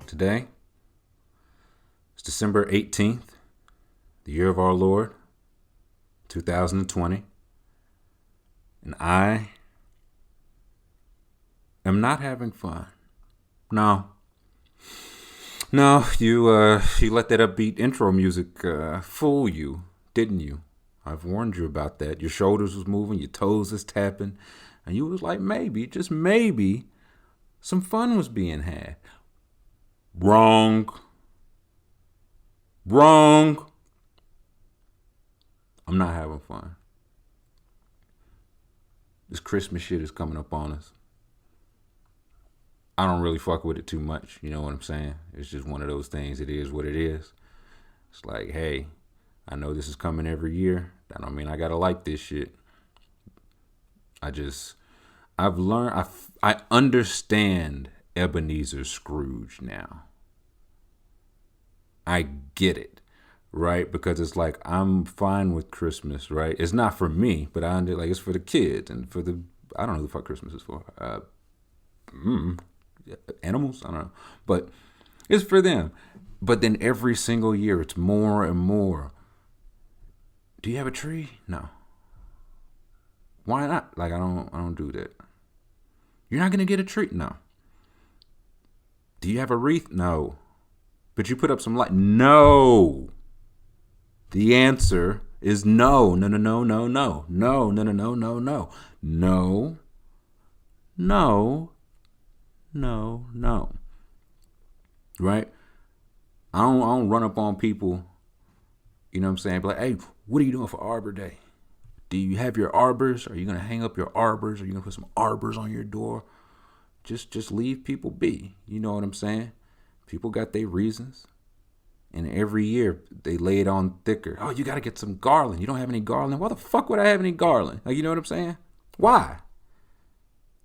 Today is December 18th, the year of our Lord, 2020, and I am not having fun. No, you let that upbeat intro music fool you, didn't you? I've warned you about that. Your shoulders was moving, your toes was tapping, and you was like, maybe, just maybe, some fun was being had. Wrong. I'm not having fun. This Christmas shit is coming up on us. I don't really fuck with it too much. You know what I'm saying? It's just one of those things. It is what it is. It's like, hey, I know this is coming every year. That don't mean I gotta like this shit. I've learned, I understand Ebenezer Scrooge now. I get it, right? Because it's like, I'm fine with Christmas, right? It's not for me, but like it's for the kids and for I don't know who the fuck Christmas is for. Animals? I don't know. But it's for them. But then every single year it's more and more. Do you have a tree? No. Why not? Like I don't do that. You're not gonna get a tree? No. Do you have a wreath? No. But you put up some light? No. The answer is no. No. Right? I don't run up on people, you know what I'm saying? Be like, hey, what are you doing for Arbor Day? Do you have your arbors? Are you going to hang up your arbors? Are you going to put some arbors on your door? Just leave people be. You know what I'm saying? People got their reasons. And every year they lay it on thicker. Oh, you got to get some garland. You don't have any garland. Why the fuck would I have any garland? Like, you know what I'm saying? Why?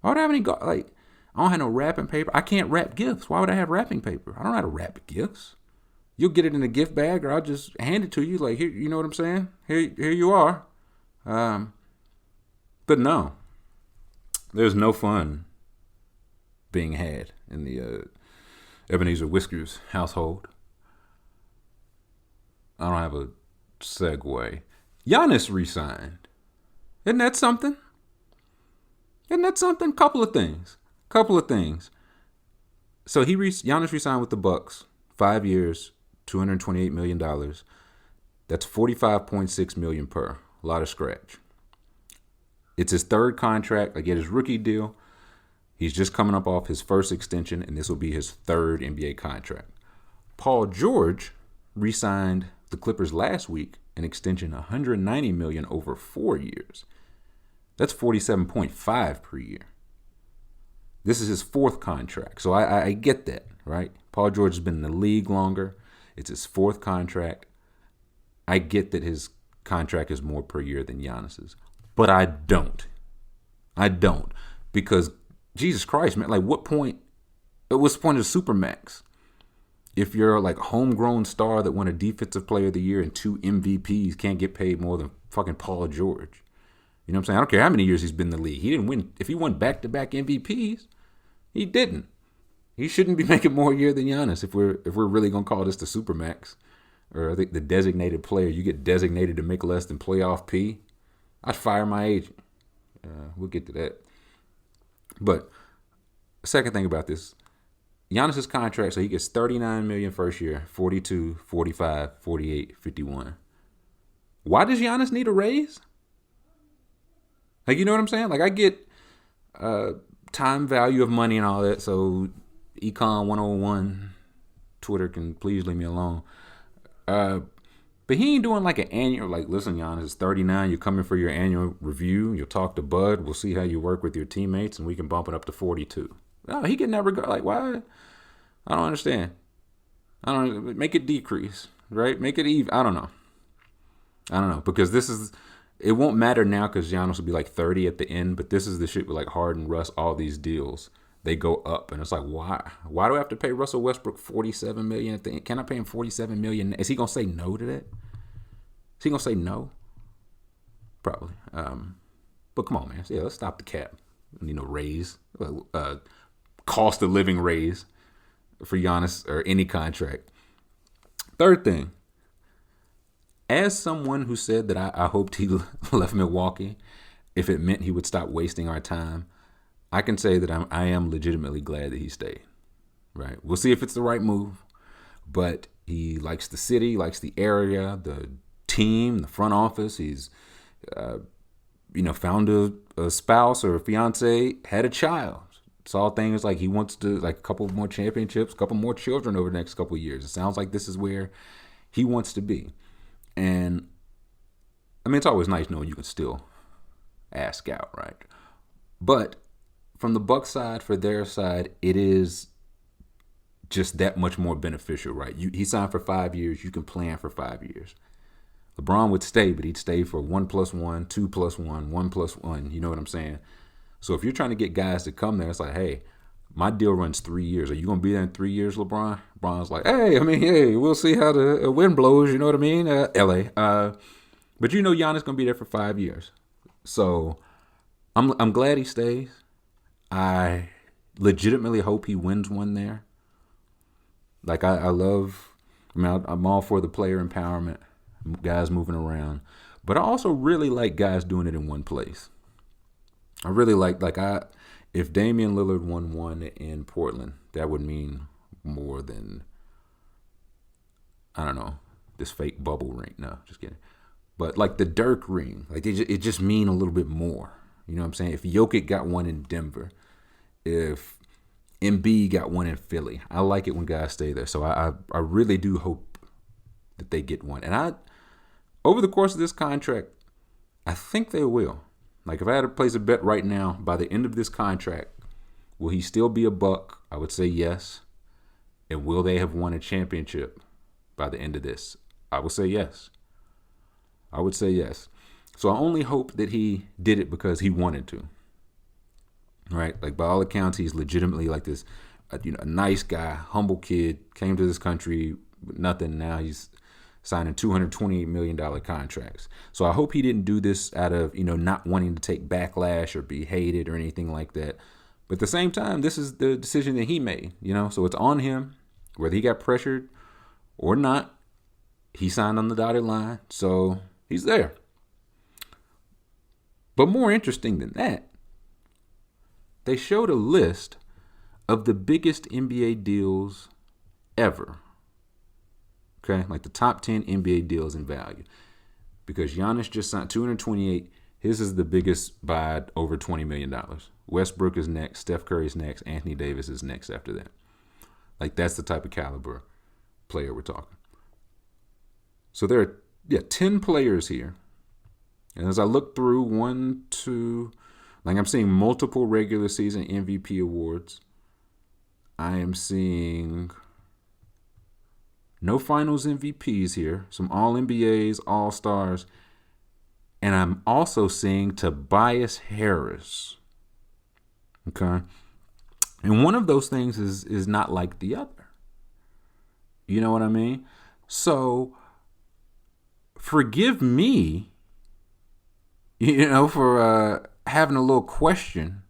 Why would I have any garland? Like, I don't have no wrapping paper. I can't wrap gifts. Why would I have wrapping paper? I don't know how to wrap gifts. You'll get it in a gift bag or I'll just hand it to you. Like, here, you know what I'm saying? Here you are. But no, there's no fun being had in the Ebenezer Whiskers household. I don't have a segue. Giannis resigned. Isn't that something? Couple of things. So Giannis resigned with the Bucks. 5 years, $228 million. That's $45.6 million per. A lot of scratch. It's his third contract. Again, his rookie deal. He's just coming up off his first extension, and this will be his third NBA contract. Paul George re-signed the Clippers last week, an extension $190 million over 4 years. That's $47.5 per year. This is his fourth contract, so I get that, right? Paul George has been in the league longer. It's his fourth contract. I get that his contract is more per year than Giannis's, but I don't because Jesus Christ, man, like what's the point of Supermax? If you're like a homegrown star that won a defensive player of the year and 2 MVPs can't get paid more than fucking Paul George. You know what I'm saying? I don't care how many years he's been in the league. He didn't win. If he won back-to-back MVPs, he didn't. He shouldn't be making more a year than Giannis if we're really going to call this the Supermax. Or I think the designated player. You get designated to make less than playoff P. I'd fire my agent. We'll get to that. But Second thing about this, Giannis's contract, so he gets 39 million first year, 42, 45, 48, 51. Why does Giannis need a raise? Like, you know what I'm saying? Like, I get time value of money and all that. So, Econ 101, Twitter can please leave me alone. But he ain't doing like an annual, like, listen, Giannis, it's 39. You're coming for your annual review. You'll talk to Bud. We'll see how you work with your teammates, and we can bump it up to 42. No, he can never go. Like, why? I don't understand. I don't make it decrease, right? Make it even. I don't know because this is. It won't matter now because Giannis will be like 30 at the end. But this is the shit with like Harden, Russ, all these deals. They go up, and it's like, why? Why do I have to pay Russell Westbrook $47 million at the end? Can I pay him $47 million? Is he gonna say no to that? Is he gonna say no? Probably. But come on, man. Yeah, let's stop the cap. Raise, cost of living raise for Giannis or any contract. Third thing, as someone who said that I hoped he left Milwaukee if it meant he would stop wasting our time, I can say that I am legitimately glad that he stayed. Right? We'll see if it's the right move, but he likes the city, likes the area, the team, the front office. He's, found a spouse or a fiance, had a child. Saw things like he wants to, like a couple more championships, a couple more children over the next couple of years. It sounds like this is where he wants to be. And I mean, it's always nice knowing you can still ask out, right? But from the Bucks side, for their side, it is just that much more beneficial, right? He signed for 5 years. You can plan for 5 years. LeBron would stay, but he'd stay for 1+1, 2+1, 1+1. You know what I'm saying? So if you're trying to get guys to come there, it's like, hey, my deal runs 3 years. Are you going to be there in 3 years, LeBron? LeBron's like, hey, we'll see how the wind blows. You know what I mean? LA. But Giannis going to be there for 5 years. So I'm glad he stays. I legitimately hope he wins one there. Like, I'm all for the player empowerment, guys moving around. But I also really like guys doing it in one place. I really if Damian Lillard won one in Portland, that would mean more than, I don't know, this fake bubble ring. No, just kidding. But like the Dirk ring, like it just mean a little bit more. You know what I'm saying? If Jokic got one in Denver, if Embiid got one in Philly, I like it when guys stay there. So I really do hope that they get one. And over the course of this contract, I think they will. Like, if I had to place a bet right now, by the end of this contract, will he still be a Buck? I would say yes. And will they have won a championship by the end of this? I would say yes. So I only hope that he did it because he wanted to. Right? Like, by all accounts, he's legitimately like this, a nice guy, humble kid, came to this country with nothing. Now he's signing $228 million contracts. So I hope he didn't do this out of, not wanting to take backlash or be hated or anything like that. But at the same time, this is the decision that he made, so it's on him, whether he got pressured or not. He signed on the dotted line, so he's there. But more interesting than that, they showed a list of the biggest NBA deals ever. Okay, like the top 10 NBA deals in value. Because Giannis just signed 228. His is the biggest by over $20 million. Westbrook is next. Steph Curry's next. Anthony Davis is next after that. Like, that's the type of caliber player we're talking. So there are 10 players here. And as I look through, I'm seeing multiple regular season MVP awards. I am seeing no finals MVPs here. Some All-NBAs, All-Stars. And I'm also seeing Tobias Harris. Okay? And one of those things is not like the other. You know what I mean? So, forgive me, for having a little question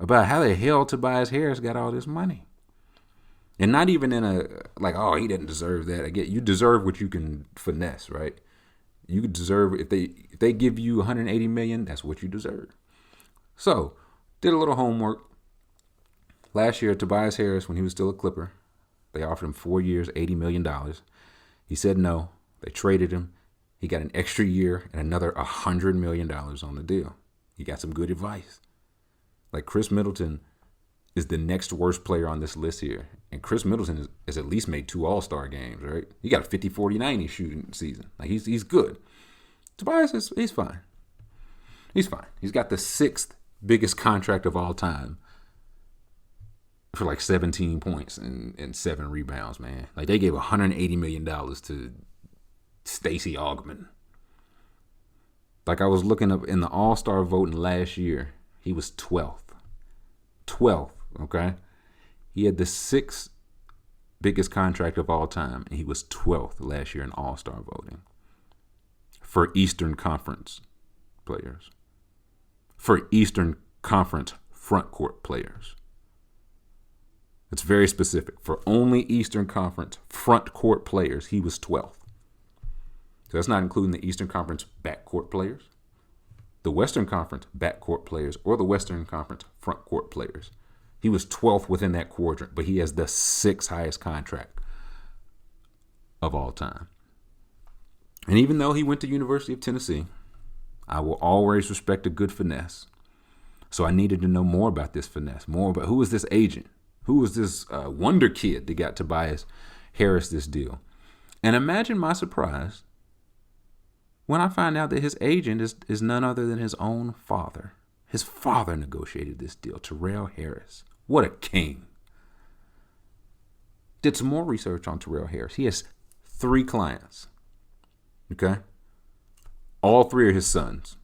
about how the hell Tobias Harris got all this money. And not even in a, like, oh, he didn't deserve that. I get you deserve what you can finesse, right? You deserve, if they give you $180 million, that's what you deserve. So, did a little homework. last year, Tobias Harris, when he was still a Clipper, they offered him 4 years, $80 million. He said no. They traded him. He got an extra year and another $100 million on the deal. He got some good advice. Like Chris Middleton is the next worst player on this list here. And Chris Middleton has at least made 2 All-Star games, right? He got a 50-40-90 shooting season. Like he's good. Tobias he's fine. He's fine. He's got the 6th biggest contract of all time for like 17 points and 7 rebounds, man. Like they gave $180 million to Stacey Augmon. Like I was looking up in the All-Star voting last year, he was 12th. 12th, okay? He had the 6th biggest contract of all time, and he was 12th last year in All-Star voting for Eastern Conference players. For Eastern Conference front court players. It's very specific. For only Eastern Conference front court players, he was 12th. So that's not including the Eastern Conference backcourt players, the Western Conference backcourt players, or the Western Conference front court players. He was 12th within that quadrant, but he has the 6th highest contract of all time. And even though he went to University of Tennessee, I will always respect a good finesse. So I needed to know more about this finesse, more about who was this agent, who was this wonder kid that got Tobias Harris this deal. And imagine my surprise when I find out that his agent is none other than his own father. His father negotiated this deal, Terrell Harris. What a king. Did some more research on Terrell Harris. He has 3 clients. Okay? All 3 are his sons.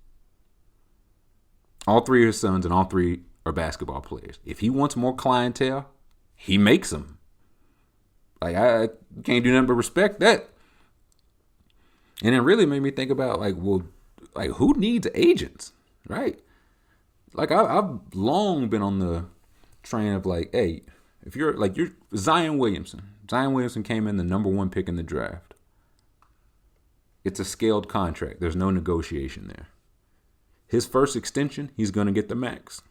All 3 are his sons, and all 3 are basketball players. If he wants more clientele, he makes them. Like, I can't do nothing but respect that. And it really made me think about, like, well, like, who needs agents, right? Like, I've long been on the train of, like, hey, if you're Zion Williamson. Zion Williamson came in the number 1 pick in the draft. It's a scaled contract. There's no negotiation there. His first extension, he's going to get the max.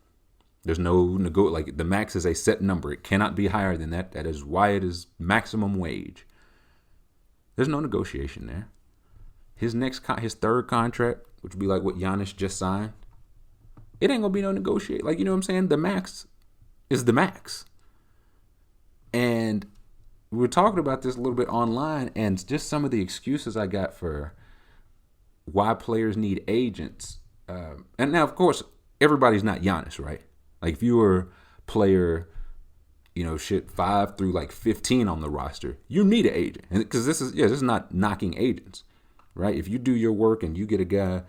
There's no like the max is a set number. It cannot be higher than that. That is why it is maximum wage. There's no negotiation there. His third contract, which would be like what Giannis just signed, it ain't gonna be no negotiate. Like, you know what I'm saying? The max is the max. And we were talking about this a little bit online, and just some of the excuses I got for why players need agents. And now, of course, everybody's not Giannis, right? Like, if you were player, 5 through like 15 on the roster, you need an agent. And because this is not knocking agents, right? If you do your work and you get a guy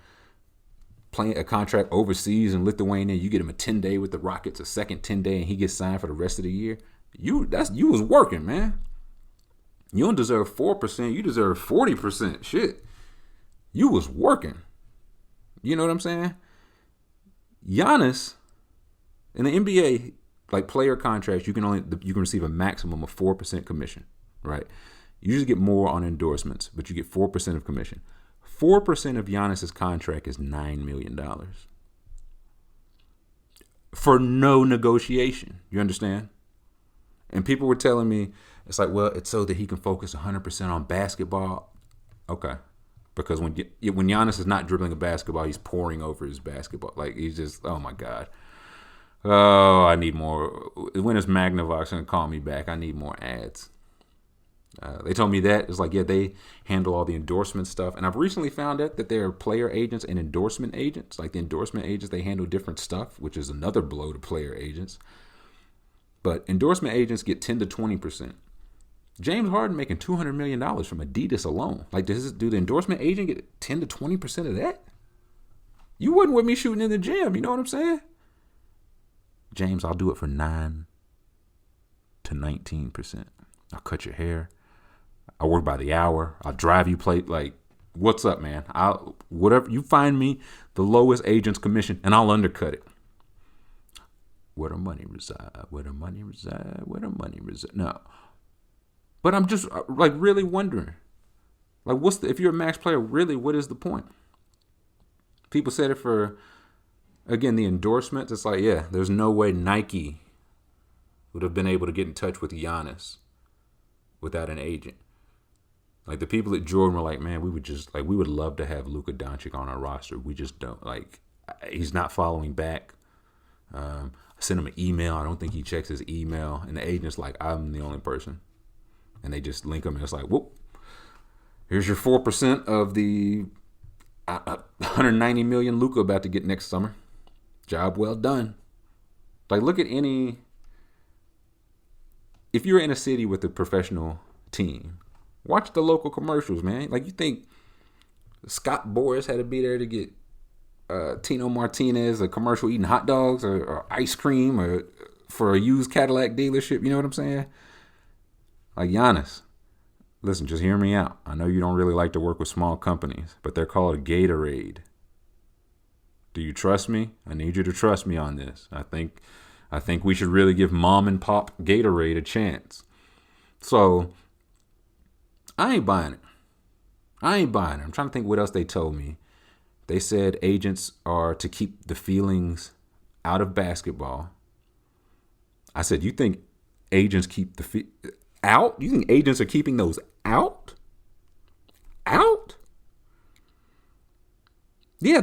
playing a contract overseas in Lithuania, you get him a 10-day with the Rockets, a second 10-day, and he gets signed for the rest of the year. You was working, man. You don't deserve 4%. You deserve 40%. Shit. You was working. You know what I'm saying? Giannis, in the NBA, like player contracts, you can receive a maximum of 4% commission, right? You usually get more on endorsements, but you get 4% of commission. 4% of Giannis's contract is $9 million. For no negotiation. You understand? And people were telling me, it's like, well, it's so that he can focus 100% on basketball. Okay. Because when Giannis is not dribbling a basketball, he's pouring over his basketball. Like, he's just, oh my God. Oh, I need more. When is Magnavox going to call me back? I need more ads. They told me that. It's like, yeah, they handle all the endorsement stuff. And I've recently found out that there are player agents and endorsement agents. Like, the endorsement agents, they handle different stuff, which is another blow to player agents. But endorsement agents get 10 to 20%. James Harden making $200 million from Adidas alone. Like, do the endorsement agent get 10 to 20% of that? You wasn't with me shooting in the gym. You know what I'm saying? James, I'll do it for 9 to 19%. I'll cut your hair. I'll work by the hour. I'll drive you plate. Like, what's up, man? Whatever you find me, the lowest agent's commission, and I'll undercut it. Where the money reside? Where the money reside? Where the money reside? No. But I'm just like really wondering, like, if you're a max player, really, what is the point? People said it for, again, the endorsements. It's like, yeah, there's no way Nike would have been able to get in touch with Giannis without an agent. Like the people at Jordan were like, man, we would love to have Luka Doncic on our roster. We just don't. Like, he's not following back. I sent him an email. I don't think he checks his email. And the agent's like, I'm the only person. And they just link him, and it's like, whoop, here's your 4% of the 190 million Luka about to get next summer. Job well done. Like, look at if you're in a city with a professional team, watch the local commercials, man. Like, you think Scott Boras had to be there to get Tino Martinez a commercial eating hot dogs or ice cream or for a used Cadillac dealership? You know what I'm saying? Like, Giannis, listen, just hear me out. I know you don't really like to work with small companies, but they're called Gatorade. Do you trust me? I need you to trust me on this. I think we should really give mom and pop Gatorade a chance. So I ain't buying it. I'm trying to think what else they told me. They said agents are to keep the feelings out of basketball. I said, you think agents keep the out? You think agents are keeping those out? Out? Yeah,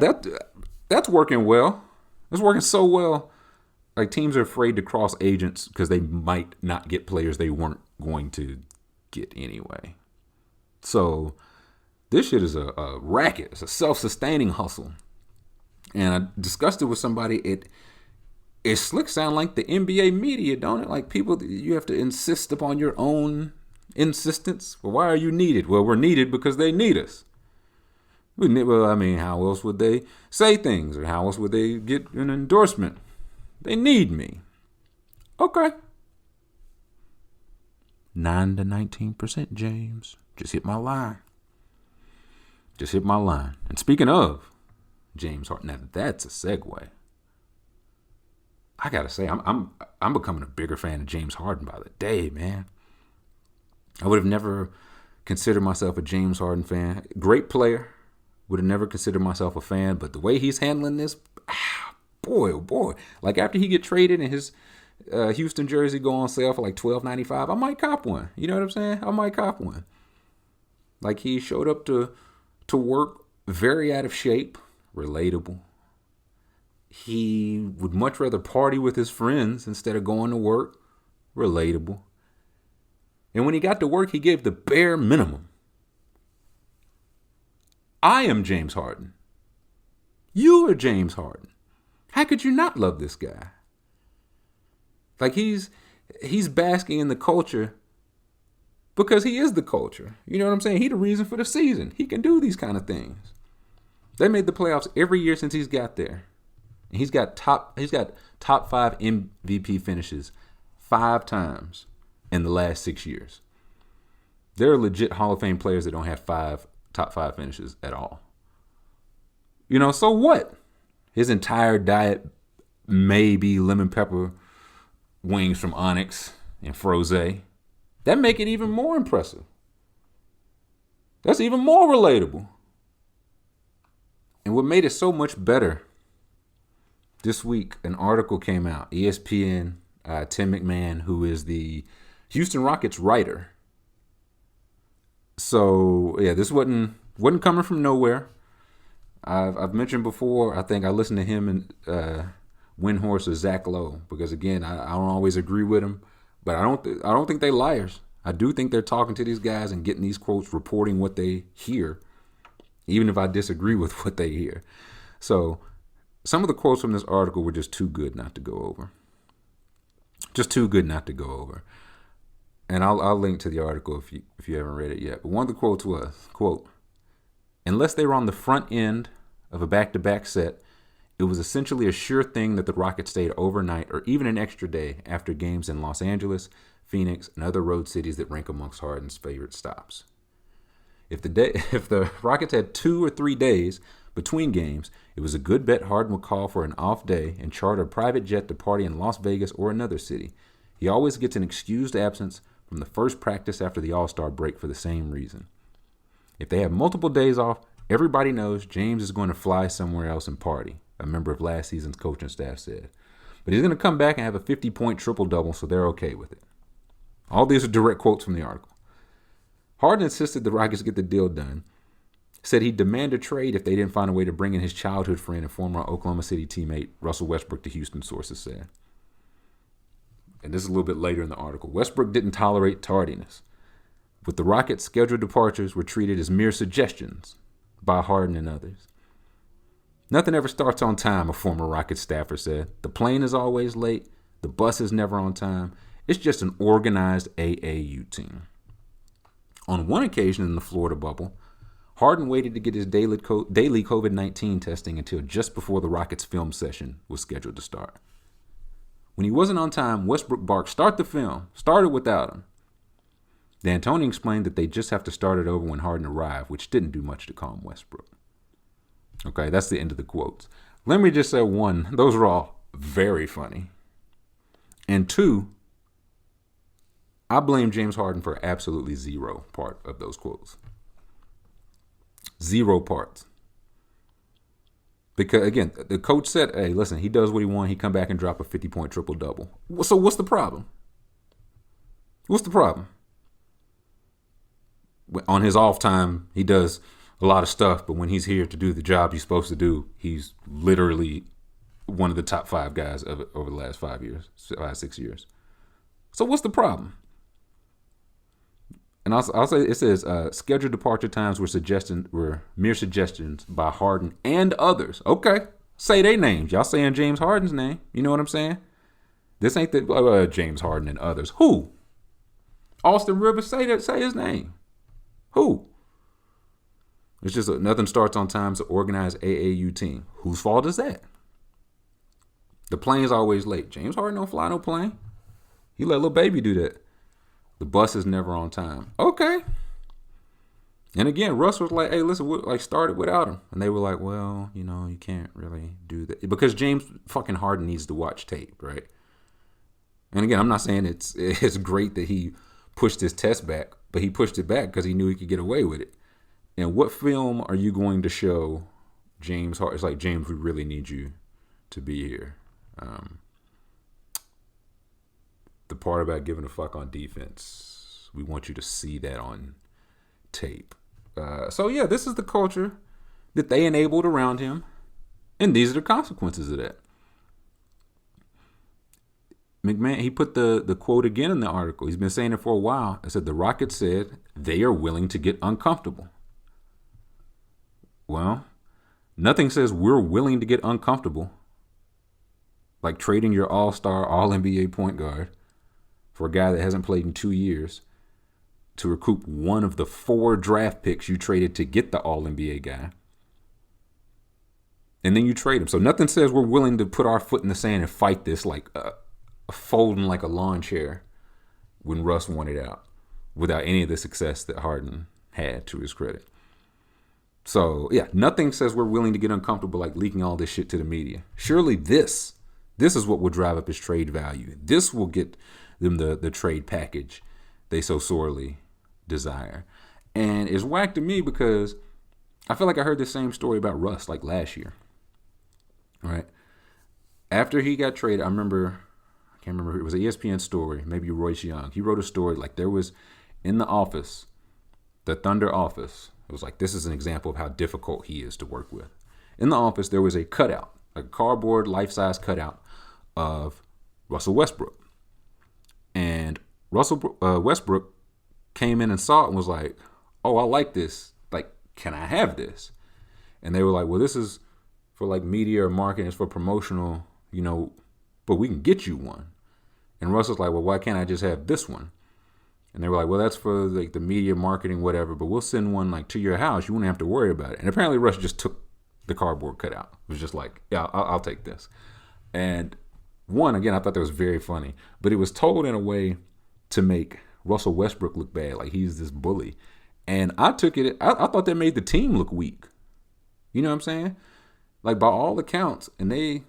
that's working well. It's working so well. Like, teams are afraid to cross agents because they might not get players they weren't going to get anyway. So this shit is a racket. It's a self-sustaining hustle. And I discussed it with somebody. It slick sound like the NBA media, don't it? Like, people, you have to insist upon your own insistence. Well, why are you needed? Well, we're needed because they need us. Well, I mean, how else would they say things? Or how else would they get an endorsement? They need me. Okay. 9 to 19%, James. Just hit my line. And speaking of James Harden, now that's a segue. I gotta say, I'm becoming a bigger fan of James Harden by the day, man. I would have never considered myself a James Harden fan. Great player. Would have never considered myself a fan, but the way he's handling this, boy, oh boy. Like, after he get traded and his Houston jersey go on sale for like $12.95, I might cop one. You know what I'm saying? I might cop one. Like, he showed up to work very out of shape, relatable. He would much rather party with his friends instead of going to work, relatable. And when he got to work, he gave the bare minimum. I am James Harden. You are James Harden. How could you not love this guy? Like, he's basking in the culture because he is the culture. You know what I'm saying? He the reason for the season. He can do these kind of things. They made the playoffs every year since he's got there. And he's got top 5 MVP finishes 5 times in the last 6 years. There are legit Hall of Fame players that don't have top 5 finishes at all. You know, so what? His entire diet may be lemon pepper wings from Onyx and Froze. That make it even more impressive. That's even more relatable. And what made it so much better, this week an article came out. ESPN, Tim McMahon, who is the Houston Rockets writer. So yeah, this wasn't coming from nowhere. I've mentioned before, I think I listened to him and Windhorse or Zach Lowe, because again, I don't always agree with him, but I don't think they're liars. I do think they're talking to these guys and getting these quotes, reporting what they hear, even if I disagree with what they hear. So some of the quotes from this article were just too good not to go over. Just too good not to go over. And I'll link to the article if you haven't read it yet. But one of the quotes was, quote, "Unless they were on the front end of a back-to-back set, it was essentially a sure thing that the Rockets stayed overnight or even an extra day after games in Los Angeles, Phoenix, and other road cities that rank amongst Harden's favorite stops. If the Rockets had 2 or 3 days between games, it was a good bet Harden would call for an off day and charter a private jet to party in Las Vegas or another city. He always gets an excused absence from the first practice after the All-Star break for the same reason. If they have multiple days off, everybody knows James is going to fly somewhere else and party," a member of last season's coaching staff said. But he's going to come back and have a 50-point triple-double, so they're okay with it. All these are direct quotes from the article. Harden insisted the Rockets get the deal done. Said he'd demand a trade if they didn't find a way to bring in his childhood friend and former Oklahoma City teammate Russell Westbrook to Houston, sources said. And this is a little bit later in the article. Westbrook didn't tolerate tardiness. With the Rockets, scheduled departures were treated as mere suggestions by Harden and others. Nothing ever starts on time, a former Rockets staffer said. The plane is always late. The bus is never on time. It's just an organized AAU team. On one occasion in the Florida bubble, Harden waited to get his daily COVID-19 testing until just before the Rockets' film session was scheduled to start. When he wasn't on time, Westbrook barked, "Start the film." Started without him. D'Antoni explained that they just have to start it over when Harden arrived, which didn't do much to calm Westbrook. Okay, that's the end of the quotes. Let me just say, one, those are all very funny. And two, I blame James Harden for absolutely zero part of those quotes. Zero parts. Because, again, the coach said, hey, listen, he does what he wants. He come back and drop a 50-point triple-double. So what's the problem? What's the problem? On his off time, he does a lot of stuff, but when he's here to do the job he's supposed to do, he's literally one of the top 5 guys over the last 6 years. So what's the problem? And I'll say, it says scheduled departure times were mere suggestions by Harden and others. Okay, say their names. Y'all saying James Harden's name. You know what I'm saying? This ain't the James Harden and others. Who? Austin Rivers, say his name. Who? It's just nothing starts on time. It's an organized AAU team. Whose fault is that? The plane's always late. James Harden don't fly no plane. He let little baby do that. The bus is never on time. Okay. And again, Russ was like, hey, listen, started without him. And they were like, well, you can't really do that. Because James fucking Harden needs to watch tape, right? And again, I'm not saying it's great that he pushed his test back, but he pushed it back because he knew he could get away with it. And what film are you going to show James Harden? It's like, James, we really need you to be here. The part about giving a fuck on defense, we want you to see that on tape. So yeah, this is the culture that they enabled around him, and these are the consequences of that. McMahon, he put the quote again in the article. He's been saying it for a while. It said, the Rockets said they are willing to get uncomfortable. Well, nothing says we're willing to get uncomfortable like trading your all-star, all-NBA point guard for a guy that hasn't played in 2 years to recoup one of the 4 draft picks you traded to get the all-NBA guy. And then you trade him. So nothing says we're willing to put our foot in the sand and fight this like folding like a lawn chair when Russ wanted out without any of the success that Harden had, to his credit. So, yeah, nothing says we're willing to get uncomfortable like leaking all this shit to the media. Surely this is what will drive up his trade value. This will get them the trade package they so sorely desire. And it's whack to me because I feel like I heard the same story about Russ like last year. All right. After he got traded, I can't remember, it was an ESPN story, maybe Royce Young. He wrote a story like there was in the office, the Thunder office. It was like, this is an example of how difficult he is to work with. In the office, there was a cutout, a cardboard life-size cutout of Russell Westbrook. And Russell Westbrook came in and saw it and was like, oh, I like this. Like, can I have this? And they were like, well, this is for like media or marketing. It's for promotional, but we can get you one. And Russell's like, well, why can't I just have this one? And they were like, well, that's for like the media, marketing, whatever, but we'll send one like to your house. You won't have to worry about it. And apparently Russ just took the cardboard cutout. It was just like, yeah, I'll take this. And one, again, I thought that was very funny, but it was told in a way to make Russell Westbrook look bad, like he's this bully. And I took it, I thought that made the team look weak. You know what I'm saying? Like by all accounts, and they've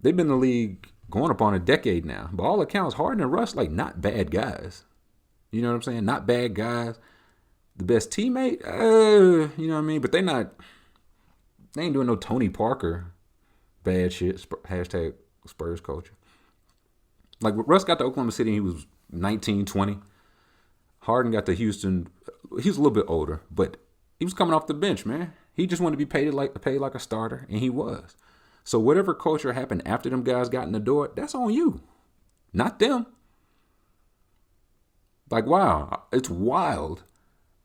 been in the league going up on a decade now. By all accounts, Harden and Russ, like not bad guys. You know what I'm saying? Not bad guys. The best teammate, you know what I mean? But they ain't doing no Tony Parker bad shit. Hashtag Spurs culture. Like Russ got to Oklahoma City, he was 19, 20. Harden got to Houston. He was a little bit older, but he was coming off the bench, man. He just wanted to be paid like a starter, and he was. So whatever culture happened after them guys got in the door, that's on you, not them. Like, wow, it's wild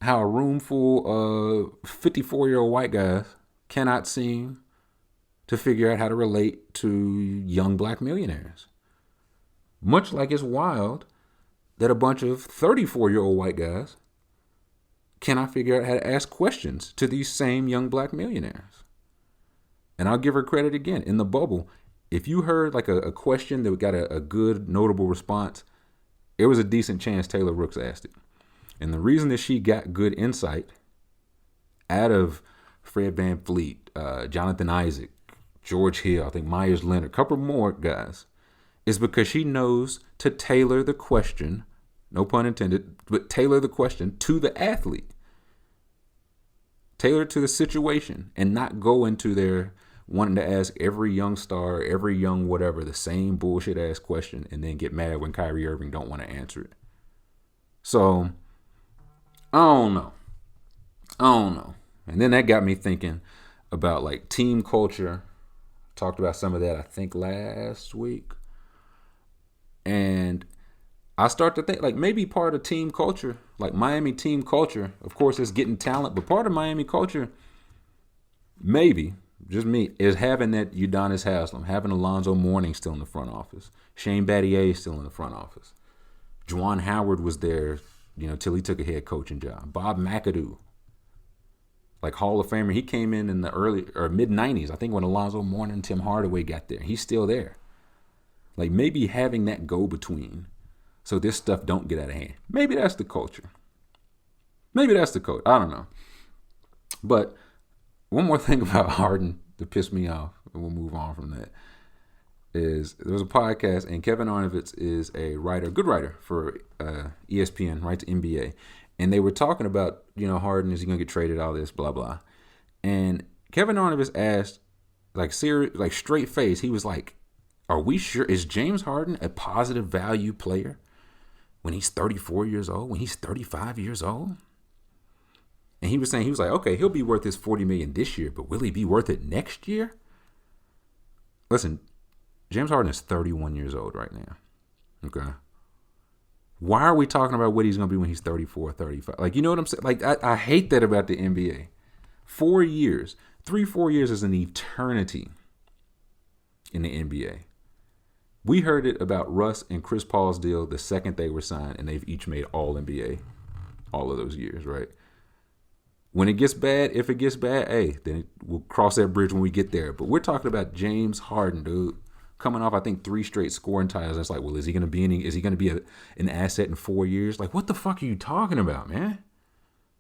how a room full of 54-year-old white guys cannot seem to figure out how to relate to young black millionaires. Much like it's wild that a bunch of 34-year-old white guys cannot figure out how to ask questions to these same young black millionaires. And I'll give her credit again. In the bubble, if you heard like a question that got a good, notable response, it was a decent chance Taylor Rooks asked it. And the reason that she got good insight out of Fred VanVleet, Jonathan Isaac, George Hill, I think Myers Leonard, a couple more guys, is because she knows to tailor the question, no pun intended, but tailor the question to the athlete. Tailor it to the situation and not go into their wanting to ask every young star, every young whatever, the same bullshit ass question and then get mad when Kyrie Irving don't want to answer it. So, I don't know. And then that got me thinking about like team culture. Talked about some of that, I think, last week. And I start to think like maybe part of team culture, like Miami team culture, of course, is getting talent, but part of Miami culture, maybe, just me, is having that Udonis Haslem, having Alonzo Mourning still in the front office, Shane Battier still in the front office. Juwan Howard was there, till he took a head coaching job. Bob McAdoo, like Hall of Famer, he came in the early or mid 90s, I think, when Alonzo Mourning and Tim Hardaway got there. He's still there. Like maybe having that go-between so this stuff don't get out of hand. Maybe that's the culture. I don't know. But one more thing about Harden to piss me off, and we'll move on from that, is there was a podcast, and Kevin Arnovitz is a writer, good writer for ESPN, writes NBA. And they were talking about, Harden, is he going to get traded, all this, blah, blah. And Kevin Arnovitz asked, like straight face, he was like, are we sure, is James Harden a positive value player when he's 34 years old, when he's 35 years old? And he was saying, okay, he'll be worth his $40 million this year, but will he be worth it next year? Listen, James Harden is 31 years old right now. Okay. Why are we talking about what he's going to be when he's 34, 35? Like, you know what I'm saying? Like, I hate that about the NBA. 4 years, 4 years is an eternity in the NBA. We heard it about Russ and Chris Paul's deal the second they were signed, and they've each made all NBA all of those years, right? When it gets bad, if it gets bad, hey, then we'll cross that bridge when we get there. But we're talking about James Harden, dude, coming off, I think, 3 straight scoring titles. It's like, well, is he going to be an asset in 4 years? Like, what the fuck are you talking about, man?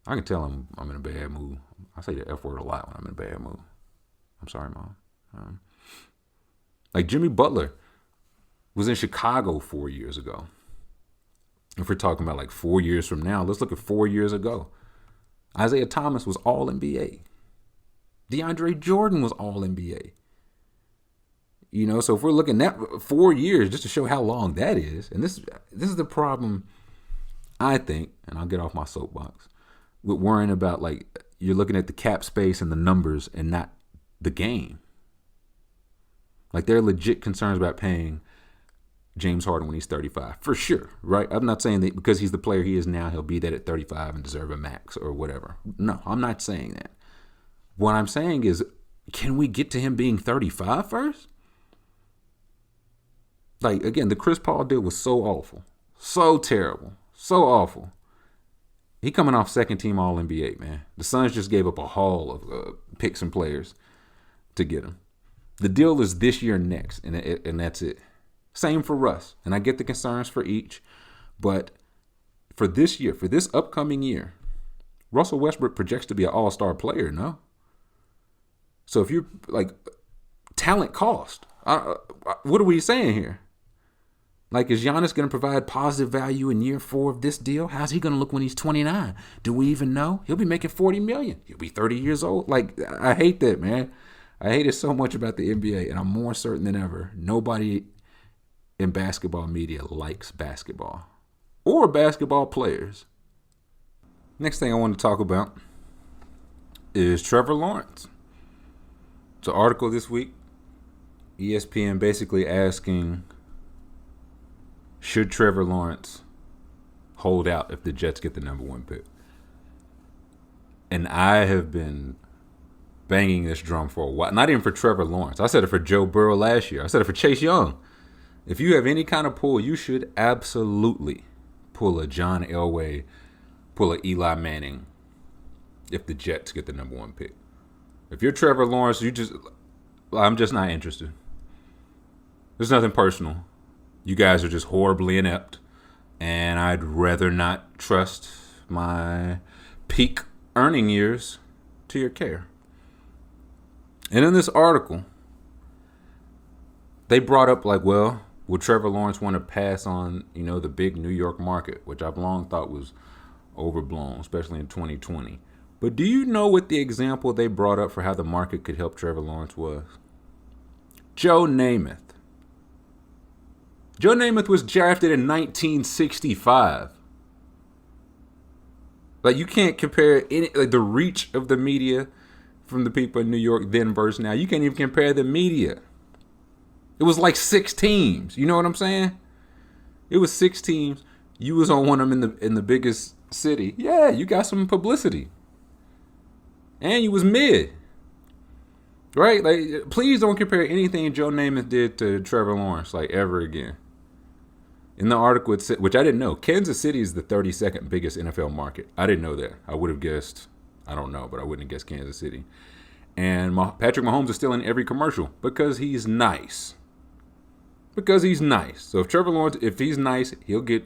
I can tell I'm in a bad mood. I say the F word a lot when I'm in a bad mood. I'm sorry, Mom. Like Jimmy Butler was in Chicago 4 years ago. If we're talking about like 4 years from now, let's look at 4 years ago. Isaiah Thomas was all NBA. DeAndre Jordan was all NBA. So if we're looking at 4 years, just to show how long that is, and this is the problem, I think, and I'll get off my soapbox, with worrying about like you're looking at the cap space and the numbers and not the game. Like there are legit concerns about paying James Harden when he's 35, for sure, right? I'm not saying that because he's the player he is now, he'll be that at 35 and deserve a max or whatever. No, I'm not saying that. What I'm saying is, can we get to him being 35 first? Like, again, the Chris Paul deal was so awful, so terrible, so awful. He coming off second team All-NBA, man. The Suns just gave up a haul of picks and players to get him. The deal is this year next, and that's it. Same for Russ. And I get the concerns for each. But for this year, for this upcoming year, Russell Westbrook projects to be an all-star player, no? So if you're like, talent cost. What are we saying here? Like, is Giannis going to provide positive value in year 4 of this deal? How's he going to look when he's 29? Do we even know? He'll be making $40 million. He'll be 30 years old. Like, I hate that, man. I hate it so much about the NBA, and I'm more certain than ever, nobody in basketball media likes basketball or basketball players. Next thing I want to talk about is Trevor Lawrence. It's an article this week. ESPN basically asking, should Trevor Lawrence hold out if the Jets get the number 1 pick? And I have been banging this drum for a while. Not even for Trevor Lawrence. I said it for Joe Burrow last year. I said it for Chase Young. If you have any kind of pull, you should absolutely pull a John Elway, pull a Eli Manning if the Jets get the number 1 pick. If you're Trevor Lawrence, I'm just not interested. There's nothing personal. You guys are just horribly inept, and I'd rather not trust my peak earning years to your care. And in this article, they brought up would Trevor Lawrence want to pass on, the big New York market, which I've long thought was overblown, especially in 2020. But do you know what the example they brought up for how the market could help Trevor Lawrence was? Joe Namath. Joe Namath was drafted in 1965. You can't compare the reach of the media from the people in New York then versus now. You can't even compare the media. It was 6 teams. You know what I'm saying? It was 6 teams. You was on one of them in the biggest city. Yeah, you got some publicity. And you was mid. Right? Please don't compare anything Joe Namath did to Trevor Lawrence ever again. In the article, it said, which I didn't know, Kansas City is the 32nd biggest NFL market. I didn't know that. I would have guessed, I don't know, but I wouldn't have guessed Kansas City. And Patrick Mahomes is still in every commercial because he's nice. Because he's nice. So if Trevor Lawrence, if he's nice, he'll get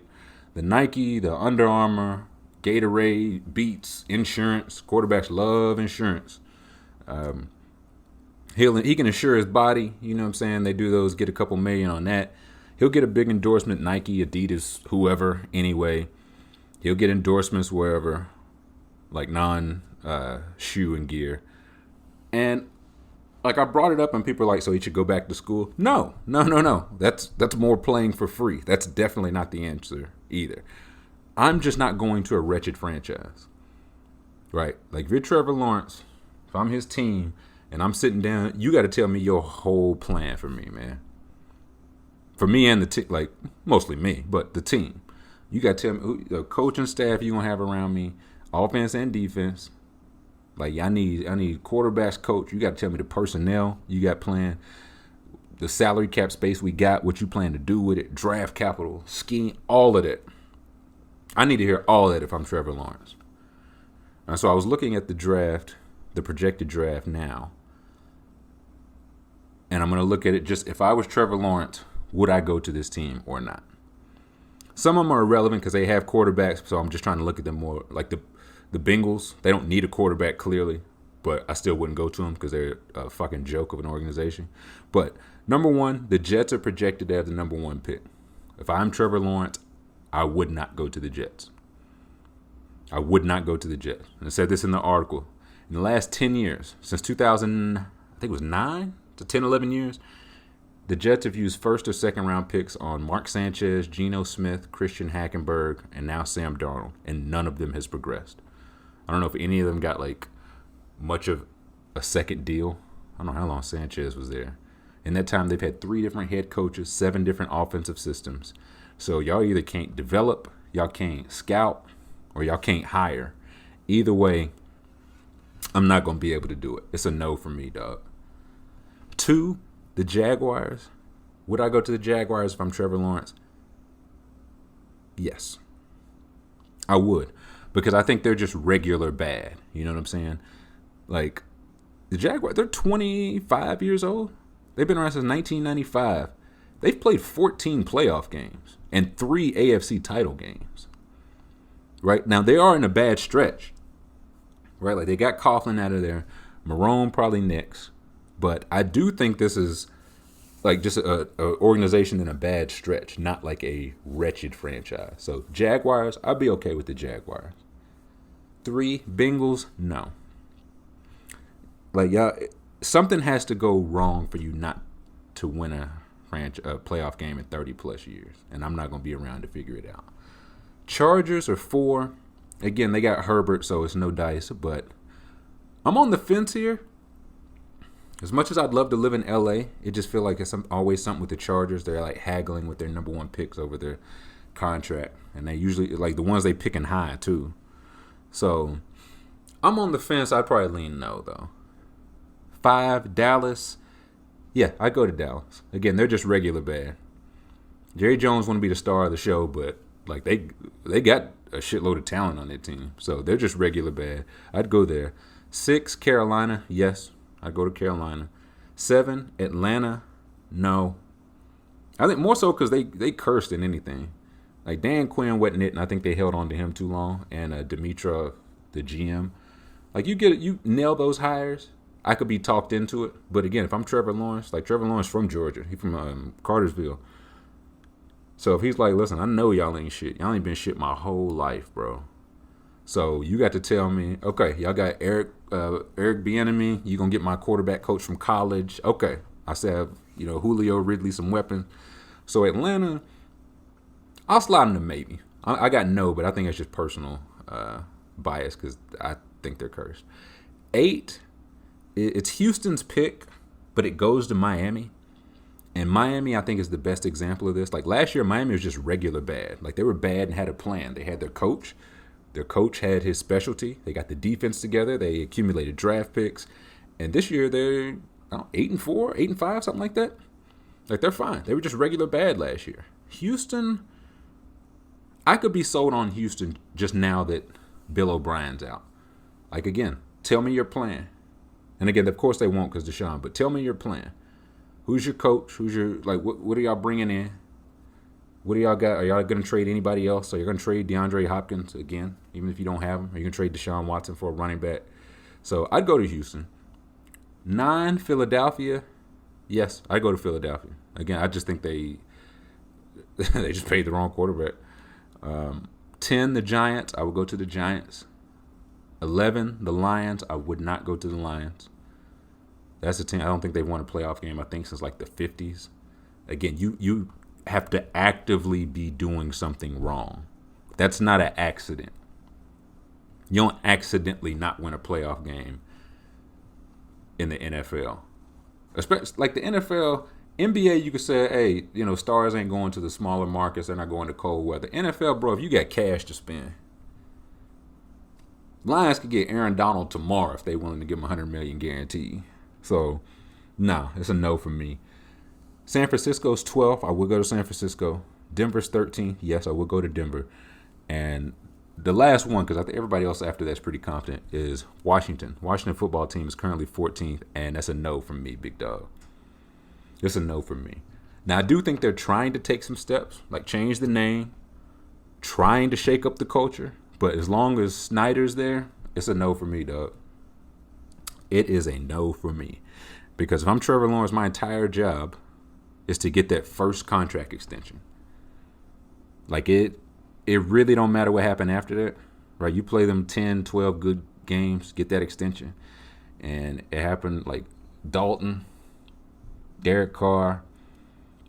the Nike, the Under Armour, Gatorade, Beats, insurance. Quarterbacks love insurance. He can insure his body. You know what I'm saying? They do those, get a couple million on that. He'll get a big endorsement, Nike, Adidas, whoever, anyway. He'll get endorsements wherever, non-shoe and gear. And, I brought it up and people are so he should go back to school. No. That's more playing for free. That's definitely not the answer either. I'm just not going to a wretched franchise. Right? If you're Trevor Lawrence, if I'm his team, and I'm sitting down, you got to tell me your whole plan for me, man. For me and the team, mostly me, but the team. You got to tell me who, the coaching staff you going to have around me, offense and defense. I need quarterbacks, coach. You got to tell me the personnel you got playing, the salary cap space we got, what you plan to do with it, draft capital, scheme, all of that. I need to hear all that if I'm Trevor Lawrence. And so I was looking at the draft, the projected draft now, and I'm going to look at it just if I was Trevor Lawrence, would I go to this team or not? Some of them are irrelevant because they have quarterbacks, so I'm just trying to look at them more. The Bengals, they don't need a quarterback clearly, but I still wouldn't go to them because they're a fucking joke of an organization. But number 1, the Jets are projected to have the number 1 pick. If I'm Trevor Lawrence, I would not go to the Jets. I would not go to the Jets. And I said this in the article. In the last 10 years, since 2000, I think it was 9 to 10, 11 years, the Jets have used first or second round picks on Mark Sanchez, Geno Smith, Christian Hackenberg, and now Sam Darnold, and none of them has progressed. I don't know if any of them got much of a second deal. I don't know how long Sanchez was there. In that time, they've had 3 different head coaches, 7 different offensive systems. So y'all either can't develop, y'all can't scout, or y'all can't hire. Either way, I'm not going to be able to do it. It's a no for me, dog. 2, the Jaguars. Would I go to the Jaguars if I'm Trevor Lawrence? Yes. I would. Because I think they're just regular bad. You know what I'm saying? The Jaguars, they're 25 years old. They've been around since 1995. They've played 14 playoff games and 3 AFC title games. Right? Now, they are in a bad stretch. Right? They got Coughlin out of there. Marone probably next. But I do think this is just a organization in a bad stretch, not a wretched franchise. So Jaguars, I'd be okay with the Jaguars. 3, Bengals, no. Y'all, something has to go wrong for you not to win a playoff game in 30 plus years, and I'm not going to be around to figure it out. Chargers are 4. Again, they got Herbert, so it's no dice, but I'm on the fence here. As much as I'd love to live in LA, it just feels like it's always something with the Chargers. They're like haggling with their number 1 picks over their contract, and they usually like the ones they picking high too. So I'm on the fence. I'd probably lean no though. 5, Dallas. Yeah, I go to Dallas. Again, they're just regular bad. Jerry Jones want to be the star of the show, but like they got a shitload of talent on their team, so they're just regular bad. I'd go there. 6, Carolina. Yes, I'd go to Carolina. 7, Atlanta. No. I think more so because they cursed than anything. Like Dan Quinn wasn't it, and I think they held on to him too long. And Dimitra, the GM. Like you nail those hires, I could be talked into it. But again, if I'm Trevor Lawrence, like Trevor Lawrence from Georgia, he's from Cartersville. So if he's like, listen, I know y'all ain't shit. Y'all ain't been shit my whole life, bro. So you got to tell me, okay, y'all got Eric Bieniemy. You gonna get my quarterback coach from college? Okay, I said, Julio Ridley some weapons. So Atlanta, I'll slide into maybe. I got no, but I think it's just personal bias because I think they're cursed. 8, it's Houston's pick, but it goes to Miami. And Miami, I think, is the best example of this. Like last year, Miami was just regular bad. Like they were bad and had a plan. They had their coach. Their coach had his specialty. They got the defense together. They accumulated draft picks. And this year, they're 8-4, 8-5, something like that. Like they're fine. They were just regular bad last year. Houston, I could be sold on Houston just now that Bill O'Brien's out. Like again, tell me your plan. And again, of course they won't because Deshaun. But tell me your plan. Who's your coach? Who's your what are y'all bringing in? What do y'all got? Are y'all going to trade anybody else? Are you going to trade DeAndre Hopkins again, even if you don't have him? Are you going to trade Deshaun Watson for a running back? So I'd go to Houston. 9, Philadelphia. Yes, I'd go to Philadelphia. Again, I just think they just paid the wrong quarterback. 10, the Giants. I would go to the Giants. 11, the Lions. I would not go to the Lions. That's a team. I don't think they've won a playoff game, I think, since like the 50s. Again, you have to actively be doing something wrong. That's not an accident. You don't accidentally not win a playoff game in the NFL. Especially like the NFL, NBA, you could say, hey, stars ain't going to the smaller markets. They're not going to cold weather. NFL, bro, if you got cash to spend, Lions could get Aaron Donald tomorrow if they willing to give him $100 million guarantee. So, no, it's a no for me. San Francisco's 12th. I would go to San Francisco. Denver's 13th. Yes, I would go to Denver. And the last one, because I think everybody else after that's pretty confident, is Washington. Washington football team is currently 14th, and that's a no from me, big dog. It's a no from me. Now, I do think they're trying to take some steps, like change the name, trying to shake up the culture. But as long as Snyder's there, it's a no for me, dog. It is a no for me. Because if I'm Trevor Lawrence, my entire job is to get that first contract extension. Like it really don't matter what happened after that. Right? You play them 10, 12 good games, get that extension. And it happened like Dalton, Derek Carr,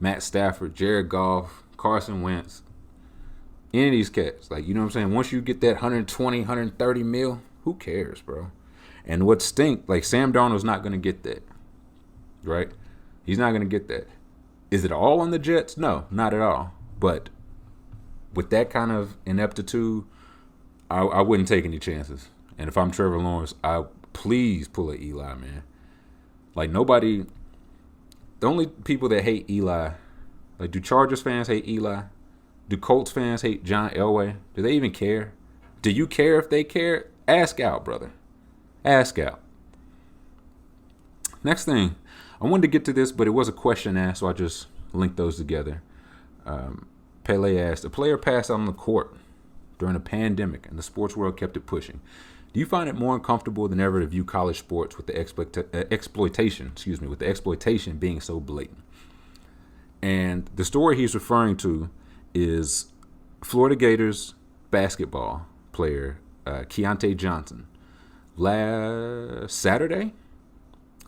Matt Stafford, Jared Goff, Carson Wentz. Any of these cats. Like, you know what I'm saying? Once you get that 120, 130 mil, who cares, bro? And what stink, like Sam Darnold's not going to get that, right? He's not going to get that. Is it all on the Jets? No, not at all. But with that kind of ineptitude, I wouldn't take any chances. And if I'm Trevor Lawrence, please pull a Eli, man. Like nobody, the only people that hate Eli, like do Chargers fans hate Eli? Do Colts fans hate John Elway? Do they even care? Do you care if they care? Ask out, brother. Ask out. Next thing, I wanted to get to this, but it was a question asked, so I just linked those together. Pele asked, a player passed out on the court during a pandemic, and the sports world kept it pushing. Do you find it more uncomfortable than ever to view college sports with the exploitation being so blatant? And the story he's referring to is Florida Gators basketball player Keontae Johnson. Last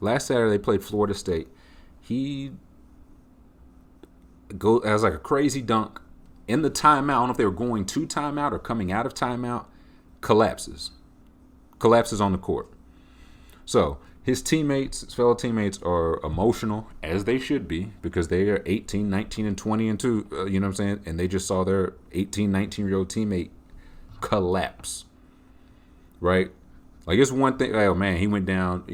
Last Saturday they played Florida State. He has like a crazy dunk in the timeout. I don't know if they were going to timeout or coming out of timeout. Collapses on the court. So his fellow teammates are emotional, as they should be, because they are 18, 19, and 20 and 2, you know what I'm saying? And they just saw their 18, 19-year-old teammate collapse, right? Like, it's one thing, oh, man, he went down,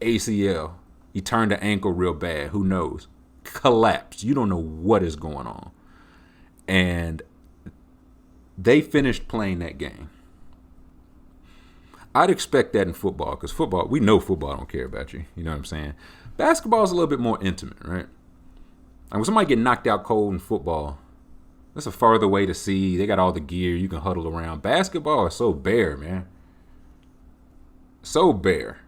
ACL. He turned the ankle real bad. Who knows? Collapse. You don't know what is going on. And they finished playing that game. I'd expect that in football, because football, we know football don't care about you. You know what I'm saying? Basketball is a little bit more intimate, right? Like, when somebody get knocked out cold in football, that's a further way to see. They got all the gear. You can huddle around. Basketball is so bare, man. So bare.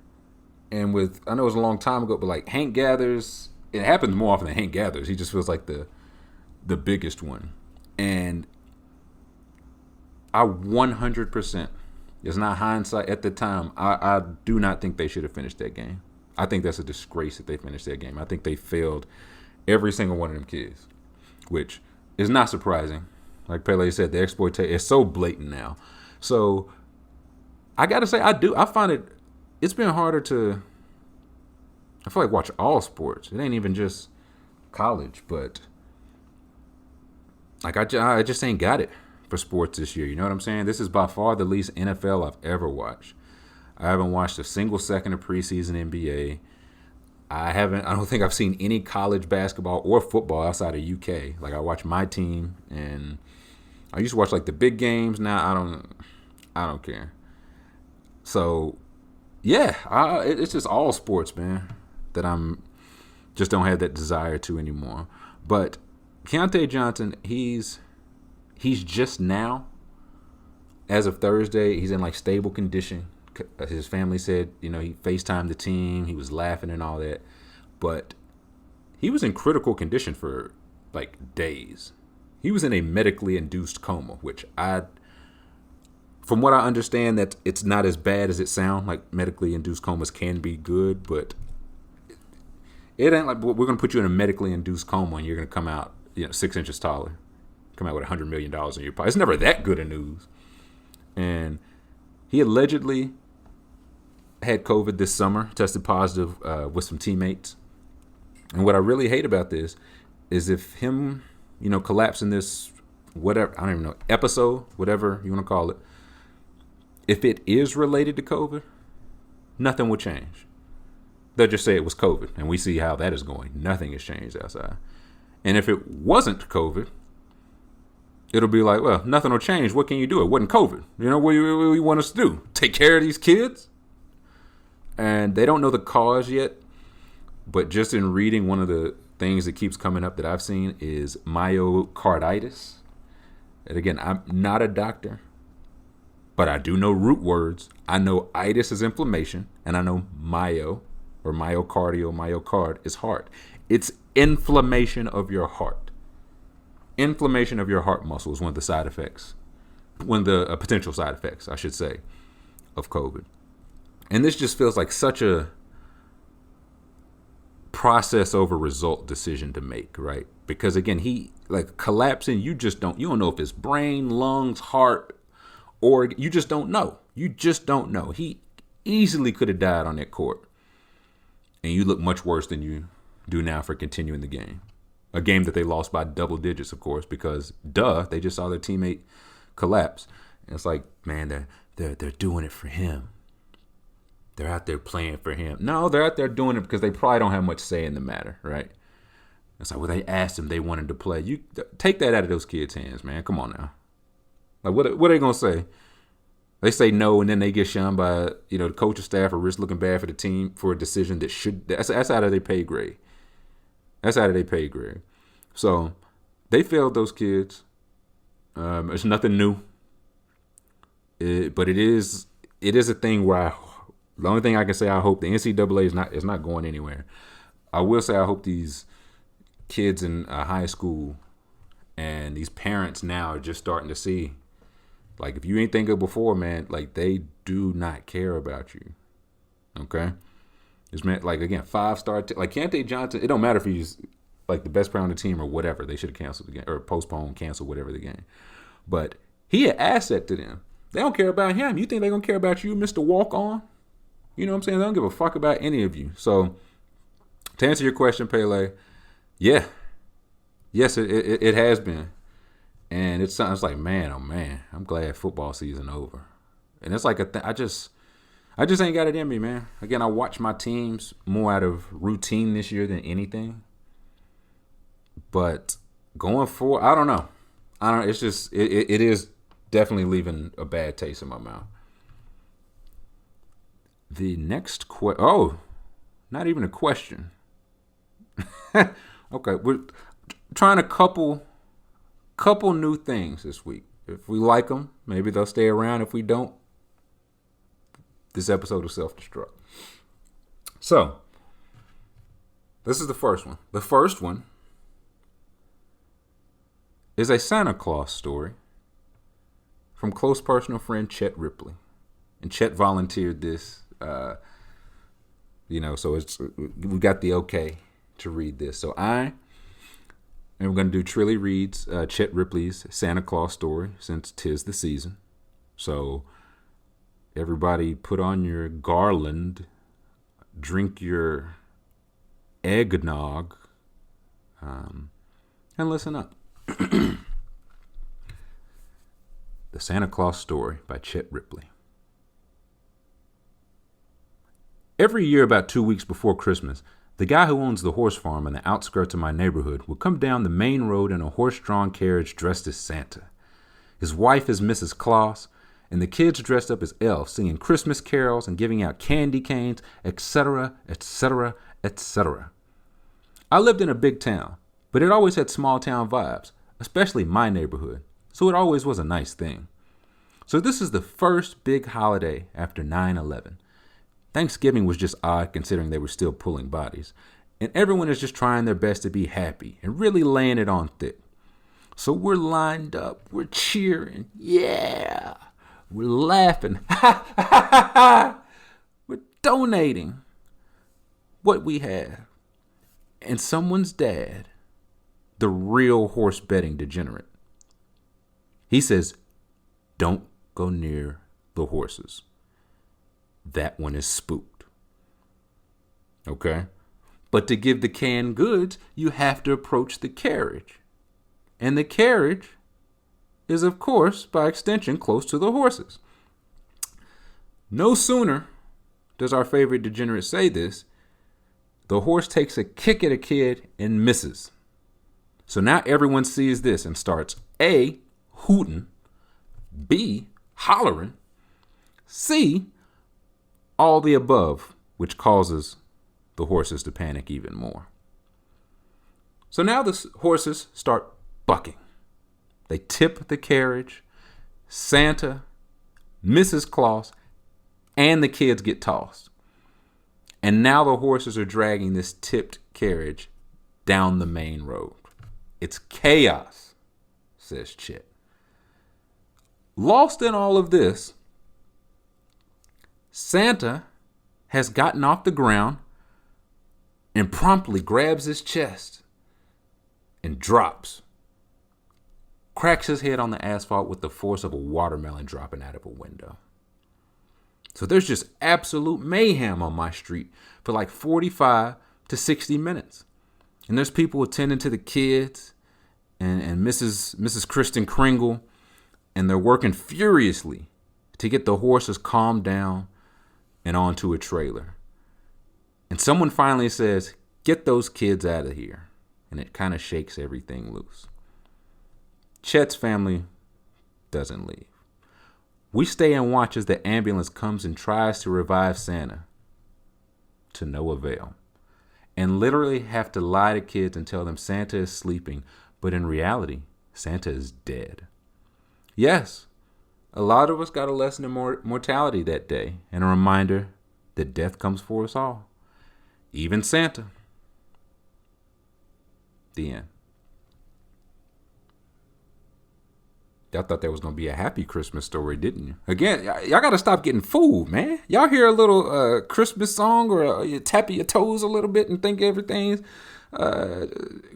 And I know it was a long time ago, but like Hank Gathers, it happens more often than Hank Gathers. He just feels like the biggest one. And I 100%, it's not hindsight at the time, I do not think they should have finished that game. I think that's a disgrace that they finished that game. I think they failed every single one of them kids, which is not surprising. Like Pele said, the exploitation is so blatant now. So I got to say, I find it's been harder I feel like watch all sports. It ain't even just college, but like I just ain't got it for sports this year. You know what I'm saying? This is by far the least NFL I've ever watched. I haven't watched a single second of preseason NBA. I don't think I've seen any college basketball or football outside of UK. Like, I watch my team, and I used to watch like the big games. Now I don't care. So yeah, it's just all sports, man, that I'm just don't have that desire to anymore. But Keontae Johnson, he's just now, as of Thursday, he's in like stable condition. His family said, he FaceTimed the team. He was laughing and all that. But he was in critical condition for like days. He was in a medically induced coma, which from what I understand, that it's not as bad as it sounds. Like, medically induced comas can be good, but it ain't like we're going to put you in a medically induced coma and you're going to come out 6 inches taller. Come out with $100 million in your pocket. It's never that good of news. And he allegedly had COVID this summer, tested positive with some teammates. And what I really hate about this is if him, collapsing this, whatever, I don't even know, episode, whatever you want to call it, if it is related to COVID, nothing will change. They'll just say it was COVID, and we see how that is going. Nothing has changed outside. And if it wasn't COVID, it'll be like, well, nothing will change. What can you do? It wasn't COVID. What do you want us to do? Take care of these kids? And they don't know the cause yet. But just in reading, one of the things that keeps coming up that I've seen is myocarditis. And again, I'm not a doctor, but I do know root words. I know itis is inflammation, and I know myo or myocard is heart. It's inflammation of your heart. Inflammation of your heart muscle is one of the side effects, one of the potential side effects, I should say, of COVID. And this just feels like such a process over result decision to make, right? Because again, he like collapsing, you don't know if it's brain, lungs, heart, or you just don't know. You just don't know. He easily could have died on that court. And you look much worse than you do now for continuing the game. A game that they lost by double digits, of course, because they just saw their teammate collapse. And it's like, man, they're doing it for him. They're out there playing for him. No, they're out there doing it because they probably don't have much say in the matter, right? It's like, well, they asked him, they wanted to play. You take that out of those kids' hands, man. Come on now. Like, what are they gonna say? They say no, and then they get shunned by the coaching staff or risk looking bad for the team for a decision that's out of their pay grade. That's out of their pay grade. So they failed those kids. It's nothing new. But it is a thing where the only thing I can say, I hope the NCAA is not going anywhere. I will say I hope these kids in high school and these parents now are just starting to see, like, if you ain't think of before, man, like, they do not care about you. Okay? It's meant like again 5-star like Kante Johnson. It don't matter if he's like the best player on the team or whatever. They should have canceled the game or postponed, canceled whatever the game. But he an asset to them. They don't care about him. You think they're gonna care about you, Mr. Walk On? You know what I'm saying? They don't give a fuck about any of you. So to answer your question, Pele, yeah, yes, it has been, and it sounds like man, oh man, I'm glad football season over. And it's like I just ain't got it in me, man. Again, I watch my teams more out of routine this year than anything. But going forward, I don't know. It's just it is definitely leaving a bad taste in my mouth. The next not even a question. Okay, we're trying a couple new things this week. If we like them, maybe they'll stay around. If we don't, this episode will self-destruct. So, this is the first one. The first one is a Santa Claus story from close personal friend Chet Ripley. And Chet volunteered this, so we got the okay to read this. So we're going to do Trilly reads Chet Ripley's Santa Claus story since 'tis the season. So everybody put on your garland, drink your eggnog, and listen up. The Santa Claus Story by Chet Ripley. Every year about 2 weeks before Christmas, the guy who owns the horse farm on the outskirts of my neighborhood would come down the main road in a horse-drawn carriage dressed as Santa. His wife is Mrs. Claus, and the kids dressed up as elves, singing Christmas carols and giving out candy canes, etc., etc., etc. I lived in a big town, but it always had small town vibes, especially my neighborhood, so it always was a nice thing. So this is the first big holiday after 9/11. Thanksgiving was just odd considering they were still pulling bodies, and everyone is just trying their best to be happy and really laying it on thick. So we're lined up, we're cheering, yeah, we're laughing, ha ha ha ha, we're donating what we have. And someone's dad, the real horse betting degenerate, he says, don't go near the horses. That one is spooked. Okay? But to give the canned goods, you have to approach the carriage. And the carriage is, of course, by extension, close to the horses. No sooner does our favorite degenerate say this, the horse takes a kick at a kid and misses. So now everyone sees this and starts A, hooting, B, hollering, C, all the above, which causes the horses to panic even more. So now the horses start bucking. They tip the carriage, Santa, Mrs. Claus, and the kids get tossed. And now the horses are dragging this tipped carriage down the main road. It's chaos, says Chet. Lost in all of this, Santa has gotten off the ground and promptly grabs his chest and drops. Cracks his head on the asphalt with the force of a watermelon dropping out of a window. So there's just absolute mayhem on my street for like 45 to 60 minutes. And there's people attending to the kids and Mrs. Kristen Kringle, and they're working furiously to get the horses calmed down and onto a trailer. And someone finally says, get those kids out of here. And it kind of shakes everything loose. Chet's family doesn't leave. We stay and watch as the ambulance comes and tries to revive Santa. To no avail. And literally have to lie to kids and tell them Santa is sleeping, but in reality, Santa is dead. Yes, a lot of us got a lesson in mortality that day, and a reminder that death comes for us all. Even Santa. The end. Y'all thought that was going to be a happy Christmas story, didn't you? Again, y'all got to stop getting fooled, man. Y'all hear a little Christmas song or you tap your toes a little bit and think everything's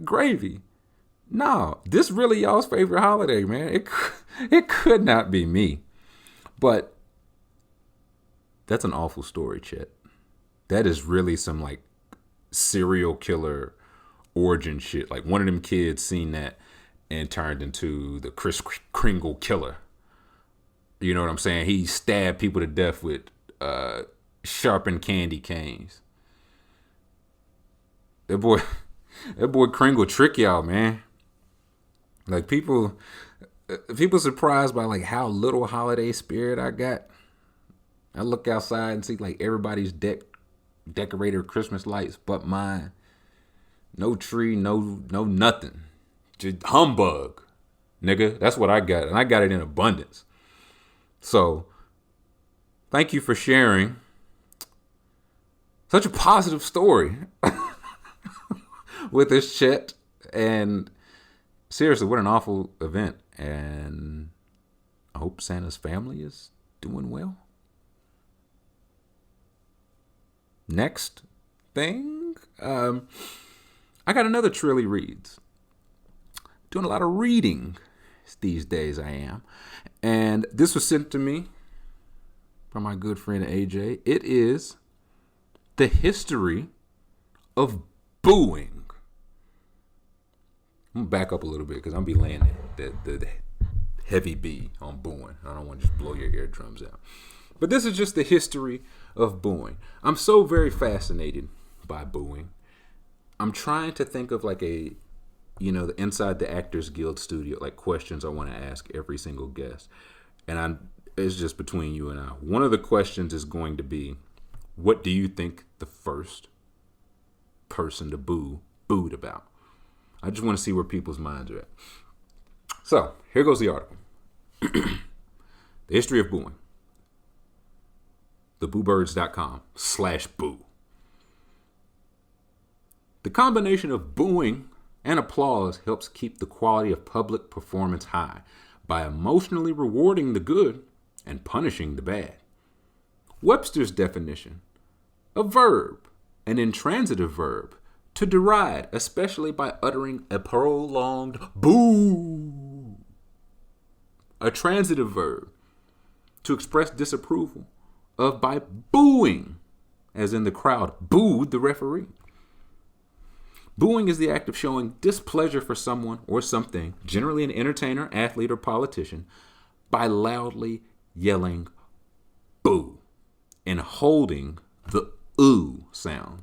gravy. No, this really y'all's favorite holiday, man. It could not be me. But that's an awful story, Chet. That is really some like serial killer origin shit. Like one of them kids seen that and turned into the Kris Kringle killer. You know what I'm saying? He stabbed people to death with sharpened candy canes. That boy Kringle trick y'all, man. Like people surprised by like how little holiday spirit I got. I look outside and see like everybody's decorated Christmas lights but mine. No tree, no nothing. Just humbug, nigga. That's what I got. And I got it in abundance. So, thank you for sharing such a positive story with this Chet. And seriously, what an awful event. And I hope Santa's family is doing well. Next thing, I got another Trilly Reads. Doing a lot of reading these days, I am. And this was sent to me by my good friend AJ. It is The History of Booing. I'm going to back up a little bit because I'm going to be laying the heavy B on booing. I don't want to just blow your eardrums out. But this is just the history of booing. I'm so very fascinated by booing. I'm trying to think of like the inside the Actors Guild studio, like questions I want to ask every single guest. And it's just between you and I. One of the questions is going to be, what do you think the first person to booed about? I just want to see where people's minds are at. So, here goes the article. The history of booing. TheBooBirds.com/boo. The combination of booing and applause helps keep the quality of public performance high by emotionally rewarding the good and punishing the bad. Webster's definition: a verb, an intransitive verb, to deride, especially by uttering a prolonged boo. A transitive verb, to express disapproval of by booing, as in the crowd booed the referee. Booing is the act of showing displeasure for someone or something, generally an entertainer, athlete, or politician, by loudly yelling boo and holding the ooh sound,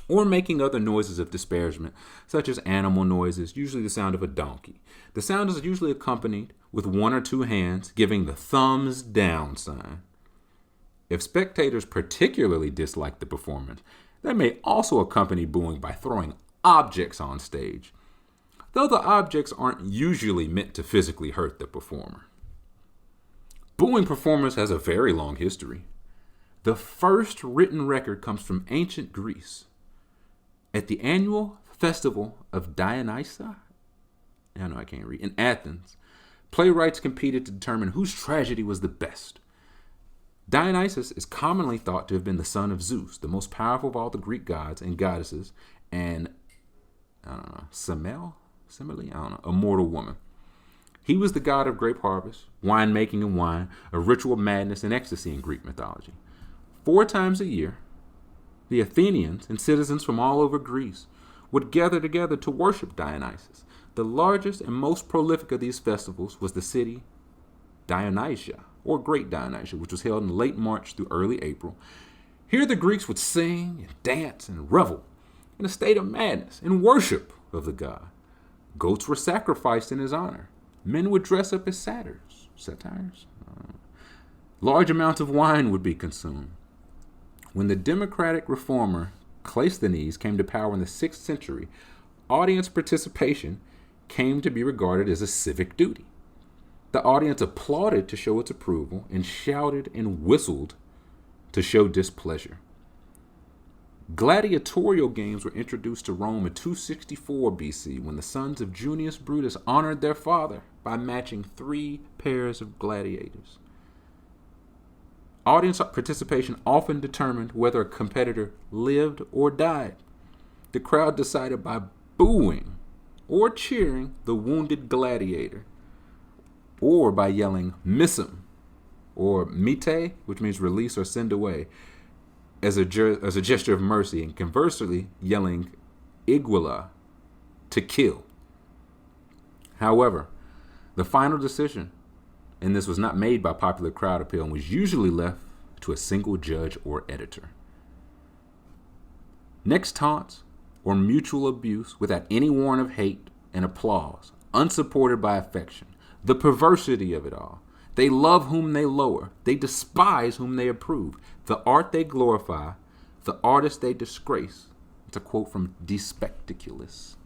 or making other noises of disparagement, such as animal noises, usually the sound of a donkey. The sound is usually accompanied with one or two hands giving the thumbs down sign. If spectators particularly dislike the performance, they may also accompany booing by throwing objects on stage, though the objects aren't usually meant to physically hurt the performer. Booing performance has a very long history. The first written record comes from ancient Greece. At the annual festival of Dionysus, in Athens, playwrights competed to determine whose tragedy was the best. Dionysus is commonly thought to have been the son of Zeus, the most powerful of all the Greek gods and goddesses, and, a mortal woman. He was the god of grape harvest, winemaking and wine, a ritual madness and ecstasy in Greek mythology. 4 times a year, the Athenians and citizens from all over Greece would gather together to worship Dionysus. The largest and most prolific of these festivals was the city Dionysia, or Great Dionysia, which was held in late March through early April. Here the Greeks would sing and dance and revel in a state of madness and worship of the god. Goats were sacrificed in his honor. Men would dress up as satires. Large amounts of wine would be consumed. When the democratic reformer Cleisthenes came to power in the 6th century, audience participation came to be regarded as a civic duty. The audience applauded to show its approval and shouted and whistled to show displeasure. Gladiatorial games were introduced to Rome in 264 BC when the sons of Junius Brutus honored their father by matching 3 pairs of gladiators. Audience participation often determined whether a competitor lived or died. The crowd decided by booing or cheering the wounded gladiator, or by yelling "miss him" or "mite," which means release or send away, as a gesture of mercy, and conversely yelling "iguala," to kill. However, the final decision, and this was not made by popular crowd appeal, and was usually left to a single judge or editor. Next taunts or mutual abuse without any warrant of hate and applause, unsupported by affection. The perversity of it all. They love whom they lower. They despise whom they approve. The art they glorify, the artist they disgrace. It's a quote from De Spectaculis,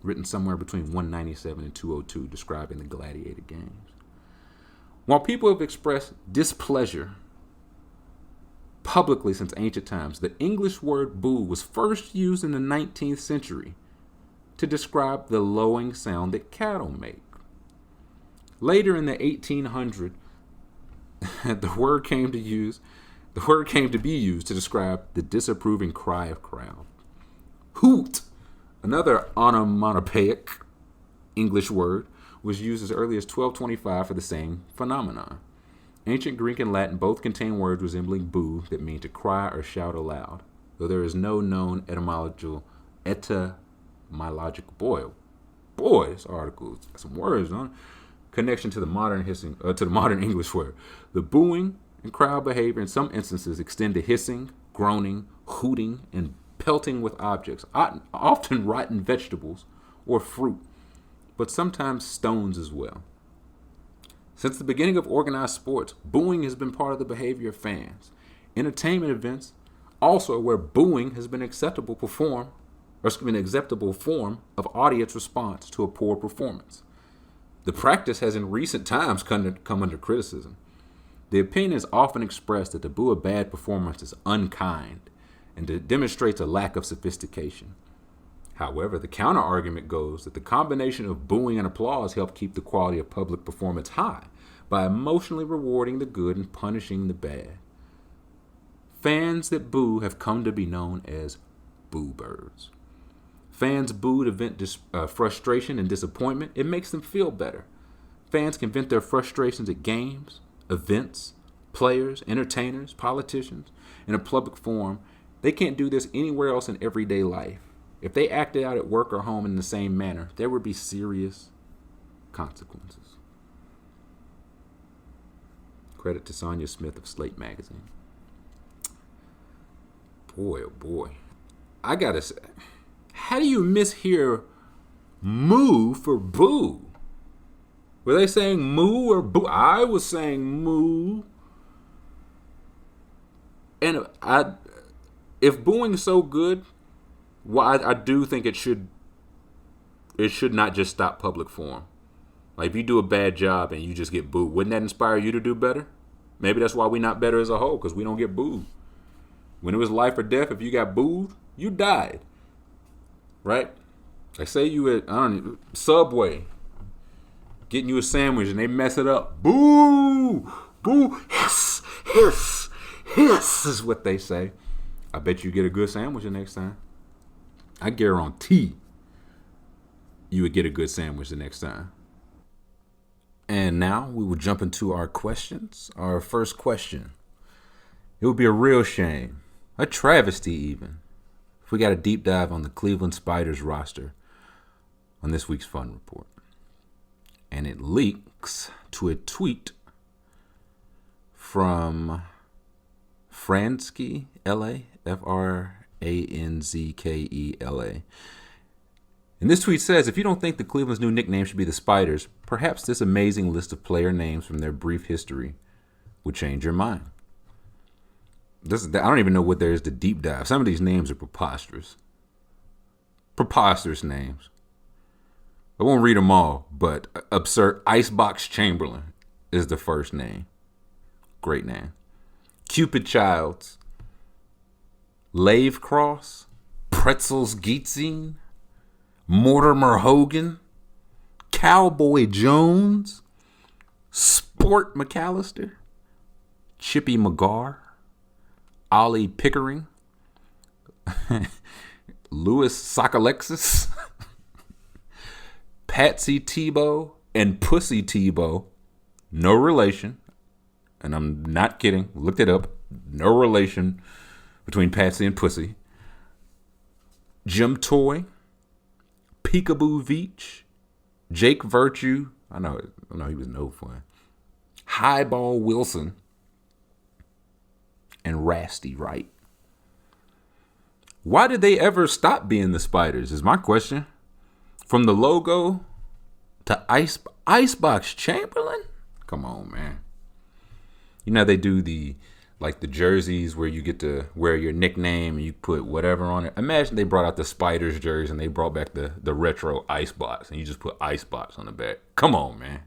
written somewhere between 197 and 202, describing the gladiator games. While people have expressed displeasure publicly since ancient times, the English word boo was first used in the 19th century to describe the lowing sound that cattle make. Later in the 1800s, the word came to be used to describe the disapproving cry of crowd. Hoot, another onomatopoeic English word, was used as early as 1225 for the same phenomenon. Ancient Greek and Latin both contain words resembling boo that mean to cry or shout aloud, though there is no known etymological this article got some words on it. Connection to the modern English word. The booing and crowd behavior in some instances extend to hissing, groaning, hooting, and pelting with objects, often rotten vegetables or fruit, but sometimes stones as well. Since the beginning of organized sports, booing has been part of the behavior of fans. Entertainment events also where booing has been an acceptable form of audience response to a poor performance. The practice has in recent times come under criticism. The opinion is often expressed that to boo a bad performance is unkind and it demonstrates a lack of sophistication. However, the counter-argument goes that the combination of booing and applause help keep the quality of public performance high by emotionally rewarding the good and punishing the bad. Fans that boo have come to be known as boo birds. Fans boo to vent frustration and disappointment. It makes them feel better. Fans can vent their frustrations at games, events, players, entertainers, politicians, in a public forum. They can't do this anywhere else in everyday life. If they acted out at work or home in the same manner, there would be serious consequences. Credit to Sonia Smith of Slate Magazine. Boy, oh boy. I gotta say, how do you mishear moo for boo? Were they saying moo or boo? I was saying moo. And if booing is so good, well, I do think it should not just stop public forum. Like if you do a bad job and you just get booed, wouldn't that inspire you to do better? Maybe that's why we're not better as a whole, because we don't get booed. When it was life or death, if you got booed, you died. Right? Like say you at Subway getting you a sandwich and they mess it up. Boo! Boo! Hiss! Hiss! Hiss is what they say. I bet you get a good sandwich the next time. I guarantee you would get a good sandwich the next time. And now we will jump into our questions. Our first question. It would be a real shame, a travesty even, if we got a deep dive on the Cleveland Spiders roster on this week's Fun Report. And it leaks to a tweet from Franzke, L.A., Franzkela. And this tweet says, if you don't think the Cleveland's new nickname should be the Spiders, perhaps this amazing list of player names from their brief history would change your mind. I don't even know what there is to deep dive. Some of these names are preposterous. Preposterous names. I won't read them all, but absurd. Icebox Chamberlain is the first name. Great name. Cupid Childs. Lave Cross. Pretzels Gietzing. Mortimer Hogan. Cowboy Jones, Sport McAllister, Chippy McGar, Ollie Pickering, Louis Sockalexis, Patsy Tebow, and Pussy Tebow. No relation. And I'm not kidding. Looked it up. No relation between Patsy and Pussy. Jim Toy, Peekaboo Veach, Jake Virtue. I know he was no fun. Highball Wilson, and Rasty Wright. Why did they ever stop being the Spiders is my question. From the logo to Icebox Chamberlain? Come on, man. You know they do the jerseys where you get to wear your nickname and you put whatever on it. Imagine they brought out the Spiders jersey and they brought back the retro Icebox and you just put Icebox on the back. Come on, man.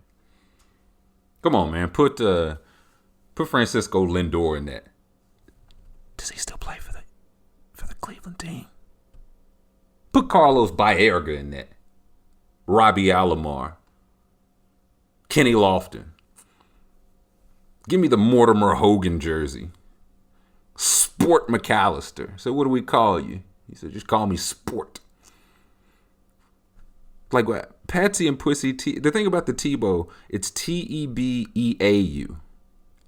Come on, man. Put Francisco Lindor in that. Does he still play for the Cleveland team? Put Carlos Baerga in that. Robbie Alomar. Kenny Lofton. Give me the Mortimer Hogan jersey. Sport McAllister. So what do we call you? He said, just call me Sport. Like what? Patsy and Pussy. The thing about the Tebow, it's Tebeau.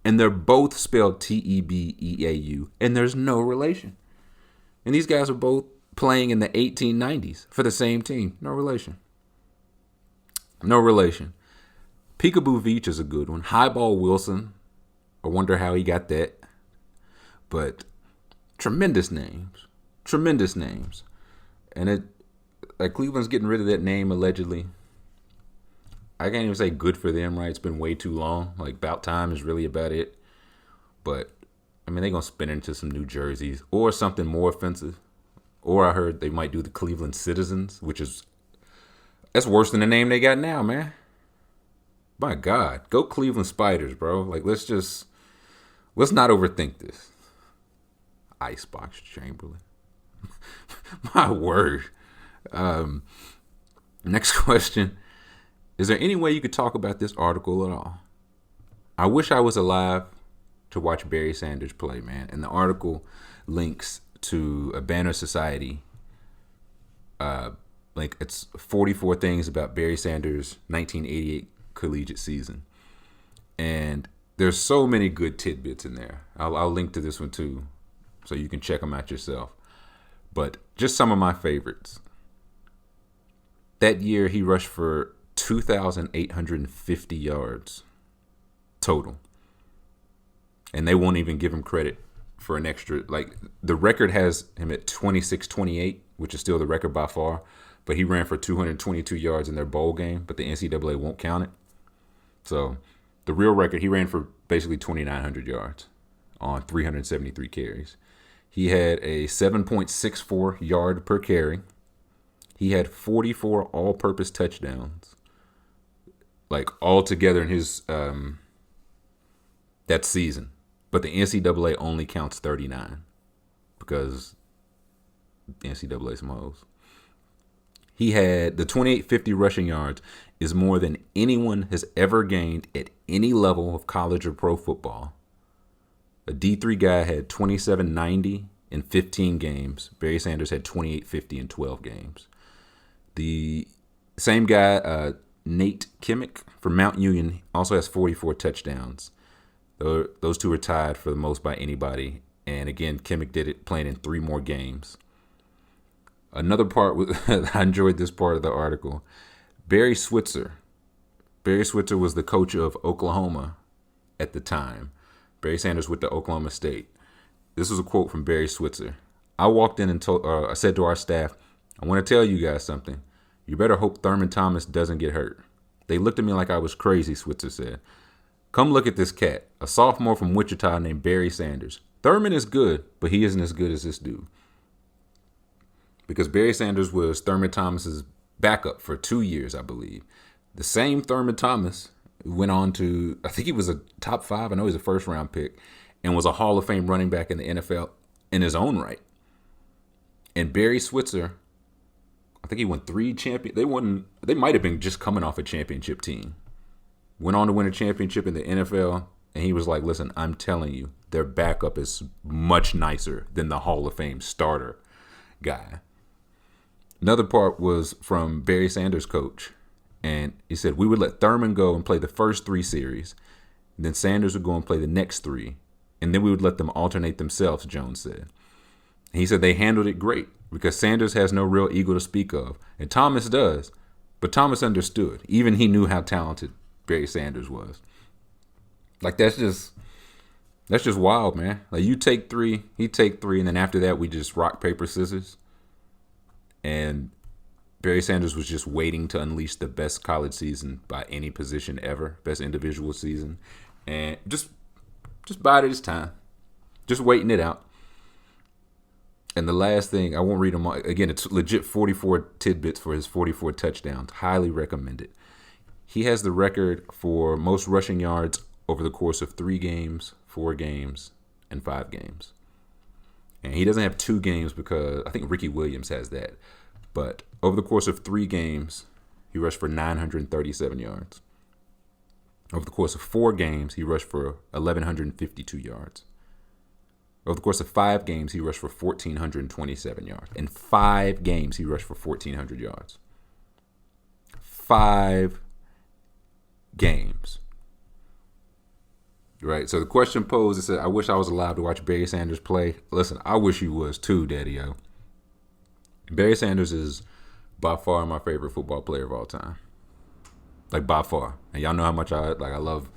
And they're both spelled Tebeau. And there's no relation. And these guys are both playing in the 1890s for the same team. No relation. No relation. Peekaboo Veach is a good one. Highball Wilson. I wonder how he got that. But tremendous names. Tremendous names. And Cleveland's getting rid of that name allegedly. I can't even say good for them, right? It's been way too long. About time is really about it. But, they're going to spin into some new jerseys or something more offensive. Or I heard they might do the Cleveland Citizens, that's worse than the name they got now, man. My God. Go Cleveland Spiders, bro. Let's not overthink this. Icebox Chamberlain. My word. Next question. Is there any way you could talk about this article at all? I wish I was alive to watch Barry Sanders play, man. And the article links to a Banner Society. It's 44 things about Barry Sanders' 1988 collegiate season. And there's so many good tidbits in there. I'll link to this one too, so you can check them out yourself. But just some of my favorites. That year, he rushed for 2,850 yards total. And they won't even give him credit for an extra. The record has him at 26-28, which is still the record by far. But he ran for 222 yards in their bowl game, but the NCAA won't count it. So the real record, he ran for basically 2,900 yards on 373 carries. He had a 7.64 yard per carry. He had 44 all-purpose touchdowns, all together in his that season. But the NCAA only counts 39 because the NCAA is some hoes. He had the 2,850 rushing yards is more than anyone has ever gained at any level of college or pro football. A D3 guy had 2,790 in 15 games. Barry Sanders had 2,850 in 12 games. The same guy, Nate Kimmick from Mount Union, also has 44 touchdowns. Those two are tied for the most by anybody. And again, Kimmick did it playing in 3 more games. Another part, I enjoyed this part of the article. Barry Switzer. Barry Switzer was the coach of Oklahoma at the time. Barry Sanders with the Oklahoma State. This was a quote from Barry Switzer. I walked in and I said to our staff, I want to tell you guys something. You better hope Thurman Thomas doesn't get hurt. They looked at me like I was crazy, Switzer said. Come look at this cat, a sophomore from Wichita named Barry Sanders. Thurman is good, but he isn't as good as this dude. Because Barry Sanders was Thurman Thomas's backup for 2 years, I believe. The same Thurman Thomas went on to, I think he was a top 5, I know he's a first-round pick, and was a Hall of Fame running back in the NFL in his own right. And Barry Switzer, I think he won 3 champion. They won. They might have been just coming off a championship team. Went on to win a championship in the NFL, and he was like, "Listen, I'm telling you, their backup is much nicer than the Hall of Fame starter guy." Another part was from Barry Sanders' coach, and he said we would let Thurman go and play the first 3 series, and then Sanders would go and play the next 3, and then we would let them alternate themselves. Jones said. And he said they handled it great because Sanders has no real ego to speak of, and Thomas does, but Thomas understood. Even he knew how talented Barry Sanders was. Like that's just wild, man. Like you take 3, he take 3, and then after that we just rock, paper, scissors. And Barry Sanders was just waiting to unleash the best college season by any position ever, best individual season, and just bided his time, just waiting it out. And the last thing, I won't read them all. Again, it's legit 44 tidbits for his 44 touchdowns. Highly recommend it. He has the record for most rushing yards over the course of 3 games, 4 games, and 5 games. And he doesn't have 2 games because I think Ricky Williams has that. But over the course of 3 games, he rushed for 937 yards. Over the course of 4 games, he rushed for 1,152 yards. Over the course of 5 games, he rushed for 1,427 yards. In 5 games, he rushed for 1,400 yards. 5 games. Right? So the question posed, it said, I wish I was alive to watch Barry Sanders play. Listen, I wish you was too, Daddy-O. Barry Sanders is by far my favorite football player of all time. Like, by far. And y'all know how much I love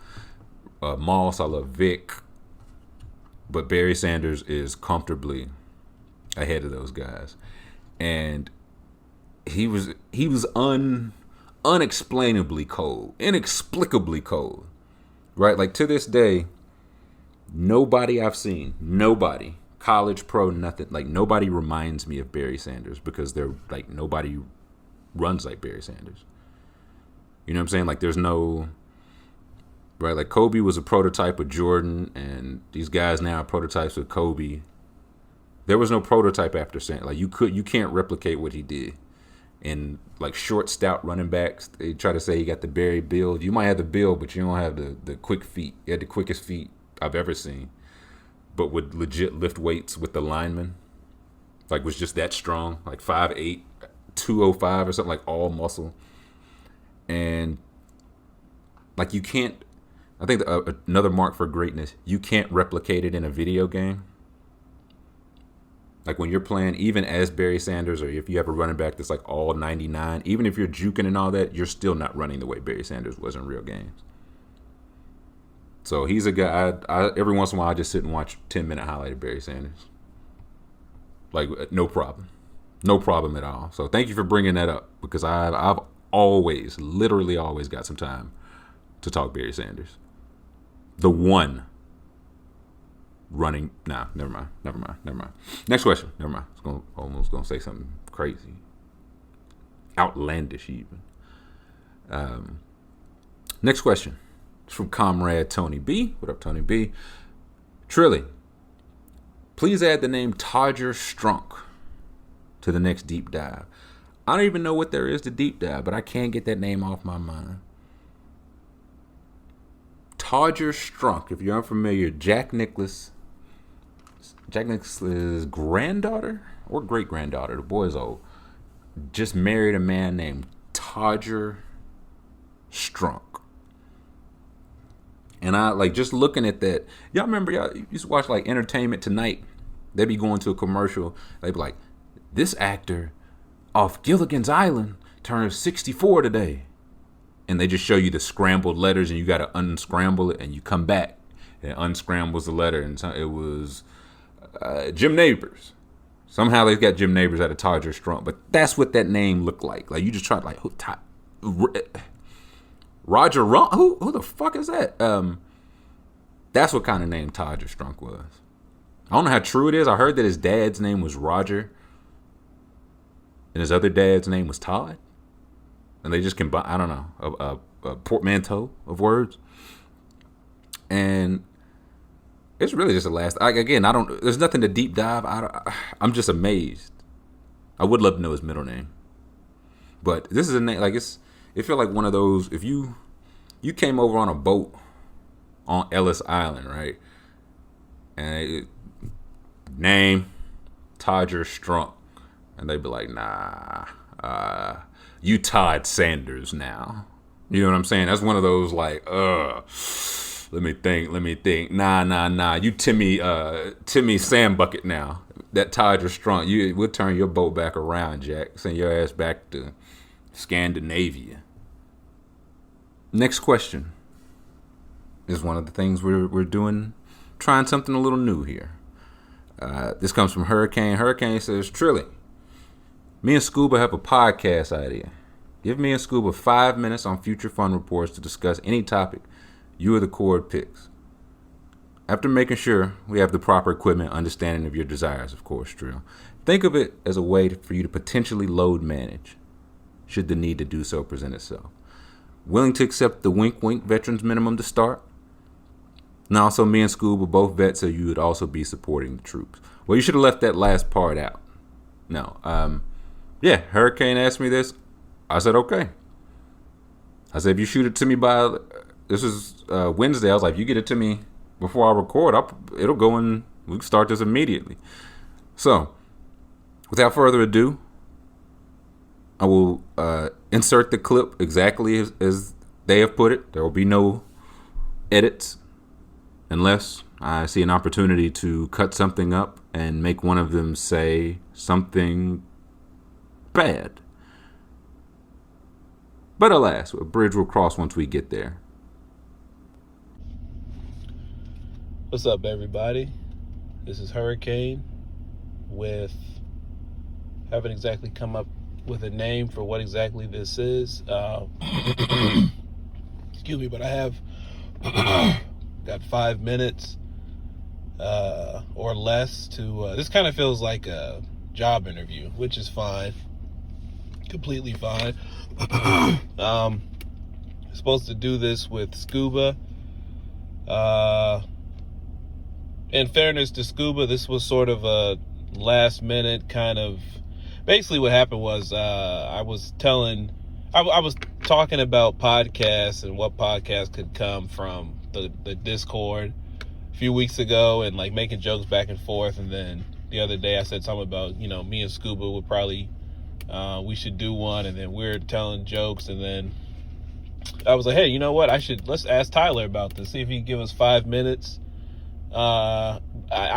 Moss, I love Vic. But Barry Sanders is comfortably ahead of those guys. And he was unexplainably cold, inexplicably cold, right? Like to this day, nobody I've seen, nobody, college, pro, nothing, like nobody reminds me of Barry Sanders because they're like nobody runs like Barry Sanders. You know what I'm saying? Like there's no, right? Like Kobe was a prototype of Jordan, and these guys now are prototypes of Kobe. There was no prototype after Sanders. Like you can't replicate what he did. And like short, stout running backs, they try to say you got the Barry build. You might have the build, but you don't have the quick feet. You had the quickest feet I've ever seen, but would legit lift weights with the linemen. Like was just that strong, like 5'8", 205 or something, like all muscle. And like you can't. I think another mark for greatness, you can't replicate it in a video game. Like when you're playing, even as Barry Sanders, or if you have a running back that's like all 99, even if you're juking and all that, you're still not running the way Barry Sanders was in real games. So he's a guy, I every once in a while I just sit and watch 10-minute highlight of Barry Sanders. Like no problem. No problem at all. So thank you for bringing that up because I've always, literally always got some time to talk Barry Sanders. The one running. Nah, never mind. Next question. Never mind. I was almost going to say something crazy. Outlandish, even. Next question. It's from Comrade Tony B. What up, Tony B? Trilly, please add the name Todger Strunk to the next deep dive. I don't even know what there is to deep dive, but I can't get that name off my mind. Todger Strunk, if you're unfamiliar, Jack Nicklaus's granddaughter or great-granddaughter, the boy's old, just married a man named Todger Strunk. And I like just looking at that. Y'all remember y'all used to watch like Entertainment Tonight? They'd be going to a commercial. They'd be like, this actor off Gilligan's Island turns 64 today. And they just show you the scrambled letters and you got to unscramble it and you come back and it unscrambles the letter. And it was Jim Neighbors. Somehow they got Jim Neighbors out of Todger Strunk. But that's what that name looked like. Like you just tried like, Roger Rump? Who the fuck is that? That's what kind of name Todger Strunk was. I don't know how true it is. I heard that his dad's name was Roger. And his other dad's name was Todd. And they just combine, I don't know, a portmanteau of words. And it's really just there's nothing to deep dive. I'm just amazed. I would love to know his middle name. But this is a name like it feel like one of those if you came over on a boat on Ellis Island, right? And name Todger Strunk, and they'd be like, nah, you Todd Sanders now. You know what I'm saying? That's one of those like, let me think. Nah. You Timmy Sandbucket now. That Todger Strunk, we'll turn your boat back around, Jack. Send your ass back to Scandinavia. Next question is one of the things we're doing, trying something a little new here. This comes from Hurricane. Hurricane says, Trilly, me and Scuba have a podcast idea. Give me and Scuba 5 minutes on future fun reports to discuss any topic you or the Cord picks. After making sure we have the proper equipment, understanding of your desires, of course, Trill. Think of it as a way for you to potentially load manage, should the need to do so present itself. Willing to accept the wink veterans minimum to start? And also, me and Scoob are both vets, so you would also be supporting the troops. Well, you should have left that last part out. No. Yeah, Hurricane asked me this. I said, okay. I said, if you shoot it to me by, this is Wednesday. I was like, if you get it to me before I record, it'll go in, we can start this immediately. So, without further ado, I will insert the clip exactly as they have put it. There will be no edits, unless I see an opportunity to cut something up and make one of them say something bad. But alas, a bridge will cross once we get there. What's up, everybody? This is Hurricane haven't exactly come up with a name for what exactly this is. Excuse me, but I have got 5 minutes or less to this kind of feels like a job interview, which is fine, completely fine. Supposed to do this with Scuba. In fairness to Scuba, this was sort of a last minute kind of, basically what happened was I was talking about podcasts and what podcasts could come from the Discord a few weeks ago, and like making jokes back and forth. And then the other day I said something about, me and Scuba would probably, we should do one. And then we're telling jokes. And then I was like, hey, you know what? Let's ask Tyler about this. See if he can give us 5 minutes. I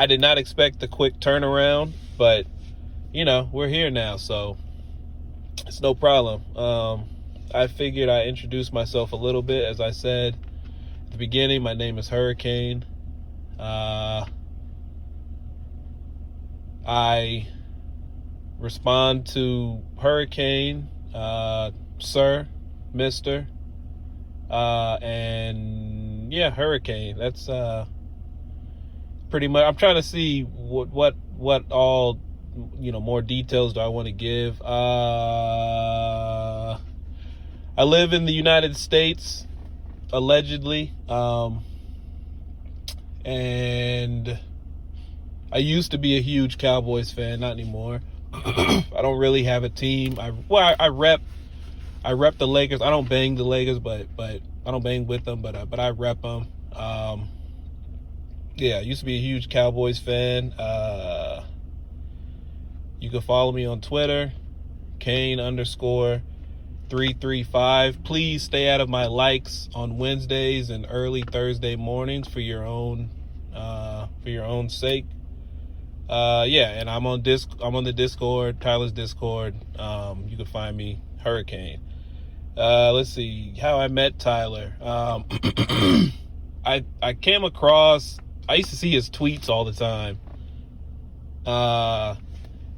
did not expect the quick turnaround, but we're here now, so it's no problem. I figured I introduced myself a little bit. As I said at the beginning, my name is Hurricane. I respond to Hurricane, sir, mister, and yeah, Hurricane. That's pretty much. I'm trying to see what all more details do I want to give. I live in the United States, allegedly, and I used to be a huge Cowboys fan, not anymore. I don't really have a team. I rep the Lakers. I don't bang the Lakers, but I don't bang with them, but I rep them. Yeah, I used to be a huge Cowboys fan. You can follow me on Twitter, Kane_335. Please stay out of my likes on Wednesdays and early Thursday mornings for your own sake. Yeah, and I'm on the Discord, Tyler's Discord. You can find me, Hurricane. Let's see how I met Tyler. I came across. I used to see his tweets all the time.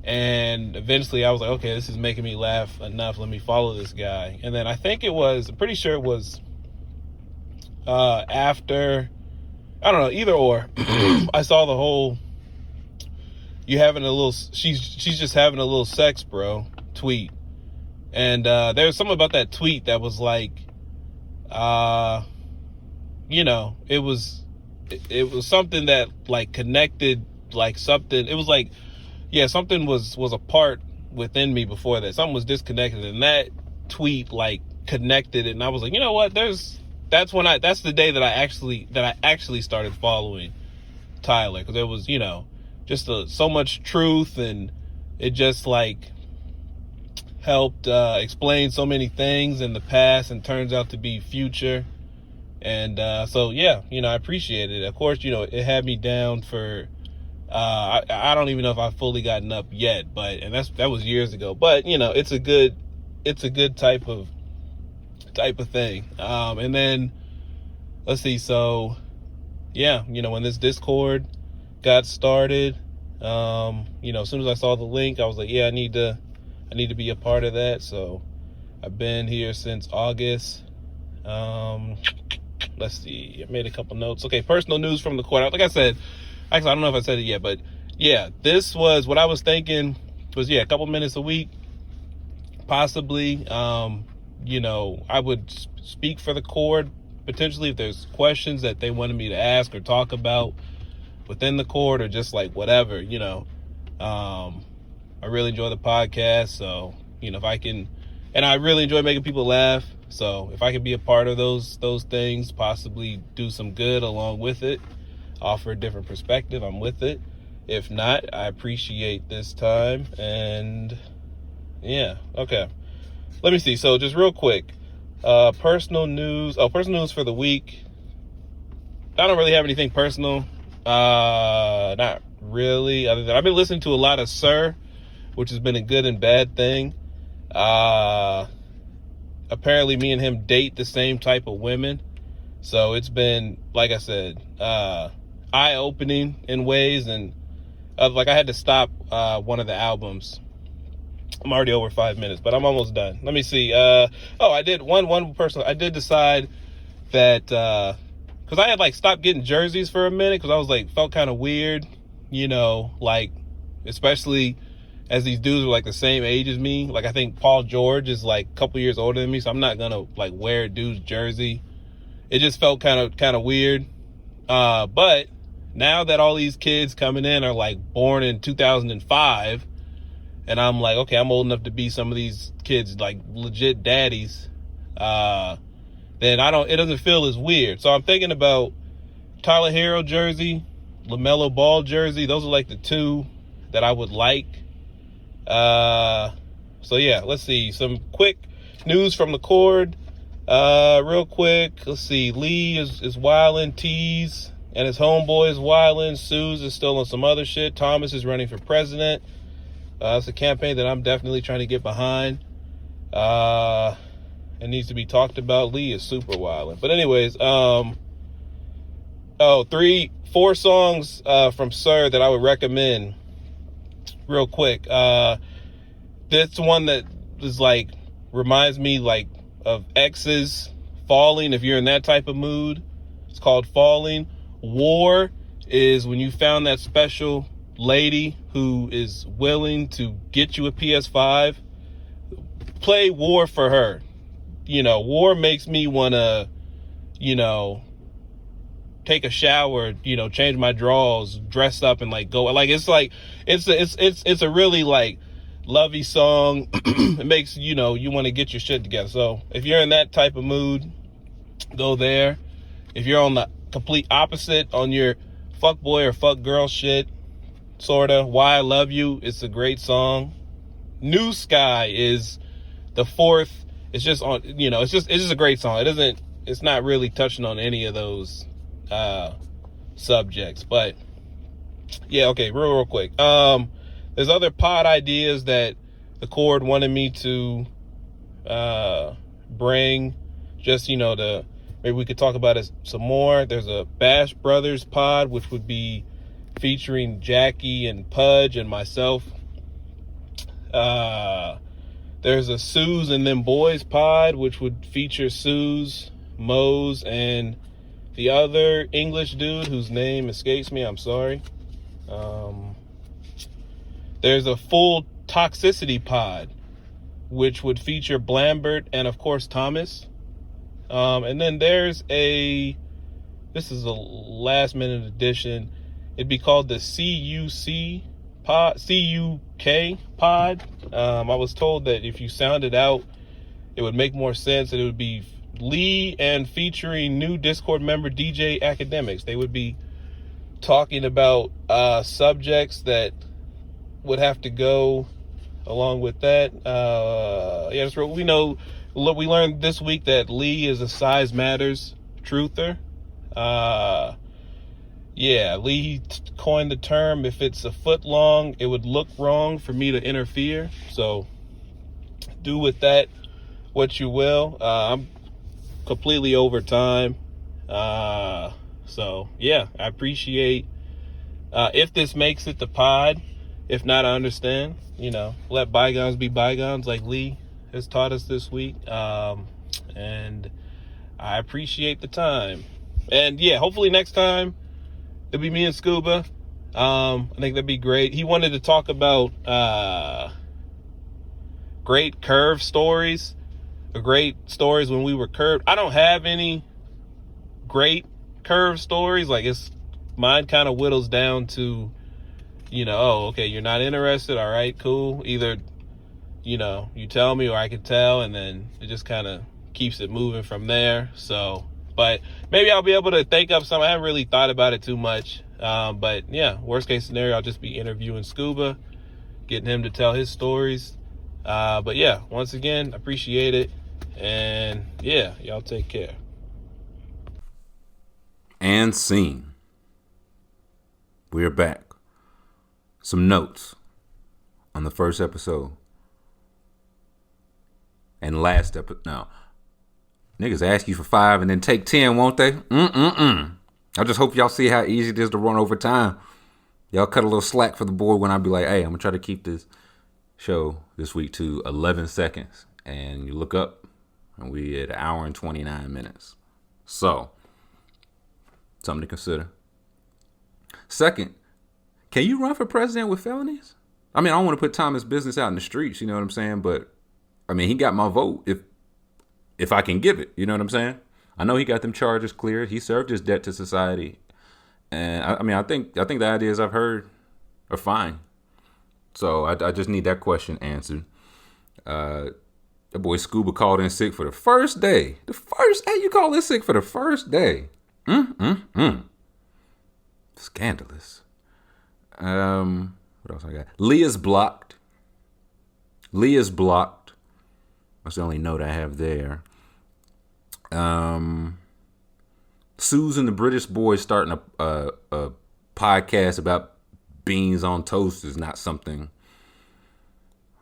And eventually I was like, okay, this is making me laugh enough. Let me follow this guy. And then I'm pretty sure it was after, I don't know, either or. I saw the whole, she's just having a little sex, bro, tweet. And there was something about that tweet that was like, it was something that like connected, like something, it was like, yeah, something was a part within me before that. Something was disconnected, and that tweet like connected it, and I was like, you know what? That's the day that I actually started following Tyler, because there was, just so much truth, and it just like helped explain so many things in the past and turns out to be future. And so yeah, I appreciate it. Of course, it had me down for I don't even know if I've fully gotten up yet, but that was years ago. But it's a good type of thing. And then let's see. So yeah, when this Discord got started, as soon as I saw the link, I was like, yeah, I need to be a part of that. So I've been here since August. Let's see. I made a couple notes. Okay, personal news from the court. Like I said, actually, I don't know if I said it yet, but yeah, this was what I was thinking was, a couple minutes a week, possibly. I would speak for the court, potentially, if there's questions that they wanted me to ask or talk about within the court, or just like whatever, I really enjoy the podcast. So, if I can, and I really enjoy making people laugh. So if I can be a part of those things, possibly do some good along with it, offer a different perspective, I'm with it. If not, I appreciate this time. And yeah, okay. Let me see. So just real quick, personal news for the week. I don't really have anything personal. Not really, other than I've been listening to a lot of Sir, which has been a good and bad thing. Apparently me and him date the same type of women. So it's been, like I said, eye-opening in ways. And like I had to stop one of the albums. I'm already over 5 minutes, but I'm almost done. Let me see. I did one person. I did decide that, because I had like stopped getting jerseys for a minute, because I was like, felt kind of weird, like, especially as these dudes were like the same age as me. Like I think Paul George is like a couple years older than me, so I'm not gonna like wear a dude's jersey. It just felt kind of weird. But now that all these kids coming in are like born in 2005, and I'm like, okay, I'm old enough to be some of these kids like legit daddies, then it doesn't feel as weird. So I'm thinking about Tyler Hero jersey, LaMelo Ball jersey. Those are like the two that I would like. So yeah, let's see. Some quick news from the cord. Real quick. Let's see. Lee is wildin'. Tease and his homeboy is wildin'. Suze is still on some other shit. Thomas is running for president. It's a campaign that I'm definitely trying to get behind. It needs to be talked about. Lee is super wildin'. But anyways, 4 songs, from Sir that I would recommend real quick. This one that is like, reminds me like of exes, Falling, if you're in that type of mood. It's called Falling. War is when you found that special lady who is willing to get you a PS5. Play War for her. War makes me want to, take a shower, change my drawers, dress up, and like go. Like it's a really like lovey song. It makes you want to get your shit together. So if you're in that type of mood, go there. If you're on the complete opposite, on your fuck boy or fuck girl shit, sorta, Why I Love You, it's a great song. New Sky is the 4th. It's just on, it's just a great song. It's not really touching on any of those subjects, but yeah, okay, real quick. There's other pod ideas that the Cord wanted me to bring, just maybe we could talk about it some more. There's a Bash Brothers pod, which would be featuring Jackie and Pudge and myself. There's a Suze and Them Boys pod, which would feature Suze, Mose, and the other English dude whose name escapes me. I'm sorry. There's a Full Toxicity pod, which would feature Blambert and, of course, Thomas. And then there's this is a last minute addition. It'd be called the CUK pod. I was told that if you sound it out, it would make more sense, and it would be Lee and featuring new Discord member DJ Academics. They would be talking about subjects that would have to go along with that. We know, we learned this week that Lee is a size matters truther. Lee coined the term, if it's a foot long, it would look wrong for me to interfere. So do with that what you will. I'm completely over time. I appreciate if this makes it the pod. If not, I understand. Let bygones be bygones, like Lee has taught us this week. And I appreciate the time. And hopefully next time it'll be me and Scuba. I think that'd be great. He wanted to talk about great curve stories, or great stories when we were curved. I don't have any great curve stories. Mine kind of whittles down to, okay, you're not interested. All right, cool. Either, you tell me or I can tell, and then it just kind of keeps it moving from there. So, but maybe I'll be able to think of some. I haven't really thought about it too much. Worst case scenario, I'll just be interviewing Scuba, getting him to tell his stories. Once again, appreciate it. And y'all take care. And scene. We're back. Some notes on the first episode and last episode. Now, niggas ask you for 5 and then take 10, won't they? I just hope y'all see how easy it is to run over time. Y'all cut a little slack for the board when I be like, hey, I'm gonna try to keep this show this week to 11 seconds. And you look up and we at 1 hour and 29 minutes. So, something to consider. Second, can you run for president with felonies? I mean, I don't want to put Thomas' business out in the streets, you know what I'm saying? But, I mean, he got my vote if I can give it, you know what I'm saying? I know he got them charges cleared. He served his debt to society. And, I think the ideas I've heard are fine. So, I just need that question answered. That boy Scuba called in sick for the first day. Hey, you call in sick for the first day. Scandalous. What else I got? Leah's blocked. That's the only note I have there. Susan the British boy starting a podcast about beans on toast is not something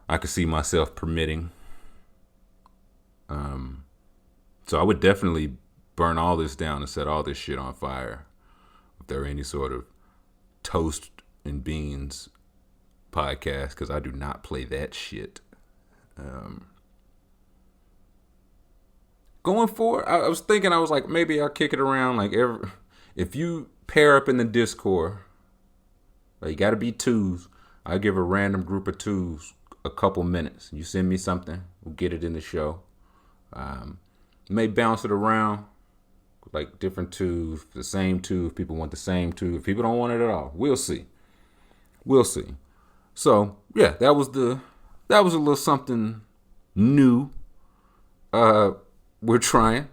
I could see myself permitting. So I would definitely burn all this down and set all this shit on fire if there were any sort of toast and beans podcast, because I do not play that shit. Going forward, I was thinking, maybe I'll kick it around if you pair up in the Discord, you gotta be twos. I'll give a random group of twos a couple minutes. You send me something, we'll get it in the show. May bounce it around, like different twos, the same two, if people want the same two. If people don't want it at all, we'll see. So, yeah, that was a little something new. We're trying.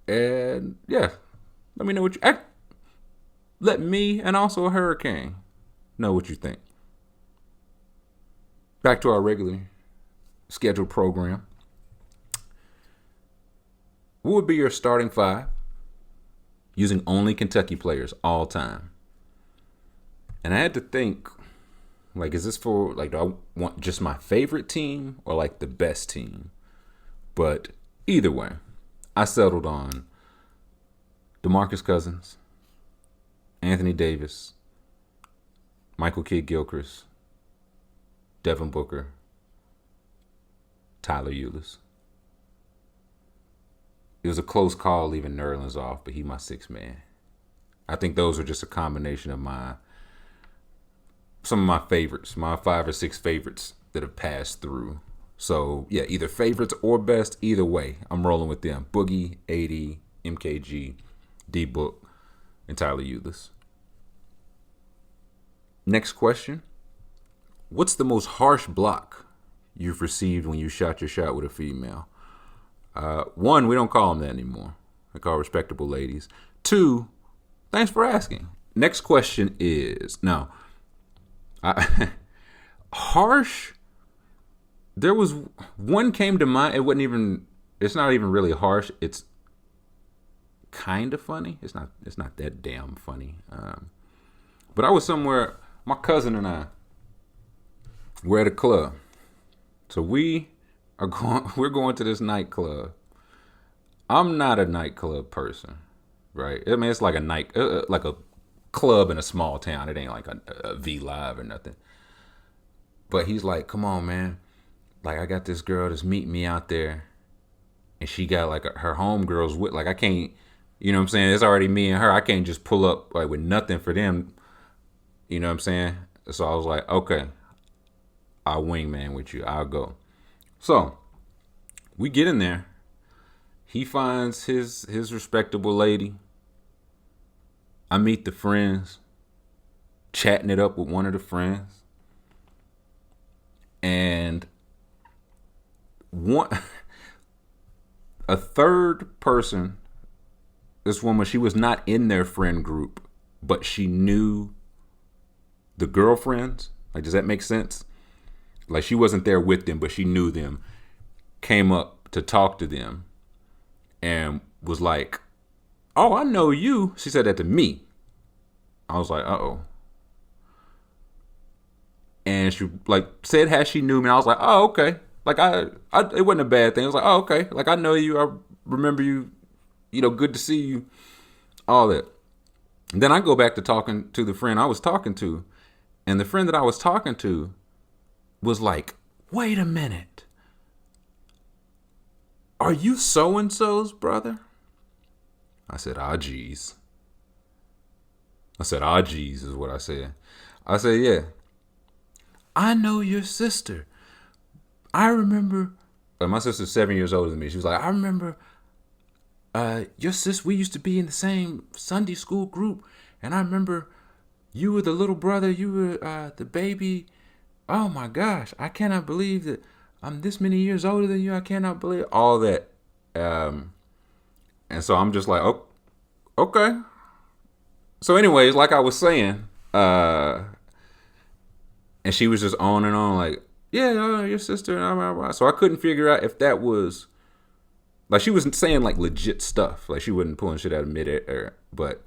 And, yeah, let me know what let me and also a hurricane know what you think. Back to our regular scheduled program. What would be your starting 5 using only Kentucky players all time? And I had to think, is this for, do I want just my favorite team or, the best team? But either way, I settled on DeMarcus Cousins, Anthony Davis, Michael Kidd-Gilchrist, Devin Booker, Tyler Ulis. It was a close call leaving Nerlens off, but he my 6th man. I think those are just a combination of some of my favorites, my 5 or 6 favorites that have passed through. So, yeah, either favorites or best, either way, I'm rolling with them. Boogie, AD, MKG, D-Book, and Tyler Ulis. Next question. What's the most harsh block you've received when you shot your shot with a female? One, we don't call them that anymore. We call respectable ladies. Two, thanks for asking. Next question is, no, harsh. There was one came to mind. It's not even really harsh. It's kind of funny. It's not that damn funny. But I was somewhere. My cousin and I were at a club. So we're going to this nightclub. I'm not a nightclub person, right? I mean, it's like like a club in a small town. It ain't like a V Live or nothing. But he's like, come on, man. Like, I got this girl that's meeting me out there, and she got like her homegirls with. Like, I can't, you know what I'm saying? It's already me and her. I can't just pull up like with nothing for them. You know what I'm saying? So I was like, okay, I'll wingman with you. I'll go. So we get in there. He finds his respectable lady. I meet the friends, chatting it up with one of the friends. And a third person, this woman, she was not in their friend group, but she knew the girlfriends. Like, does that make sense? Like, she wasn't there with them, but she knew them, came up to talk to them, and was like, oh, I know you. She said that to me. I was like, uh-oh. And she like said how she knew me. I was like, oh, okay. Like it wasn't a bad thing. I was like, oh, okay. Like, I know you. I remember you. You know, good to see you. All that. And then I go back to talking to the friend I was talking to. And the friend that I was talking to was like, wait a minute. Are you so-and-so's brother? I said, geez. Geez is what I said. I said, yeah. I know your sister. I remember. My sister's 7 years older than me. She was like, I remember your sister. We used to be in the same Sunday school group. And I remember you were the little brother. You were the baby. Oh my gosh. I cannot believe that I'm this many years older than you. I cannot believe all that. And so I'm just like, oh, okay. So anyways, like I was saying, and she was just on and on like, yeah, your sister. So I couldn't figure out if that was, like, she wasn't saying like legit stuff. Like, she wasn't pulling shit out of mid-air. But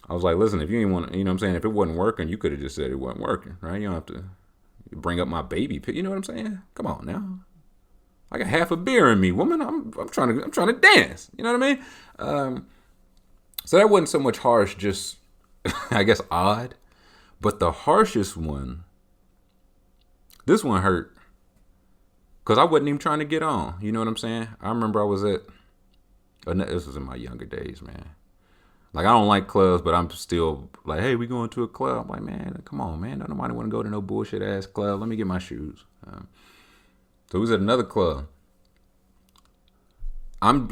I was like, listen, if you ain't want to, you know what I'm saying? If it wasn't working, you could have just said it wasn't working, right? You don't have to bring up my baby. You know what I'm saying? Come on now. I got half a beer in me, woman. I'm trying to dance. You know what I mean? So that wasn't so much harsh, just I guess odd. But the harshest one, this one hurt. Because I wasn't even trying to get on. You know what I'm saying? I remember I was this was in my younger days, man. Like, I don't like clubs, but I'm still like, hey, we going to a club. I'm like, man, come on, man. Don't nobody want to go to no bullshit ass club. Let me get my shoes. So we was at another club. I'm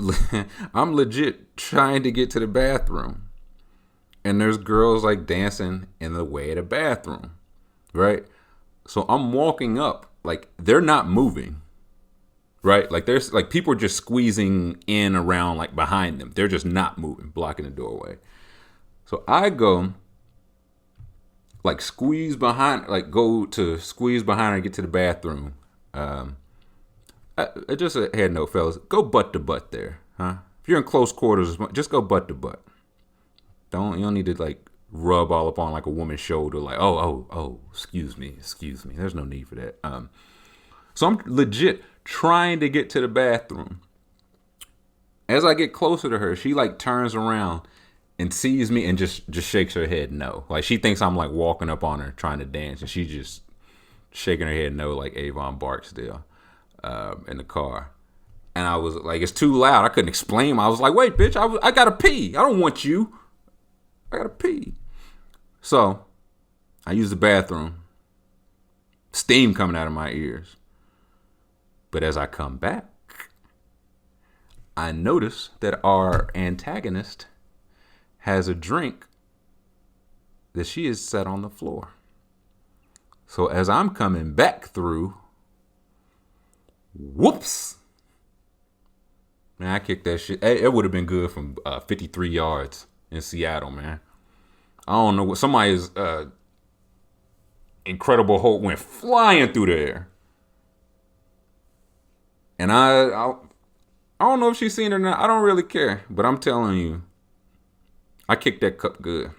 legit trying to get to the bathroom. And there's girls like dancing in the way of the bathroom. Right? So I'm walking up. Like, they're not moving. Right? Like, there's like people are just squeezing in around like behind them. They're just not moving, blocking the doorway. So I go like go to squeeze behind and get to the bathroom. I just had no, fellas. Go butt to butt there, huh? If you're in close quarters, just go butt to butt. You don't need to like rub all up on like a woman's shoulder, like oh, excuse me. There's no need for that. So I'm legit trying to get to the bathroom. As I get closer to her, she like turns around and sees me and just shakes her head no. Like, she thinks I'm like walking up on her trying to dance, and she's just shaking her head no, like Avon Barksdale in the car. And I was like, it's too loud. I couldn't explain. I was like, wait, bitch, I gotta pee. I don't want you. I gotta pee. So I use the bathroom. Steam coming out of my ears. But as I come back, I notice that our antagonist has a drink that she has set on the floor. So as I'm coming back through, Whoops. Man, I kicked that shit. It would have been good from 53 yards in Seattle, man. I don't know what somebody's Incredible Hulk went flying through the air. And I don't know if she's seen it or not. I don't really care. But I'm telling you, I kicked that cup good.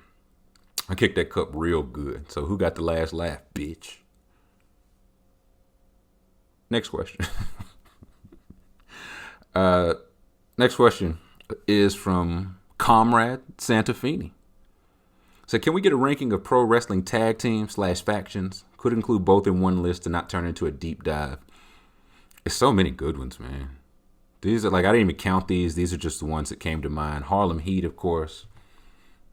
I kicked that cup real good. So who got the last laugh, bitch? Next question. Next question is from Comrade Santafini. So can we get a ranking of pro wrestling tag teams / factions? Could include both in one list to not turn into a deep dive. There's so many good ones, man. These are like, I didn't even count these. These are just the ones that came to mind. Harlem Heat, of course.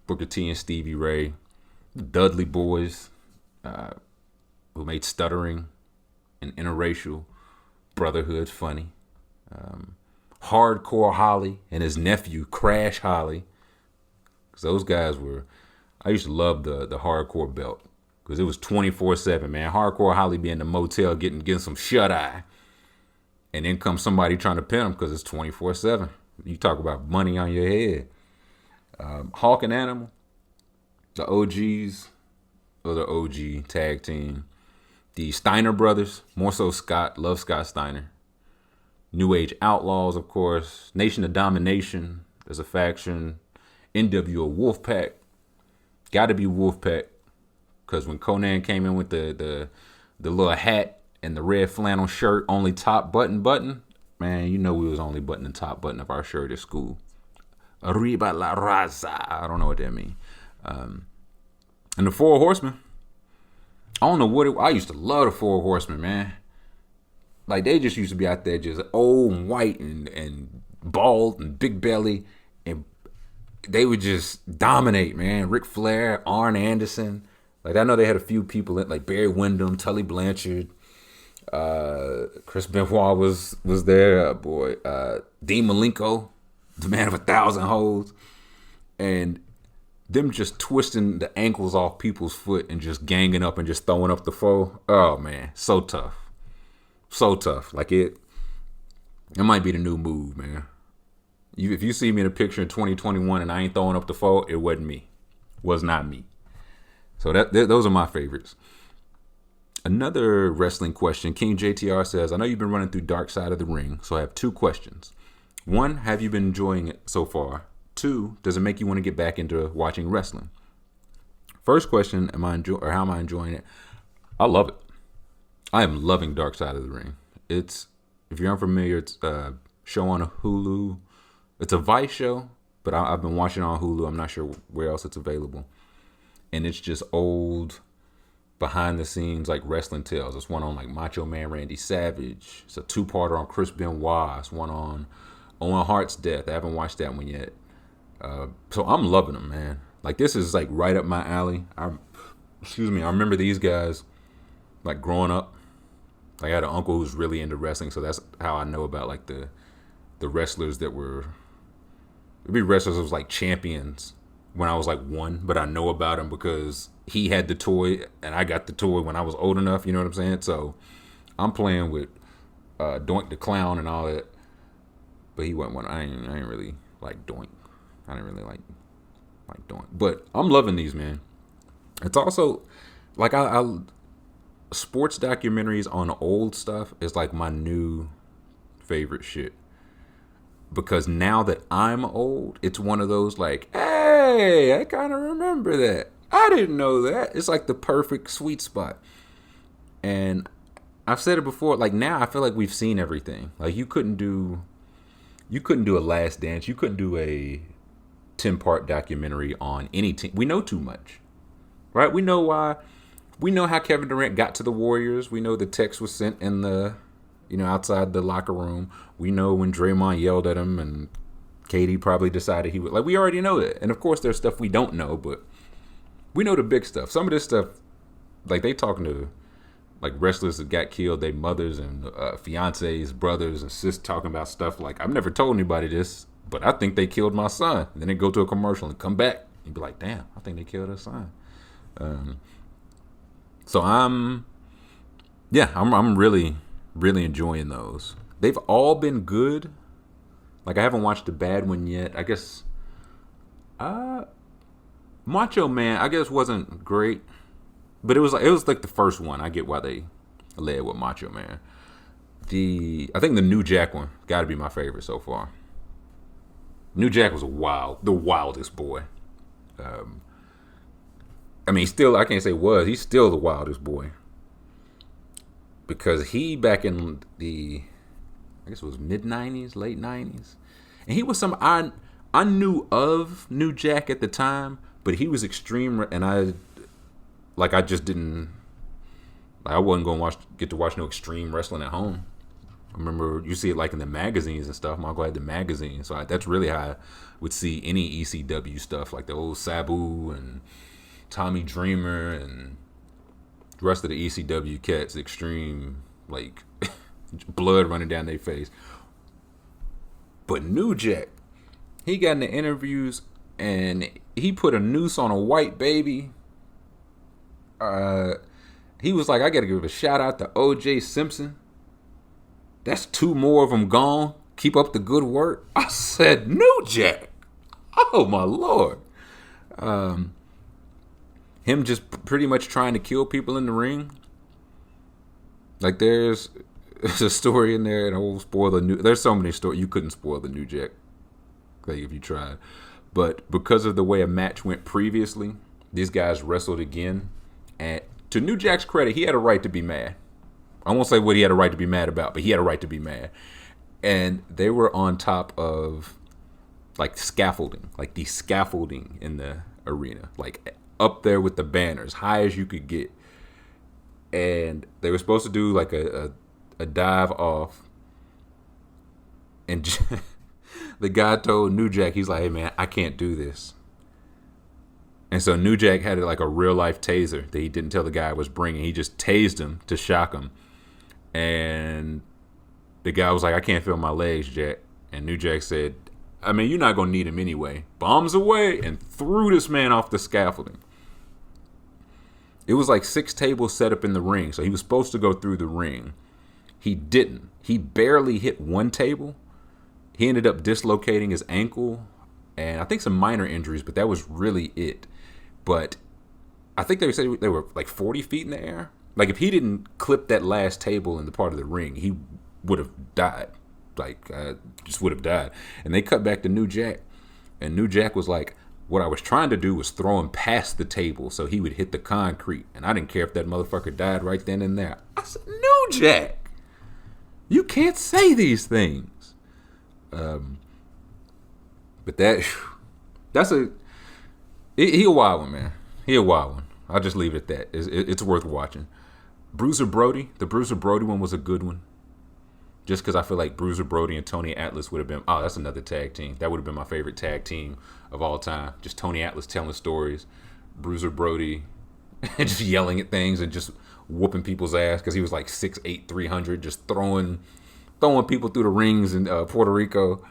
Booker T and Stevie Ray. The Dudley Boys, who made stuttering and interracial brotherhood funny. Hardcore Holly and his nephew, Crash Holly. Because those guys were, I used to love the hardcore belt. Because it was 24/7, man. Hardcore Holly be in the motel getting some shut-eye. And then comes somebody trying to pin him because it's 24/7. You talk about money on your head. Hawk and Animal, the OGs, or the OG tag team. The Steiner brothers, more so Scott, love Scott Steiner. New Age Outlaws, of course. Nation of Domination, there's a faction. NWO Wolfpack, gotta be Wolfpack. Because when Conan came in with the little hat and the red flannel shirt, only top button, man, you know we was only buttoning the top button of our shirt at school. Arriba la raza. I don't know what that means. And the Four Horsemen. I don't know what I used to love the Four Horsemen, man. Like, they just used to be out there just old and white and bald and big belly. And they would just dominate, man. Ric Flair, Arn Anderson. Like, I know they had a few people, like Barry Windham, Tully Blanchard. Chris Benoit was there. Dean Malenko, the man of 1,000 holes. And them just twisting the ankles off people's foot and just ganging up and just throwing up the foe. Oh, man. So tough. So tough. Like, it might be the new move, man. If you see me in a picture in 2021 and I ain't throwing up the foe, it wasn't me. Was not me. So those are my favorites. Another wrestling question. King JTR says, I know you've been running through Dark Side of the Ring, so I have 2 questions. 1, have you been enjoying it so far? 2, does it make you want to get back into watching wrestling? First question, how am I enjoying it? I love it. I am loving Dark Side of the Ring. It's, if you're unfamiliar, it's a show on Hulu. It's a Vice show, but I've been watching it on Hulu. I'm not sure where else it's available. And it's just old, behind the scenes, like wrestling tales. It's one on like Macho Man Randy Savage. It's a 2-parter on Chris Benoit. It's one on Owen Hart's death. I haven't watched that one yet. So I'm loving them, man. Like, this is like right up my alley. I remember these guys like growing up. Like, I had an uncle who's really into wrestling, so that's how I know about like the wrestlers that were, it'd be wrestlers that was like champions when I was like 1, but I know about him because he had the toy and I got the toy when I was old enough, you know what I'm saying? So I'm playing with Doink the Clown and all that, but he wasn't one. I ain't really like Doink. I didn't really like Doink, but I'm loving these, man. It's also like I sports documentaries on old stuff is like my new favorite shit. Because now that I'm old, it's one of those like, hey, I kind of remember that. I didn't know that. It's like the perfect sweet spot. And I've said it before, like now I feel like we've seen everything. Like you couldn't do a Last Dance. You couldn't do a 10-part documentary on any team. We know too much, right? We know why. We know how Kevin Durant got to the Warriors. We know the text was sent in the, outside the locker room. We know when Draymond yelled at him and KD probably decided he would. Like, we already know that. And, of course, there's stuff we don't know, but we know the big stuff. Some of this stuff, like, they talking to, like, wrestlers that got killed, their mothers and fiancés, brothers and sisters talking about stuff like, I've never told anybody this, but I think they killed my son. And then they go to a commercial and come back and be like, damn, I think they killed her son. So I'm really Really enjoying those. They've all been good. Like I haven't watched a bad one yet. I guess Macho Man I guess wasn't great, but it was like the first one. I get why they led with Macho Man. I think the New Jack one got to be my favorite so far. New Jack was the wildest boy. I mean, still, I can't say was. He's still the wildest boy. Because he, back in I guess it was mid-90s, late 90s. And he was I knew of New Jack at the time, but he was extreme, and I just didn't, I wasn't going to get to watch no extreme wrestling at home. I remember you see it like in the magazines and stuff. My uncle had the magazine, so that's really how I would see any ECW stuff, like the old Sabu and Tommy Dreamer and the rest of the ECW cats, extreme, like blood running down their face. But New Jack, he got in the interviews and he put a noose on a white baby. He was like, I got to give a shout out to O.J. Simpson. That's 2 more of them gone. Keep up the good work. I said, New Jack. Oh, my Lord. Him just pretty much trying to kill people in the ring. Like, there's a story in there, and I won't spoil there's so many stories. You couldn't spoil the New Jack, like, if you tried. But because of the way a match went previously, these guys wrestled again. And to New Jack's credit, he had a right to be mad. I won't say what he had a right to be mad about, but he had a right to be mad. And they were on top of, like, scaffolding, like the scaffolding in the arena, like up there with the banners, high as you could get. And they were supposed to do like a dive off. And the guy told New Jack, he's like, hey, man, I can't do this. And so New Jack had like a real life taser that he didn't tell the guy was bringing. He just tased him to shock him. And the guy was like, I can't feel my legs, Jack. And New Jack said, I mean, you're not going to need him anyway. Bombs away, and threw this man off the scaffolding. It was like 6 tables set up in the ring. So he was supposed to go through the ring. He didn't. He barely hit 1 table. He ended up dislocating his ankle and I think some minor injuries, but that was really it. But I think they said they were like 40 feet in the air. Like, if he didn't clip that last table in the part of the ring, he would have died. Like, just would have died. And they cut back to New Jack. And New Jack was like, what I was trying to do was throw him past the table so he would hit the concrete. And I didn't care if that motherfucker died right then and there. I said, New Jack, you can't say these things. But that's he a wild one, man. He a wild one. I'll just leave it at that. It's worth watching. Bruiser Brody, the Bruiser Brody one was a good one. Just because I feel like Bruiser Brody and Tony Atlas would have been, that's another tag team. That would have been my favorite tag team of all time. Just Tony Atlas telling stories. Bruiser Brody just yelling at things and just whooping people's ass because he was like 6'8", 300, just throwing people through the rings in Puerto Rico.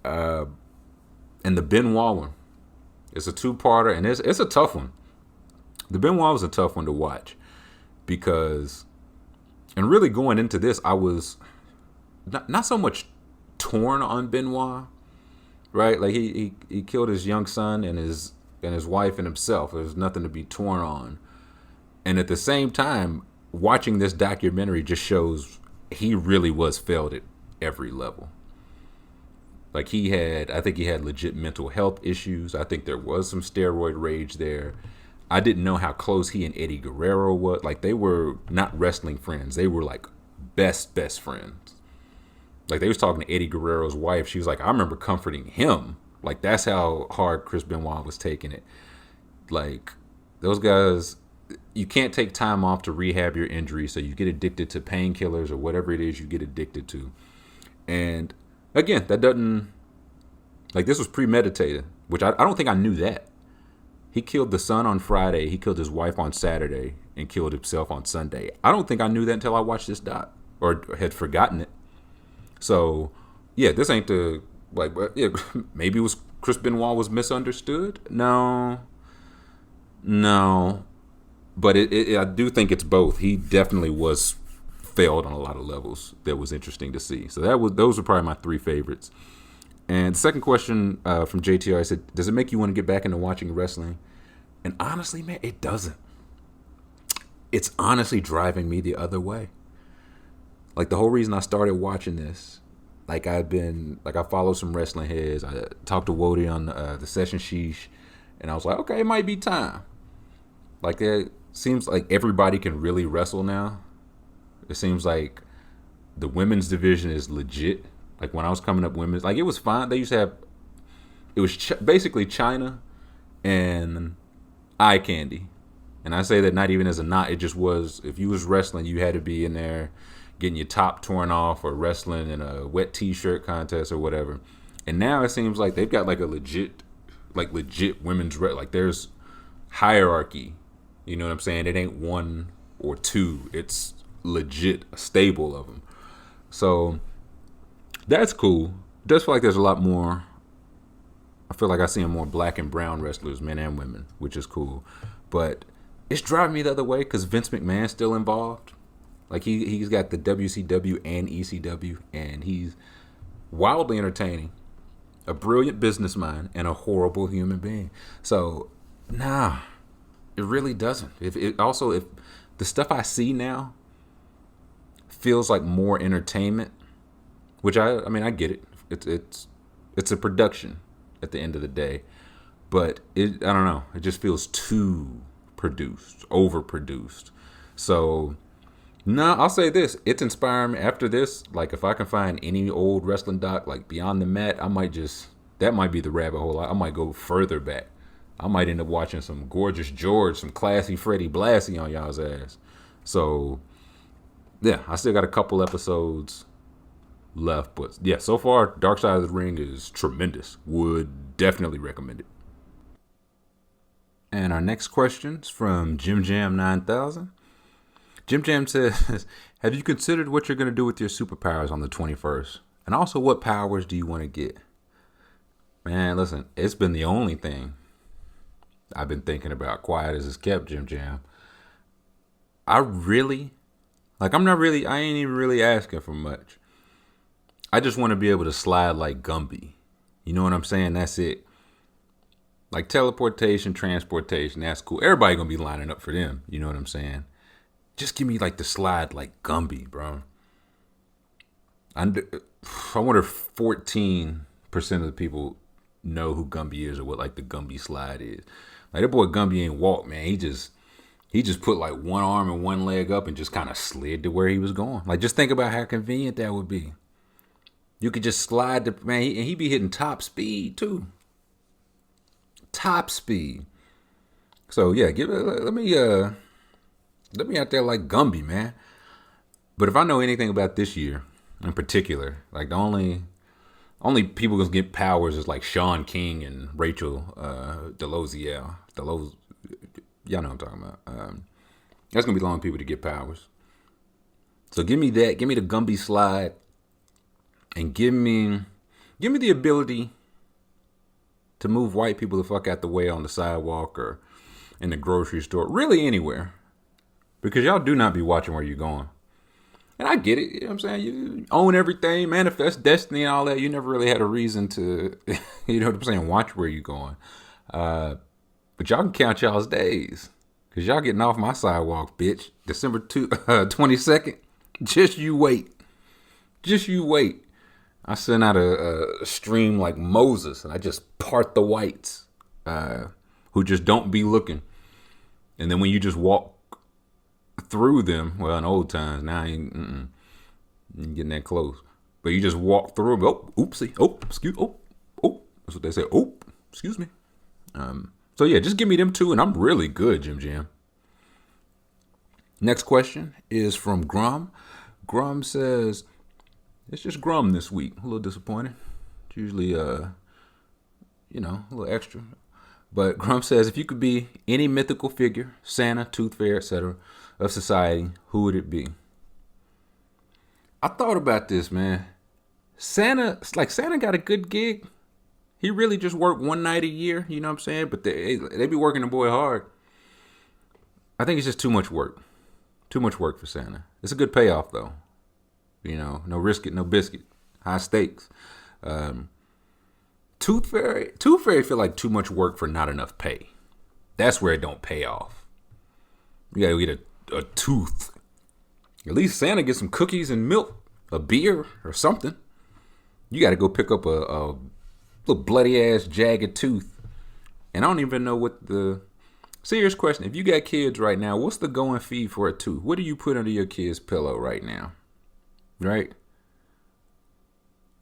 And the Benoit one. It's a 2-parter, and it's a tough one. The Benoit was a tough one to watch because, and really going into this, I was not so much torn on Benoit, right? Like he killed his young son and his wife and himself. There's nothing to be torn on. And at the same time, watching this documentary just shows he really was failed at every level. Like I think he had legit mental health issues. I think there was some steroid rage there. I didn't know how close he and Eddie Guerrero were. Like, they were not wrestling friends. They were like best friends. Like, they was talking to Eddie Guerrero's wife. She was like, I remember comforting him. Like, that's how hard Chris Benoit was taking it. Like, those guys, you can't take time off to rehab your injury, so you get addicted to painkillers or whatever it is you get addicted to. And again, that doesn't, like, this was premeditated, which I don't think I knew that. He killed the son on Friday, he killed his wife on Saturday, and killed himself on Sunday. I don't think I knew that until I watched this doc, or had forgotten it. So, yeah, this ain't the, like, yeah, maybe it was Chris Benoit was misunderstood? No. But I do think it's both. He definitely was failed on a lot of levels that was interesting to see. So those were probably my three favorites. And the second question from JTR, I said, does it make you want to get back into watching wrestling? And honestly, man, it doesn't. It's honestly driving me the other way. Like, the whole reason I started watching this, I follow some wrestling heads. I talked to Wody on the Session Sheesh, and I was like, okay, it might be time. Like, it seems like everybody can really wrestle now. It seems like the women's division is legit. Like, when I was coming up women's, like, it was fine. They used to have, it was basically China and eye candy. And I say that not even as a knot. It just was, if you was wrestling, you had to be in there getting your top torn off or wrestling in a wet t-shirt contest or whatever. And now it seems like they've got like a legit women's like there's hierarchy. You know what I'm saying? It ain't one or two. It's legit a stable of them. So that's cool. It does feel like there's a lot more. I feel like I see more black and brown wrestlers, men and women, which is cool. But it's driving me the other way because Vince McMahon's still involved. Like, he's got the WCW and ECW, and he's wildly entertaining, a brilliant business mind, and a horrible human being. So, nah, it really doesn't. If the stuff I see now feels like more entertainment, which I mean, I get it. It's a production at the end of the day, but I don't know. It just feels too produced, overproduced. So, no, I'll say this. It's inspiring me. After this, like, if I can find any old wrestling doc, like Beyond the Mat, that might be the rabbit hole. I might go further back. I might end up watching some Gorgeous George, some classy Freddie Blassie on y'all's ass. So, yeah, I still got a couple episodes left. But, yeah, so far, Dark Side of the Ring is tremendous. Would definitely recommend it. And our next question's from Jim Jam 9000. Jim Jam says, have you considered what you're going to do with your superpowers on the 21st? And also, what powers do you want to get? Man, listen, it's been the only thing I've been thinking about, quiet as it's kept, Jim Jam. I ain't even really asking for much. I just want to be able to slide like Gumby. You know what I'm saying? That's it. Like teleportation, transportation, that's cool. Everybody going to be lining up for them. You know what I'm saying? Just give me like the slide like Gumby, bro. I wonder if 14% of the people know who Gumby is or what like the Gumby slide is. Like, that boy Gumby ain't walk, man. He just put like one arm and one leg up and just kind of slid to where he was going. Like, just think about how convenient that would be. You could just slide and he be hitting top speed too. Top speed. So yeah, let me out there like Gumby, man. But if I know anything about this year in particular, like the only people gonna get powers is like Sean King and Rachel Delozier. Y'all know what I'm talking about. That's gonna be the only people to get powers. So give me that. Give me the Gumby slide, and give me the ability to move white people the fuck out the way on the sidewalk or in the grocery store, really anywhere. Because y'all do not be watching where you're going. And I get it, you know what I'm saying? You own everything, manifest destiny and all that. You never really had a reason to, you know what I'm saying, watch where you're going. But y'all can count y'all's days. Because y'all getting off my sidewalk, bitch. December 22nd. Just you wait. Just you wait. I send out a stream like Moses, and I just part the whites who just don't be looking. And then when you just walk through them, well, in old times, now you ain't getting that close. But you just walk through them. Oh, oopsie. Oh, excuse. Oh. That's what they say. Oh, excuse me. So yeah, just give me them two, and I'm really good, Jim Jam. Next question is from Grum. Grum says, it's just Grum this week. A little disappointed. It's usually, a little extra. But Grum says, if you could be any mythical figure, Santa, Tooth Fairy, etc., of society, who would it be? I thought about this, man. Santa got a good gig. He really just worked one night a year, you know what I'm saying? But they be working the boy hard. I think it's just too much work. Too much work for Santa. It's a good payoff though. You know, no risk it, no biscuit. High stakes. Tooth Fairy feel like too much work for not enough pay. That's where it don't pay off. You gotta get a tooth. At least Santa gets some cookies and milk, a beer or something. You gotta go pick up a little bloody ass jagged tooth. And I don't even know what the serious question. If you got kids right now, what's the going fee for a tooth? What do you put under your kid's pillow right now? Right?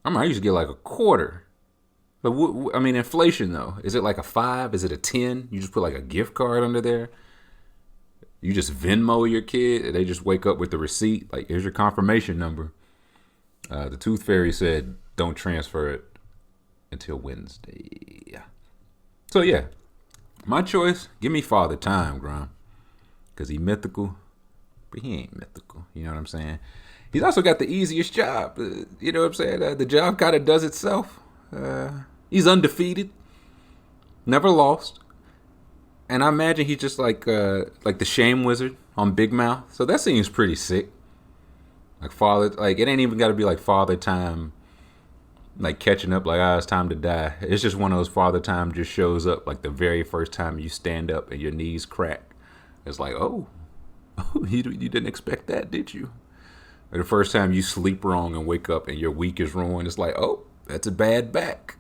I used to get like a quarter. But inflation though. Is it like a 5? Is it a 10? You just put like a gift card under there. You just Venmo your kid, and they just wake up with the receipt. Like, here's your confirmation number. The Tooth Fairy said, don't transfer it until Wednesday. So yeah, my choice. Give me Father Time, Grom, because he mythical, but he ain't mythical. You know what I'm saying? He's also got the easiest job. You know what I'm saying? The job kind of does itself. He's undefeated, never lost, and I imagine he's just like the Shame Wizard on Big Mouth. So that seems pretty sick. Like father, like it ain't even got to be like Father Time, like catching up. Like it's time to die. It's just one of those Father Time just shows up like the very first time you stand up and your knees crack. It's like you didn't expect that, did you? Or the first time you sleep wrong and wake up and your week is ruined. It's like, that's a bad back.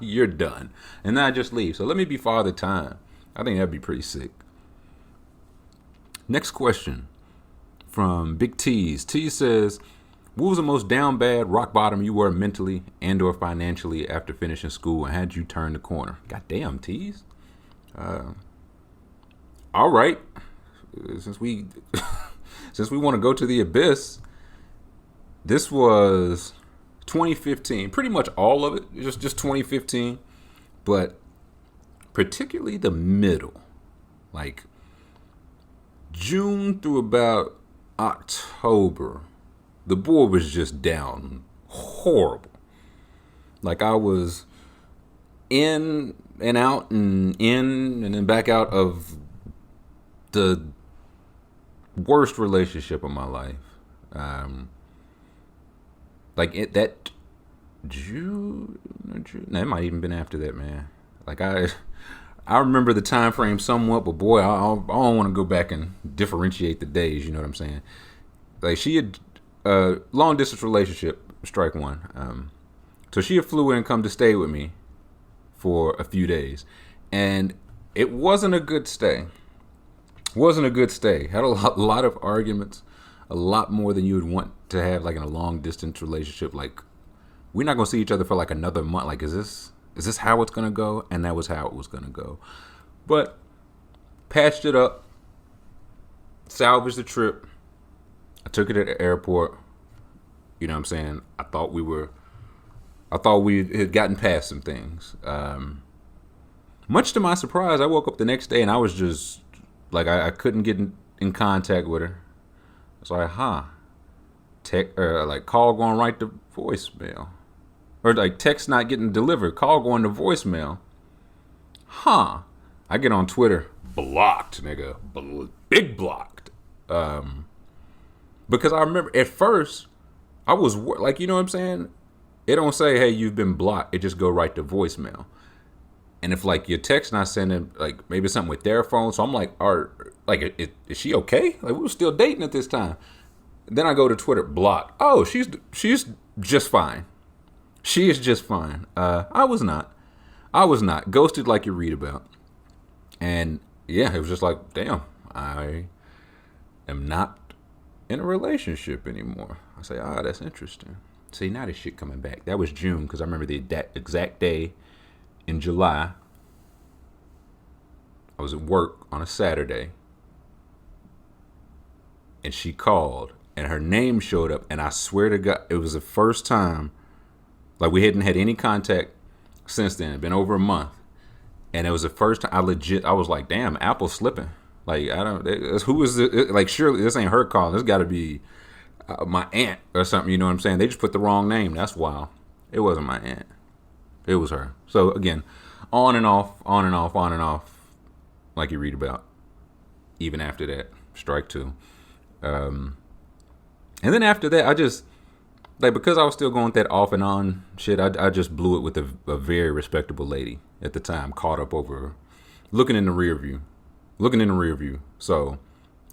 You're done. And then I just leave. So let me be Father Time. I think that'd be pretty sick. Next question from Big T's. T says, what was the most down bad rock bottom you were mentally and or financially after finishing school, and had you turn the corner? Goddamn, T's. All right. Since we want to go to the abyss, this was 2015. Pretty much all of it, just 2015, but particularly the middle, like June through about October, the board was just down horrible. Like I was in and out and in and then back out of the worst relationship of my life. That June, no, it might even been after that, man. Like I remember the time frame somewhat, but boy, I don't want to go back and differentiate the days. You know what I'm saying? Like she had long distance relationship, strike one. So she had flew in and come to stay with me for a few days, and it wasn't a good stay. Had a lot of arguments, a lot more than you would want to have like in a long distance relationship. Like we're not gonna see each other for like another month. Like is this how it's gonna go? And that was how it was gonna go. But patched it up, salvaged the trip. I took it at the airport. You know what I'm saying? I thought we had gotten past some things. Much to my surprise, I woke up the next day and I was just like I couldn't get in contact with her. It's like, call going right to voicemail. Or like text not getting delivered, call going to voicemail. I get on Twitter, blocked, nigga. Big blocked. Because I remember at first, I was like, you know what I'm saying? It don't say, hey, you've been blocked. It just go right to voicemail. And if like your text not sending, like maybe something with their phone, so I'm like, is she okay? Like we were still dating at this time. Then I go to Twitter, block. Oh, she's just fine. She is just fine. I was not ghosted like you read about. And yeah, it was just like, damn, I am not in a relationship anymore. I say, that's interesting. See, now this shit coming back. That was June, because I remember the exact day. In July, I was at work on a Saturday, and she called, and her name showed up, and I swear to God, it was the first time, like we hadn't had any contact since then. It'd been over a month, and it was the first time I was like, damn, Apple's slipping. Like, who is it? Like, surely this ain't her call. This got to be my aunt or something, you know what I'm saying? They just put the wrong name. That's wild. It wasn't my aunt. It was her. So again, on and off, like you read about. even after that, strike two. And then after that, I just like because I was still going with that off and on shit. I just blew it with a very respectable lady at the time, caught up over looking in the rear view, So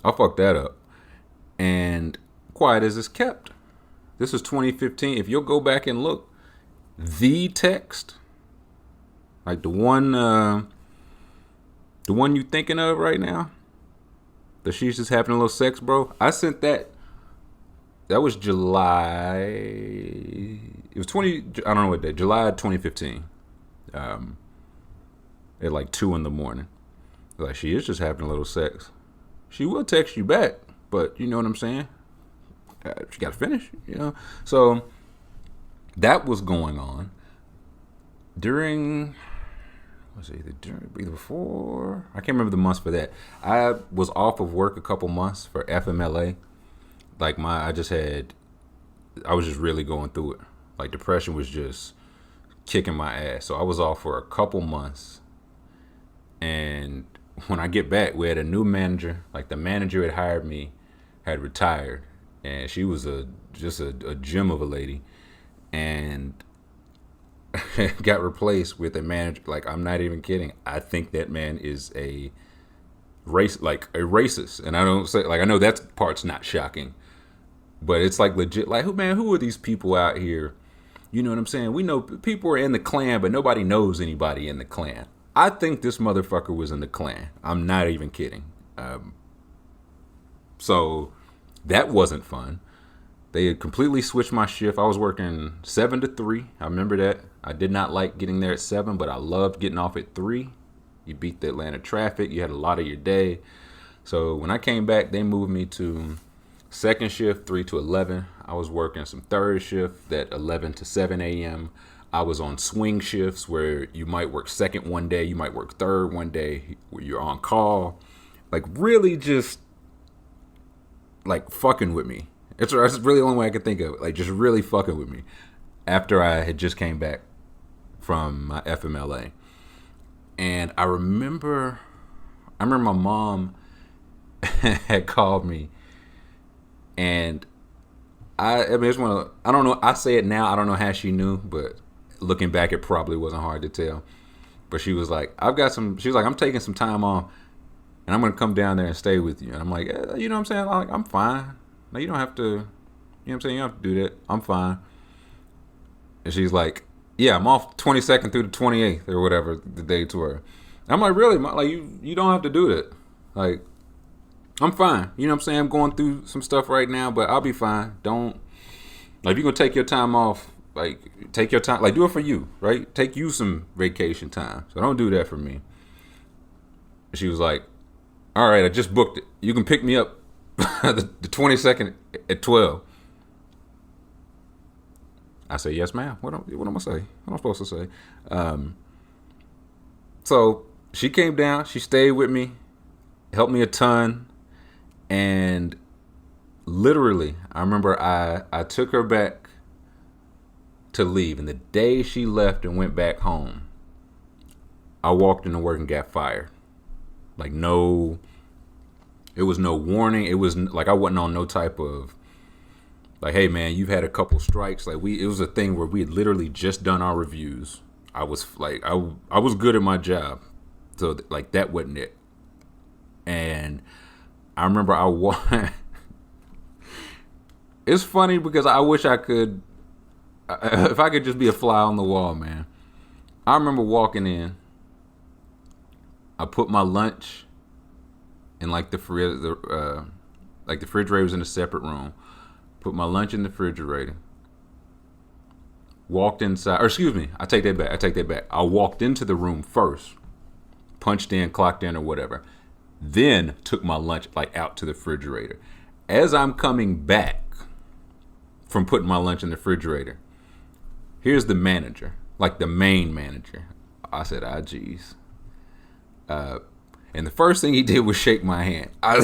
I fucked that up, and quiet as it's kept. This was 2015. If you'll go back and look, the text, like the one you thinking of right now, that she's just having a little sex, bro. I sent that. That was July. It was 20. I don't know what day. July 2015. At like 2 a.m. Like, she is just having a little sex. She will text you back, but you know what I'm saying. She got to finish, you know. So that was going on during. Was it either before? I can't remember the months for that. I was off of work a couple months for FMLA. Like I was just really going through it. Like, depression was just kicking my ass. So I was off for a couple months. And when I get back, we had a new manager. Like, the manager that hired me had retired. And she was just a gem of a lady. And got replaced with a manager. Like, I'm not even kidding. I think that man is a racist. And I don't say, like, I know that part's not shocking. But it's like legit, like, who are these people out here? You know what I'm saying? We know people are in the Klan, but nobody knows anybody in the Klan. I think this motherfucker was in the Klan. I'm not even kidding. So that wasn't fun. They had completely switched my shift. I was working 7 to 3. I remember that. I did not like getting there at 7, but I loved getting off at 3. You beat the Atlanta traffic. You had a lot of your day. So when I came back, they moved me to second shift, 3 to 11. I was working some third shift, that 11 to 7 a.m. I was on swing shifts where you might work second one day, you might work third one day, where you're on call. Like, really just, like, fucking with me. That's really the only way I could think of it. Like, just really fucking with me after I had just came back from my FMLA. And I remember my mom had called me. And I mean, it's I don't know. I say it now. I don't know how she knew, but looking back, it probably wasn't hard to tell. But she was like, she was like, I'm taking some time off and I'm going to come down there and stay with you. And I'm like, you know what I'm saying? I'm fine. No, you don't have to, you know what I'm saying? You don't have to do that. I'm fine. And she's like, yeah, I'm off 22nd through the 28th or whatever the day to her. I'm like, really? Like, you don't have to do that. Like, I'm fine. You know what I'm saying? I'm going through some stuff right now, but I'll be fine. Don't, like, if you're going to take your time off, like, take your time. Like, do it for you, right? Take you some vacation time. So don't do that for me. She was like, all right, I just booked it. You can pick me up the 22nd at 12. I say, yes, ma'am. What am I going to say? What am I supposed to say? So she came down. She stayed with me. Helped me a ton. And literally, I remember I took her back to leave. And the day she left and went back home, I walked into work and got fired. Like, it was no warning. It was like I wasn't on no type of, like, hey, man, you've had a couple strikes. Like, it was a thing where we had literally just done our reviews. I was like, I was good at my job. So, like, that wasn't it. And I remember it's funny because I wish I could, if I could just be a fly on the wall, man. I remember walking in. I put my lunch in, like, the refrigerator was in a separate room. Put my lunch in the refrigerator. Walked inside, or excuse me, I take that back. I walked into the room first, punched in, clocked in, or whatever. Then took my lunch, like, out to the refrigerator. As I'm coming back from putting my lunch in the refrigerator, here's the manager, like the main manager. I said, geez. And the first thing he did was shake my hand. I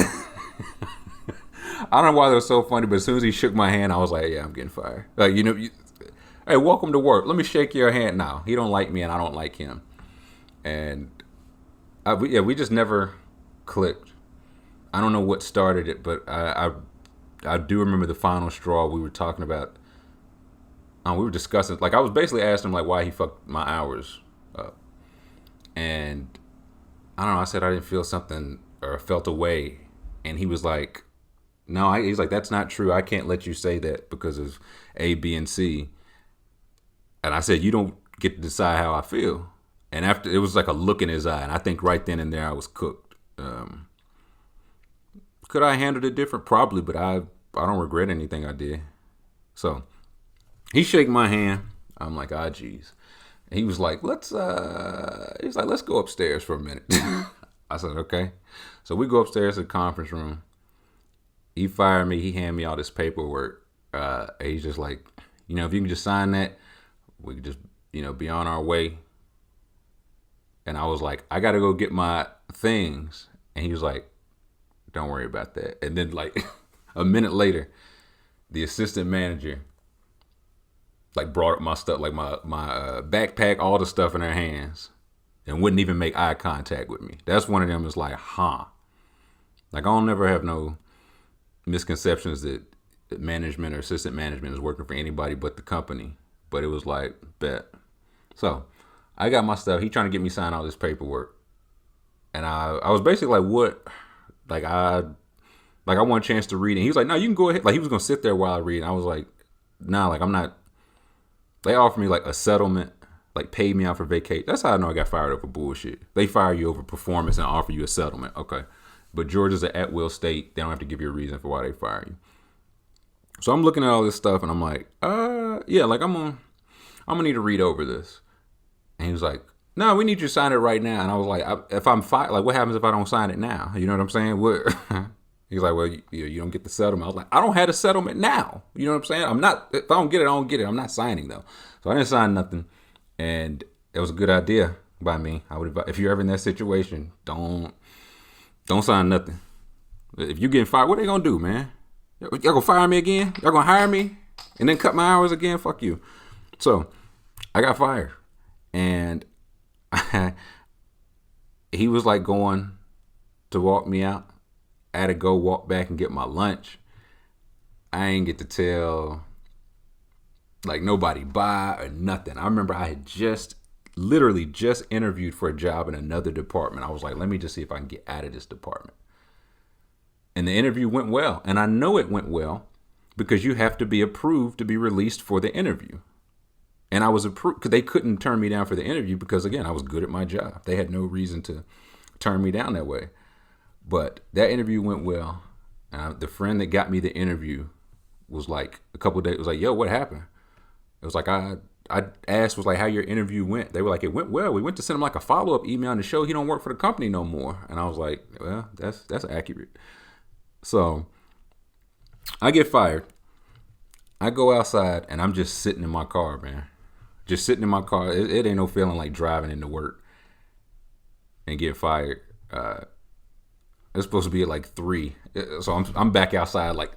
don't know why that was so funny, but as soon as he shook my hand, I was like, yeah, I'm getting fired. Like, you know, hey, welcome to work. Let me shake your hand now. He don't like me and I don't like him. And we just never clicked. I don't know what started it, but I do remember the final straw. We were talking about. We were discussing. Like I was basically asking him like why he fucked my hours up, and I don't know. I said I didn't feel something or felt a way, and he was like, "No." He's like, "That's not true. I can't let you say that because of A, B, and C." And I said, "You don't get to decide how I feel." And after it was like a look in his eye, and I think right then and there I was cooked. Could I handled it different? Probably, but I don't regret anything I did. So he shake my hand. I'm like, ah, geez. And he was like, let's go upstairs for a minute. I said, okay. So we go upstairs to the conference room. He fired me. He handed me all this paperwork. He's just like, if you can just sign that, we could just, be on our way. And I was like, I got to go get my things. And he was like, don't worry about that. And then like a minute later, the assistant manager like brought up my stuff, like my backpack, all the stuff in her hands, and wouldn't even make eye contact with me. That's one of them. Is like, huh? Like I don't never have no misconceptions that management or assistant management is working for anybody but the company. But it was like, bet. So I got my stuff. He trying to get me sign all this paperwork, and I was basically like, what? Like I want a chance to read it. And he was like, no, you can go ahead. Like he was gonna sit there while I read. And I was like, nah, like I'm not. They offered me like a settlement, like paid me out for vacation. That's how I know I got fired over bullshit. They fire you over performance and offer you a settlement. Okay. But Georgia's an at-will state. They don't have to give you a reason for why they fire you. So I'm looking at all this stuff and I'm like, yeah, like I'm gonna need to read over this. And he was like, no, we need you to sign it right now. And I was like, if I'm fired, like what happens if I don't sign it now? You know what I'm saying? What? He's like, well, you don't get the settlement. I was like, I don't have a settlement now. You know what I'm saying? I'm not, if I don't get it, I don't get it. I'm not signing though. So I didn't sign nothing. And it was a good idea by me. I would, if you're ever in that situation, don't sign nothing. If you getting fired, what are they going to do, man? Y'all going to fire me again? Y'all going to hire me and then cut my hours again? Fuck you. So I got fired. And he was like going to walk me out. I had to go walk back and get my lunch. I ain't get to tell like nobody bye or nothing. I remember I had literally just interviewed for a job in another department. I was like, let me just see if I can get out of this department. And the interview went well. And I know it went well because you have to be approved to be released for the interview. And I was approved because they couldn't turn me down for the interview because, again, I was good at my job. They had no reason to turn me down that way. But that interview went well. The friend that got me the interview was like, a couple of days, was like, yo, what happened? It was like, I asked, was like, how your interview went? They were like, it went well. We went to send him like a follow-up email to show he don't work for the company no more. And I was like, well, that's accurate. So I get fired. I go outside and I'm just sitting in my car, man. Just sitting in my car. It ain't no feeling like driving into work and getting fired. It's supposed to be at like 3. So I'm back outside like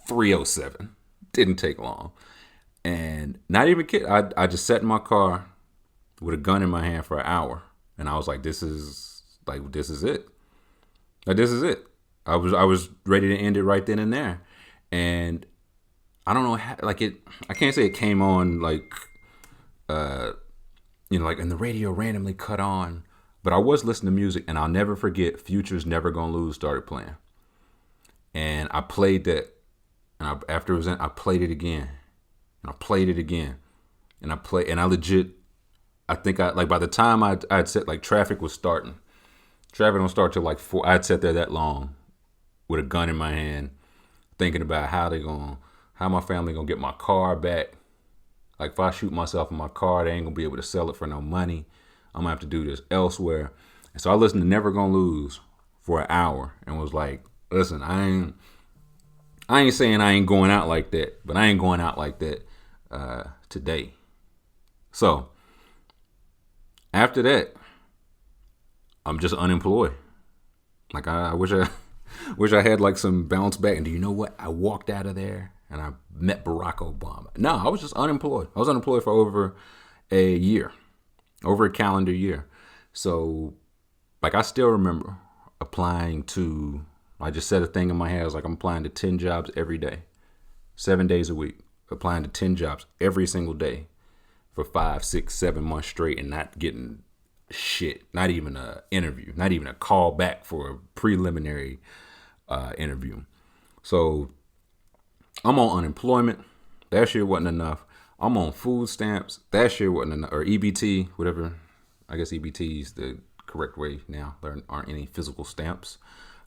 3:07. Didn't take long. And not even kidding. I just sat in my car with a gun in my hand for an hour. And I was like, this is it. Like, this is it. I was ready to end it right then and there. And I don't know how, like I can't say it came on like, like, and the radio randomly cut on. But I was listening to music, and I'll never forget Future's Never Gonna Lose started playing. And I played that, and after it was in, I played it again. And I played it again. And I legit, I think by the time I'd set, like, traffic was starting. Traffic don't start till like 4. I'd sat there that long with a gun in my hand, thinking about how my family gonna get my car back. Like, if I shoot myself in my car, they ain't gonna be able to sell it for no money. I'm gonna have to do this elsewhere. And so I listened to Never Gonna Lose for an hour and was like, listen, I ain't saying I ain't going out like that, but I ain't going out like that today. So after that, I'm just unemployed. Like, I wish I had like some bounce back. And do you know what? I walked out of there and I met Barack Obama. No, I was just unemployed. I was unemployed for over a calendar year. So, like, I still remember applying to I just set a thing in my head. I was like, I'm applying to 10 jobs every day, 7 days a week, applying to 10 jobs every single day for 5, 6, 7 months straight and not getting shit, not even a interview, not even a call back for a preliminary interview. So I'm on unemployment. That shit wasn't enough. I'm on food stamps. That shit wasn't enough. Or EBT, whatever. I guess EBT is the correct way now. There aren't any physical stamps.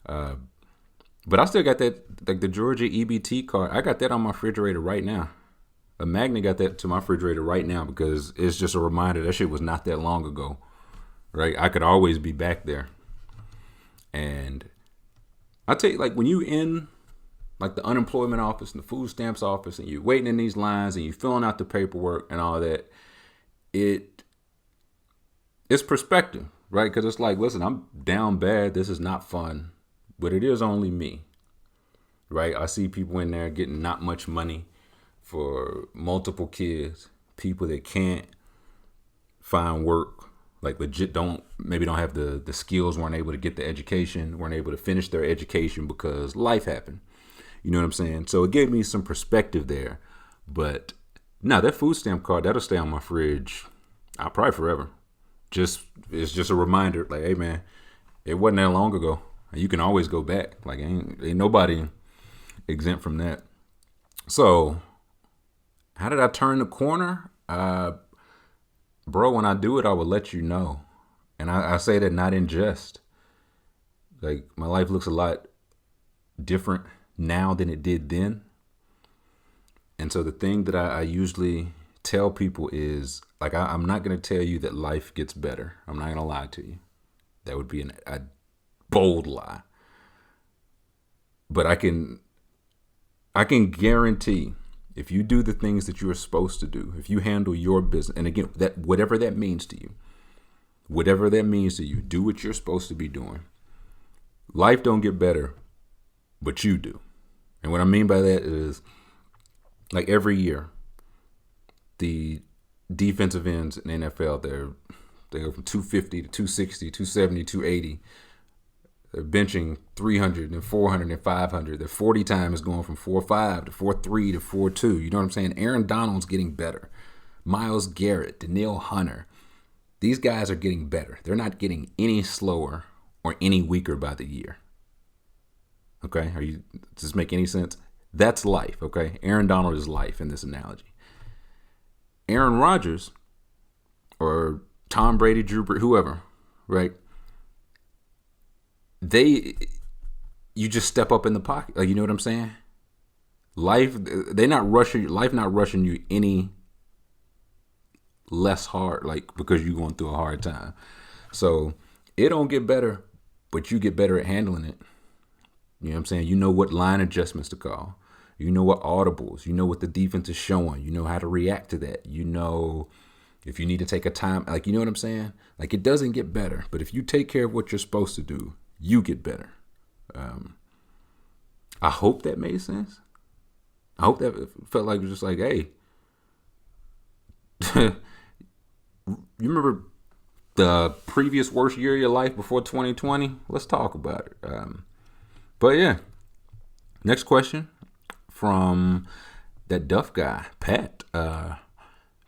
But I still got that, like the Georgia EBT card. I got that on my refrigerator right now. A magnet got that to my refrigerator right now because it's just a reminder that shit was not that long ago. Right? I could always be back there. And I tell you, like when you in like the unemployment office and the food stamps office and you're waiting in these lines and you're filling out the paperwork and all that, it's perspective, right? Because it's like, listen, I'm down bad. This is not fun, but it is only me, right? I see people in there getting not much money for multiple kids, people that can't find work, like legit don't have the skills, weren't able to get the education, weren't able to finish their education because life happened. You know what I'm saying? So it gave me some perspective there. But no, that food stamp card, that'll stay on my fridge probably forever. It's just a reminder, like, hey man, it wasn't that long ago. You can always go back. Like ain't nobody exempt from that. So how did I turn the corner? Bro, when I do it, I will let you know. And I say that not in jest. Like my life looks a lot different now than it did then. And so the thing that I usually tell people is like, I'm not going to tell you that life gets better. I'm not going to lie to you. That would be a bold lie. But I can guarantee if you do the things that you are supposed to do, if you handle your business, and again, that whatever that means to you, do what you're supposed to be doing. Life don't get better, but you do. And what I mean by that is, like every year, the defensive ends in the NFL, they go from 250 to 260, 270, 280. They're benching 300 and 400 and 500. Their 40 time is going from 4.5 to 4.3 to 4.2. You know what I'm saying? Aaron Donald's getting better. Myles Garrett, Danielle Hunter. These guys are getting better. They're not getting any slower or any weaker by the year. Okay? Does this make any sense? That's life, okay? Aaron Donald is life in this analogy. Aaron Rodgers or Tom Brady, Drew Brees, whoever, right? You just step up in the pocket. Like, you know what I'm saying? Life not rushing you any less hard, like because you're going through a hard time. So it don't get better, but you get better at handling it. You know what I'm saying? You know what line adjustments to call. You know what audibles. You know what the defense is showing. You know how to react to that. You know if you need to take a time. Like, you know what I'm saying? Like, it doesn't get better. But if you take care of what you're supposed to do, you get better. I hope that made sense. I hope that felt like it was just like, hey, you remember the previous worst year of your life before 2020? Let's talk about it. But yeah, next question from that Duff guy, Pat. Pat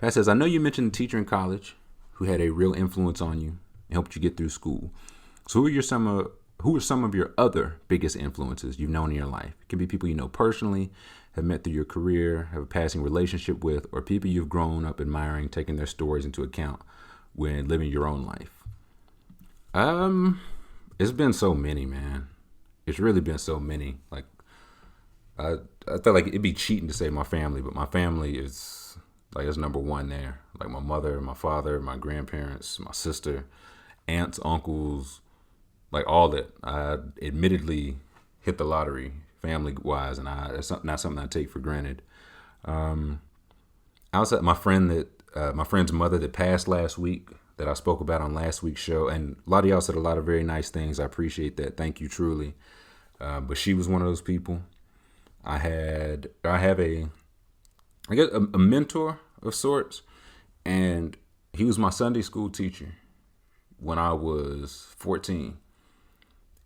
says, I know you mentioned a teacher in college who had a real influence on you and helped you get through school. So who are some of your other biggest influences you've known in your life? It can be people you know personally, have met through your career, have a passing relationship with, or people you've grown up admiring, taking their stories into account when living your own life. It's been so many, man. It's really been so many. Like, I felt like it'd be cheating to say my family, but my family is number one there. Like my mother, my father, my grandparents, my sister, aunts, uncles, like all that. I admittedly hit the lottery family-wise, and it's not something I take for granted. Outside my friend's mother that passed last week, that I spoke about on last week's show, and a lot of y'all said a lot of very nice things. I appreciate that. Thank you truly. But she was one of those people. I have a mentor of sorts, and he was my Sunday school teacher when I was 14.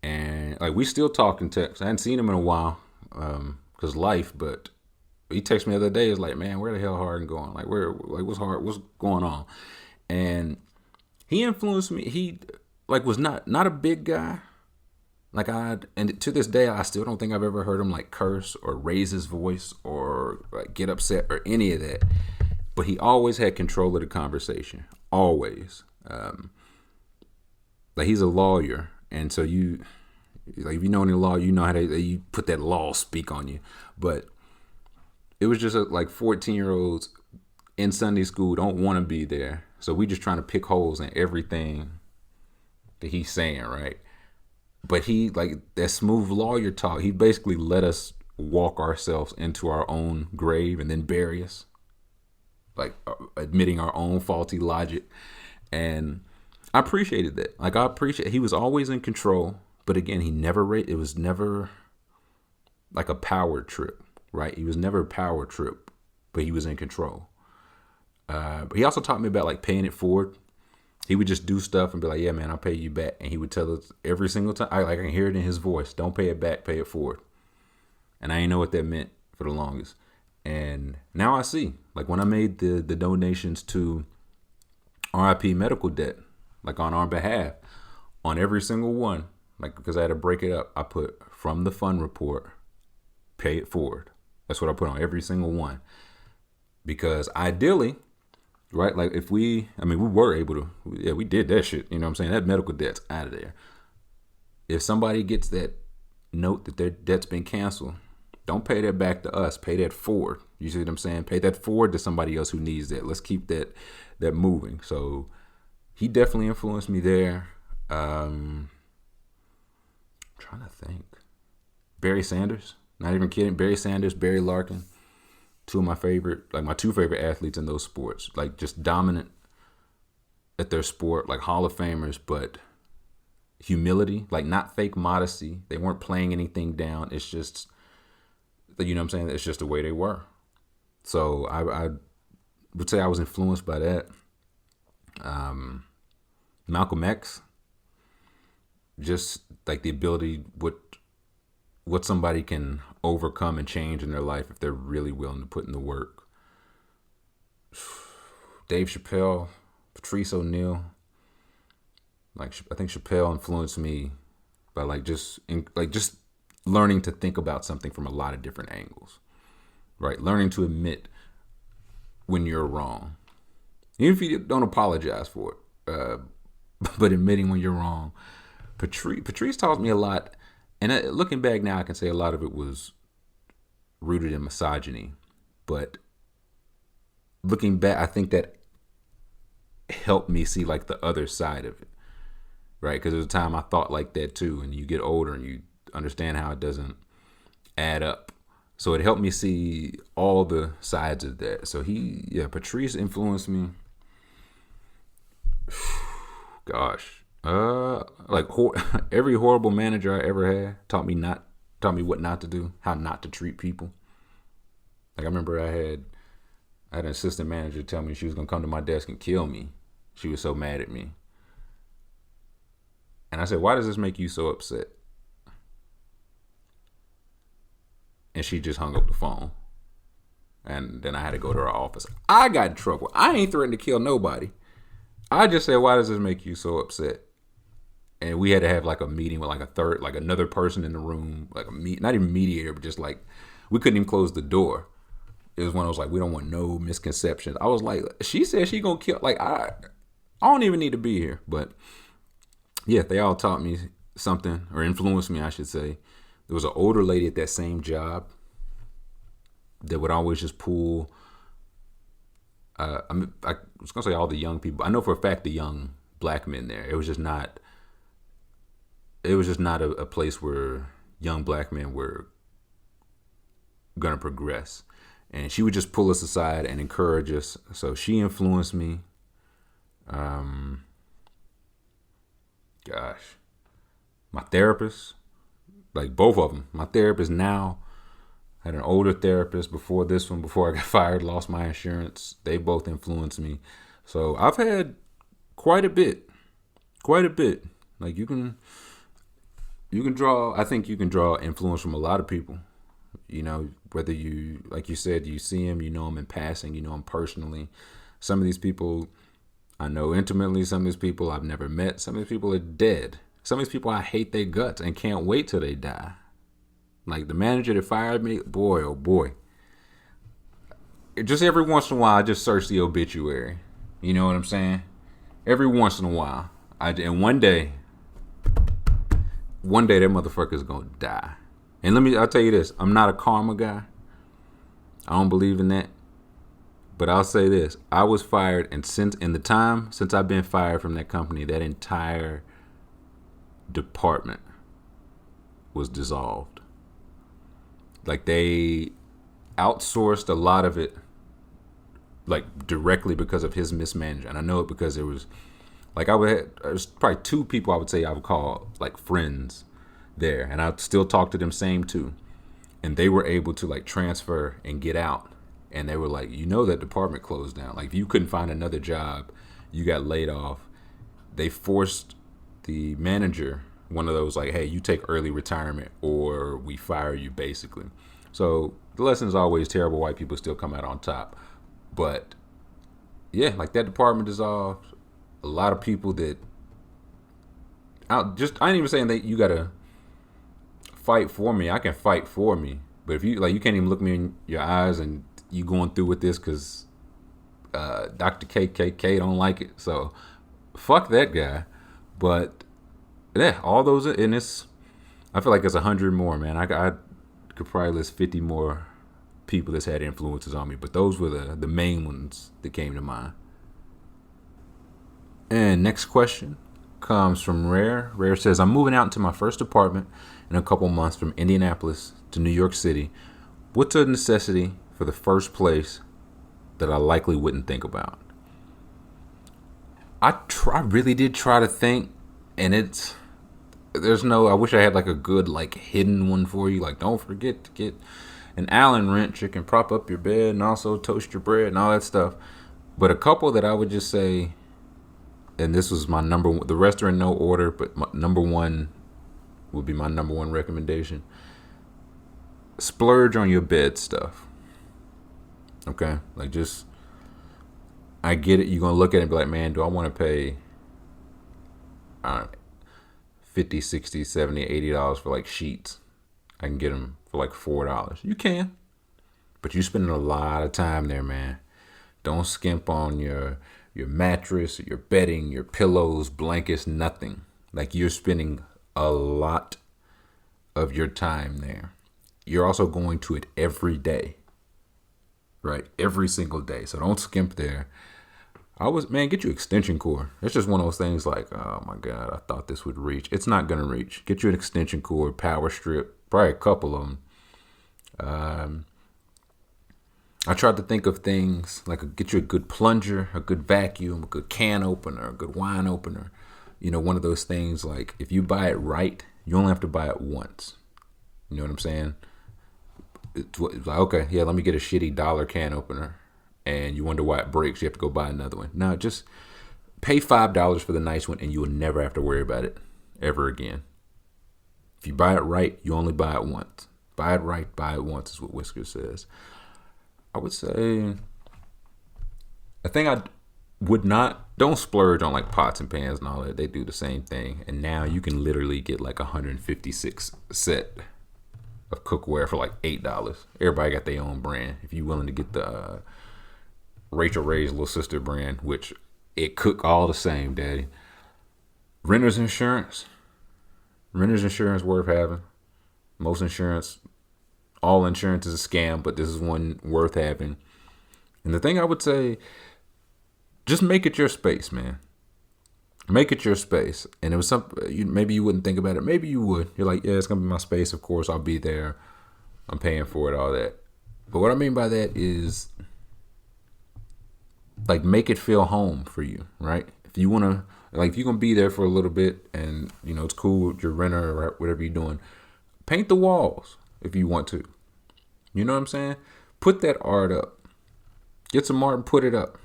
And like we still talk in text. I hadn't seen him in a while because life, but he texted me the other day. It's like, man, where the hell Harden going? Like what's what's going on? And he influenced me. He like was not a big guy. Like and to this day, I still don't think I've ever heard him like curse or raise his voice or like get upset or any of that. But he always had control of the conversation. Always. Like he's a lawyer, and so you, like if you know any law, you know how you put that law speak on you. But it was just like 14-year-olds in Sunday school don't want to be there, so we just trying to pick holes in everything that he's saying, right? But he, like that smooth lawyer talk, he basically let us walk ourselves into our own grave and then bury us, like admitting our own faulty logic. And I appreciated that. Like he was always in control, but again, it was never like a power trip, right? He was never a power trip, but he was in control. But he also taught me about like paying it forward. He would just do stuff and be like, yeah, man, I'll pay you back. And he would tell us every single time. I can hear it in his voice. Don't pay it back, pay it forward. And I didn't know what that meant for the longest. And now I see. Like when I made the donations to RIP medical debt, like on our behalf, on every single one, like because I had to break it up, I put from the fund report, pay it forward. That's what I put on every single one. Because ideally, right, like we were able to, yeah, we did that shit. You know what I'm saying? That medical debt's out of there. If somebody gets that note that their debt's been canceled, don't pay that back to us. Pay that forward. You see what I'm saying? Pay that forward to somebody else who needs that. Let's keep that moving. So he definitely influenced me there. I'm trying to think. Barry Sanders. Not even kidding. Barry Sanders, Barry Larkin. Two of my two favorite athletes in those sports. Like just dominant at their sport. Like Hall of Famers, but humility. Like not fake modesty. They weren't playing anything down. It's just, you know what I'm saying? It's just the way they were. So I would say I was influenced by that. Malcolm X, just like the ability what somebody can overcome and change in their life if they're really willing to put in the work. Dave Chappelle, Patrice O'Neal. Like I think Chappelle influenced me by just learning to think about something from a lot of different angles, right? Learning to admit when you're wrong, even if you don't apologize for it, but admitting when you're wrong. Patrice taught me a lot, and looking back now, I can say a lot of it was rooted in misogyny, but looking back, I think that helped me see like the other side of it, right? Because there's a time I thought like that too, and you get older and you understand how it doesn't add up. So it helped me see all the sides of that. So Patrice influenced me. Gosh, every horrible manager I ever had taught me what not to do, how not to treat people. Like I remember I had an assistant manager tell me she was gonna come to my desk and kill me. She was so mad at me. And I said, "Why does this make you so upset?" And she just hung up the phone. And then I had to go to her office. I got in trouble. I ain't threatened to kill nobody. I just said, "Why does this make you so upset?" And we had to have like a meeting with like another person in the room, like not even mediator, but just like we couldn't even close the door. It was one of those like, we don't want no misconceptions. I was like, she said she gonna kill. Like I don't even need to be here. But yeah, they all taught me something, or influenced me, I should say. There was an older lady at that same job that would always just pull. I was gonna say all the young people. I know for a fact the young black men there. It was just not a place where young black men were gonna progress. And she would just pull us aside and encourage us. So she influenced me. My therapist, like both of them. My therapist now, I had an older therapist before this one, before I got fired, lost my insurance. They both influenced me. So I've had quite a bit. Like You can draw. I think you can draw influence from a lot of people. Whether you, like you said, you see him, you know him in passing, you know him personally. Some of these people I know intimately. Some of these people I've never met. Some of these people are dead. Some of these people I hate their guts and can't wait till they die. Like the manager that fired me, boy, oh boy. Just every once in a while, I just search the obituary. You know what I'm saying? Every once in a while. And one day that motherfucker's gonna die. And I'll tell you this, I'm not a karma guy. I don't believe in that. But I'll say this, I was fired, and since I've been fired from that company, that entire department was dissolved. Like they outsourced a lot of it, like directly because of his mismanagement. And I know it because there's probably two people I would say I would call like friends there, and I still talk to them same two, and they were able to like transfer and get out, and they were like, that department closed down. Like if you couldn't find another job, you got laid off. They forced the manager one of those like, hey, you take early retirement or we fire you, basically. So the lesson is always terrible white people still come out on top. But yeah, like that department dissolved. A lot of people that I ain't even saying that you gotta fight for me. I can fight for me, but if you you can't even look me in your eyes and you going through with this because Dr. KKK don't like it. So fuck that guy. But yeah, all those, and I feel like it's 100 more, man. I could probably list 50 more people that's had influences on me, but those were the main ones that came to mind. And next question comes from Rare. Rare says, I'm moving out into my first apartment in a couple months from Indianapolis to New York City. What's a necessity for the first place that I likely wouldn't think about? I really did try to think, and I wish I had like a good like hidden one for you. Like, don't forget to get an Allen wrench. It can prop up your bed and also toast your bread and all that stuff. But a couple that I would just say, and this was my number one, the rest are in no order, but my number one would be my number one recommendation. Splurge on your bed stuff. Okay? Like I get it. You're going to look at it and be like, man, do I want to pay $50, $60, $70, $80 for like sheets? I can get them for like $4. You can. But you're spending a lot of time there, man. Don't skimp on your mattress, your bedding, your pillows, blankets, nothing. Like you're spending a lot of your time there. You're also going to it every day. Right? Every single day. So don't skimp there. Get you extension cord. It's just one of those things like, oh my God, I thought this would reach. It's not going to reach. Get you an extension cord, power strip, probably a couple of them. I tried to think of things like get you a good plunger, a good vacuum, a good can opener, a good wine opener. One of those things like if you buy it right, you only have to buy it once. You know what I'm saying? It's like, okay, yeah, let me get a shitty $1 can opener. And you wonder why it breaks. You have to go buy another one. No, just pay $5 for the nice one and you will never have to worry about it ever again. If you buy it right, you only buy it once. Buy it right, buy it once is what Whisker says. I would say, I think I would don't splurge on like pots and pans and all that. They do the same thing. And now you can literally get like 156 set of cookware for like $8. Everybody got their own brand. If you're willing to get the Rachel Ray's little sister brand, which it cook all the same, daddy. Renter's insurance worth having. Most insurance, all insurance is a scam, but this is one worth having. And the thing I would say, just make it your space, man. Make it your space. And it was something, maybe you wouldn't think about it. Maybe you would. You're like, yeah, it's going to be my space. Of course, I'll be there. I'm paying for it, all that. But what I mean by that is, like, make it feel home for you, right? If you want to, like, if you're going to be there for a little bit and, it's cool with your renter or whatever you're doing, paint the walls if you want to. You know what I'm saying? Put that art up. Get some art and put it up.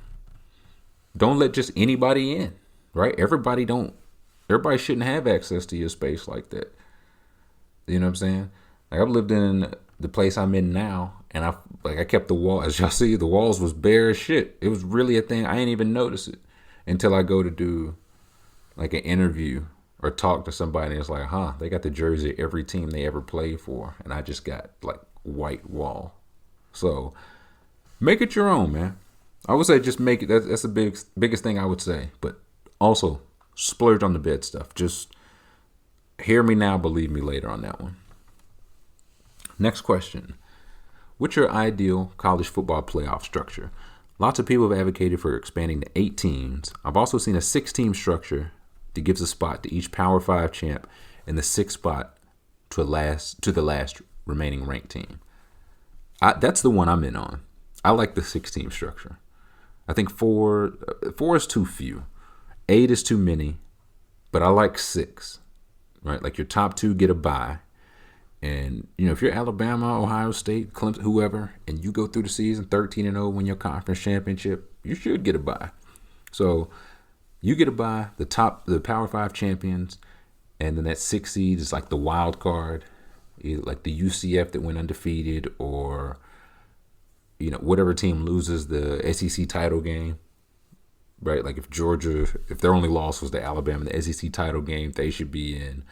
Don't let just anybody in, right? Everybody shouldn't have access to your space like that. You know what I'm saying? Like I've lived in the place I'm in now, and I kept the wall. As y'all see, the walls was bare as shit. It was really a thing. I didn't even notice it until I go to do like an interview or talk to somebody. And it's like, huh? They got the jersey of every team they ever played for, and I just got like white wall. So make it your own, man. I would say just make it. That's the biggest thing I would say. But also splurge on the bed stuff. Just hear me now, believe me later on that one. Next question. What's your ideal college football playoff structure? Lots of people have advocated for expanding to 8 teams. I've also seen a 6-team structure that gives a spot to each Power 5 champ and the 6th spot to the last remaining ranked team. That's the one I'm in on. I like the 6-team structure. I think four is too few. 8 is too many, but I like 6. Right? Like your top 2 get a bye. And, if you're Alabama, Ohio State, Clemson, whoever, and you go through the season 13-0, win your conference championship, you should get a bye. So you get a bye, the Power 5 champions, and then that 6 seed is like the wild card, either like the UCF that went undefeated, or, whatever team loses the SEC title game. Right? Like if their only loss was to Alabama, the SEC title game, they should be in.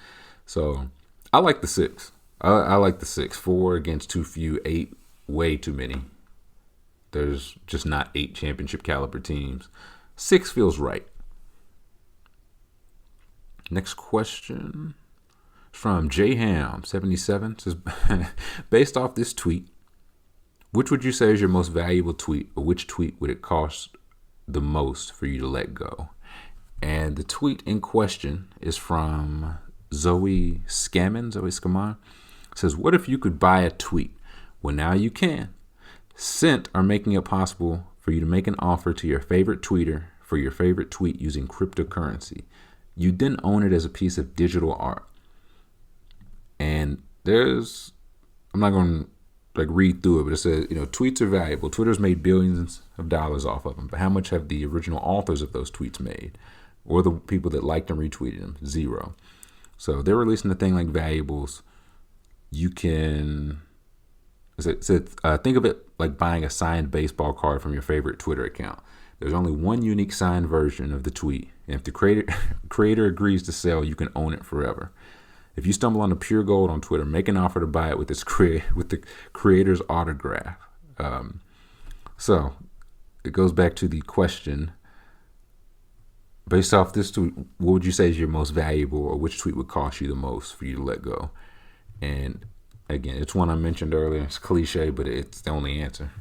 So I like the 6. I like the 6. 4 against too few. 8, way too many. There's just not 8 championship caliber teams. 6 feels right. Next question from JHam77 says, based off this tweet, which would you say is your most valuable tweet, or which tweet would it cost the most for you to let go? And the tweet in question is from Zoe Scammon. Says, what if you could buy a tweet? Well, now you can. Cent are making it possible for you to make an offer to your favorite tweeter for your favorite tweet using cryptocurrency. You then own it as a piece of digital art. And I'm not going to read through it, but it says, tweets are valuable. Twitter's made billions of dollars off of them. But how much have the original authors of those tweets made? Or the people that liked and retweeted them? 0. So they're releasing a thing like valuables. You can think of it like buying a signed baseball card from your favorite Twitter account. There's only one unique signed version of the tweet, and if the creator agrees to sell, you can own it forever. If you stumble on the pure gold on Twitter, make an offer to buy it with the creator's autograph. So it goes back to the question. Based off this tweet, what would you say is your most valuable, or which tweet would cost you the most for you to let go? And again, it's one I mentioned earlier. It's cliche, but it's the only answer.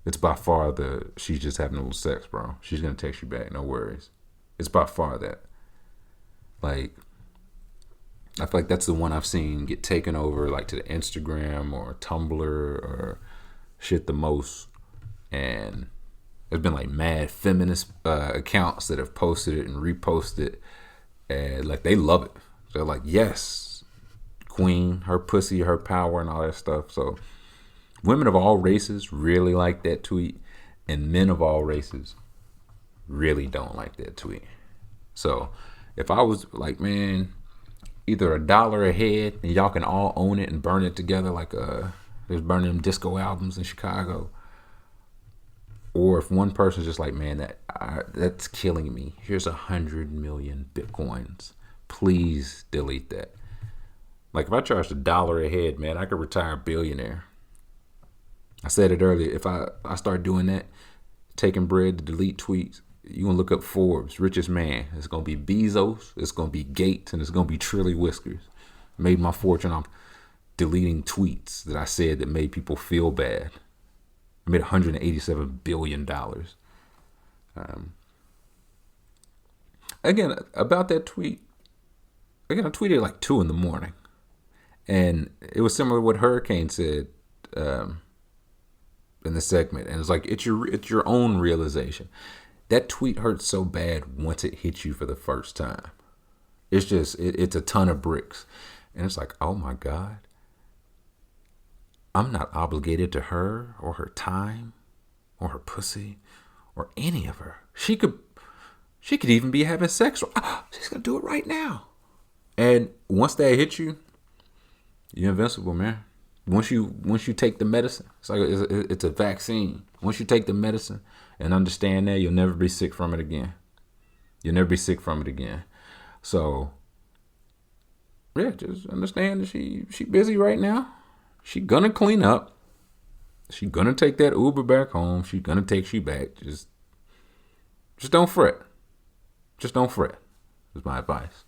It's by far she's just having a little sex, bro. She's going to text you back. No worries. It's by far that. Like, I feel like that's the one I've seen get taken over, like to the Instagram or Tumblr or shit the most. And there's been like mad feminist accounts that have posted it and reposted it. And like, they love it. They're like, yes, queen, her pussy, her power, and all that stuff. So women of all races really like that tweet, and men of all races really don't like that tweet. So if I was like, man, either $1 a head and y'all can all own it and burn it together like there's burning them disco albums in Chicago, or if one person's just like, man, that's killing me, here's 100 million Bitcoins, please delete that. Like if I charged $1 a head, man, I could retire a billionaire. I said it earlier. If I start doing that, taking bread to delete tweets, you're going to look up Forbes, richest man. It's going to be Bezos, it's going to be Gates, and it's going to be Trilly Whiskers. Made my fortune off deleting tweets that I said that made people feel bad. I made $187 billion. Again, about that tweet. Again, I tweeted at like 2 a.m. And it was similar to what Hurricane said in the segment. And it's like, it's your own realization. That tweet hurts so bad once it hits you for the first time. It's just, it's a ton of bricks. And it's like, oh my God. I'm not obligated to her or her time or her pussy or any of her. She could even be having sex. She's going to do it right now. And once that hits you, You're invincible, man. Once you take the medicine, it's a vaccine. Once you take the medicine and understand that, you'll never be sick from it again. You'll never be sick from it again. So yeah, just understand that she busy right now. She gonna clean up. She gonna take that Uber back home. She gonna take you back. Just don't fret. Just don't fret. Is my advice.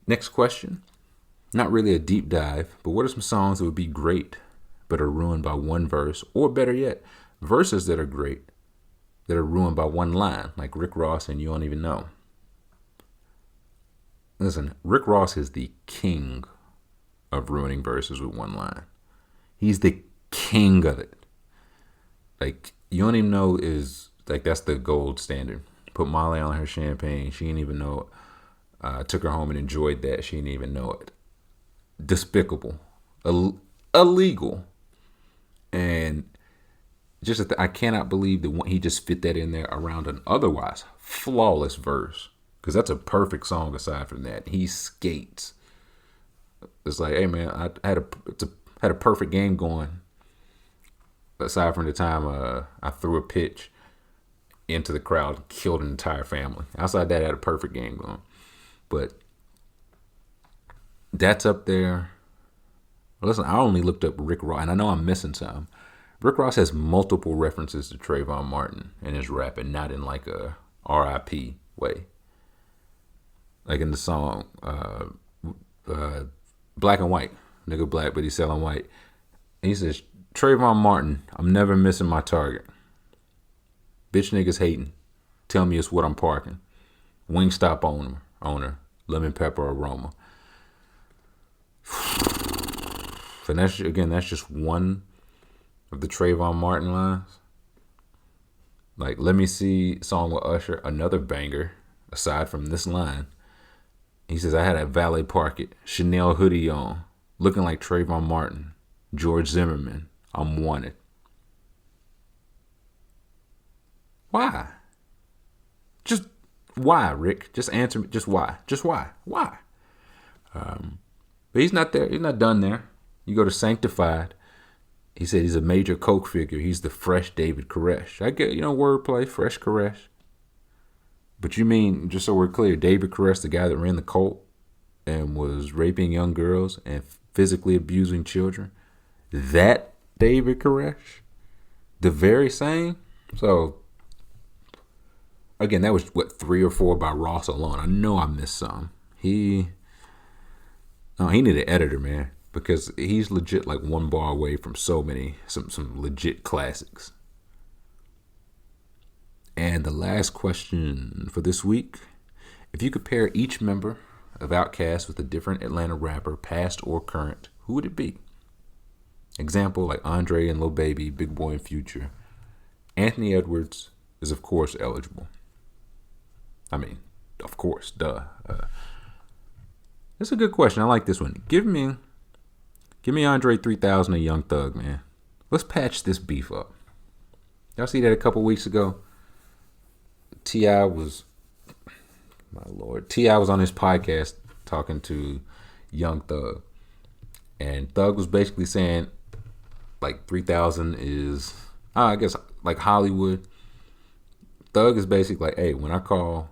Next question. Not really a deep dive, but what are some songs that would be great but are ruined by one verse, or better yet, verses that are great that are ruined by one line, like Rick Ross and You Don't Even Know? Listen, Rick Ross is the king of ruining verses with one line. He's the king of it. Like, You Don't Even Know is, like, that's the gold standard. Put Molly on her champagne. She didn't even know it. Took her home and enjoyed that. She didn't even know it. Despicable. Illegal. And just I cannot believe that he just fit that in there around an otherwise flawless verse. Because that's a perfect song aside from that. He skates. It's like, hey, man, I had a perfect game going. Aside from the time I threw a pitch into the crowd and killed an entire family. Outside that, I had a perfect game going. But that's up there. Listen, I only looked up Rick Ross, and I know I'm missing some. Rick Ross has multiple references to Trayvon Martin in his rap, and not in like a R.I.P. way. Like in the song, Black and White. Nigga black, but he's selling white. And he says, Trayvon Martin, I'm never missing my target. Bitch niggas hating. Tell me it's what I'm parking. Wingstop owner. Lemon pepper aroma. And that's just one of the Trayvon Martin lines. Like, Let Me See song with Usher, another banger, aside from this line. He says, I had a valet park it, Chanel hoodie on, looking like Trayvon Martin, George Zimmerman, I'm wanted. Why? Just why, Rick? Just answer me. Just why? Just why? Why? But he's not there. He's not done there. You go to Sanctified. He said he's a major Coke figure. He's the fresh David Koresh. I get, wordplay, fresh Koresh. But you mean, just so we're clear, David Koresh, the guy that ran the cult and was raping young girls and physically abusing children? That David Koresh? The very same? So, again, that was, 3 or 4 by Ross alone. I know I missed some. He needed an editor, man, because he's legit like one bar away from some legit classics. And the last question for this week, if you could pair each member of Outkast with a different Atlanta rapper, past or current, who would it be? Example, like Andre and Lil Baby, Big Boy and Future. Anthony Edwards is, of course, eligible. I mean, of course, duh. That's a good question. I like this one. Give me Andre 3000 and Young Thug, man. Let's patch this beef up. Y'all see that a couple weeks ago? T.I. was on his podcast talking to Young Thug. And Thug was basically saying, like, 3000 is, I guess, like Hollywood. Thug is basically like, hey, when I call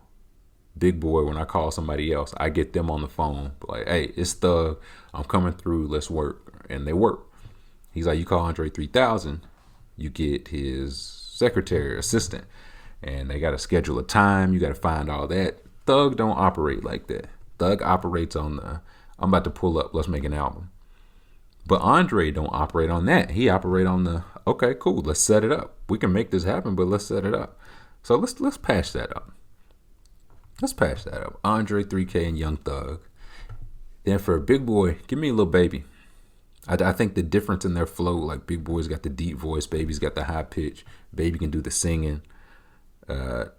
Big Boy, when I call somebody else, I get them on the phone. Like, hey, it's Thug. I'm coming through. Let's work. And they work. He's like, you call Andre 3000, you get his secretary, assistant. And they got to schedule a time. You got to find all that. Thug don't operate like that. Thug operates on the, I'm about to pull up, let's make an album. But Andre don't operate on that. He operate on the, okay, cool, let's set it up. We can make this happen, but let's set it up. So let's patch that up. Let's patch that up. Andre 3K and Young Thug. Then for Big Boy, give me a Lil Baby. I think the difference in their flow, like Big Boy's got the deep voice, Baby's got the high pitch. Baby can do the singing, the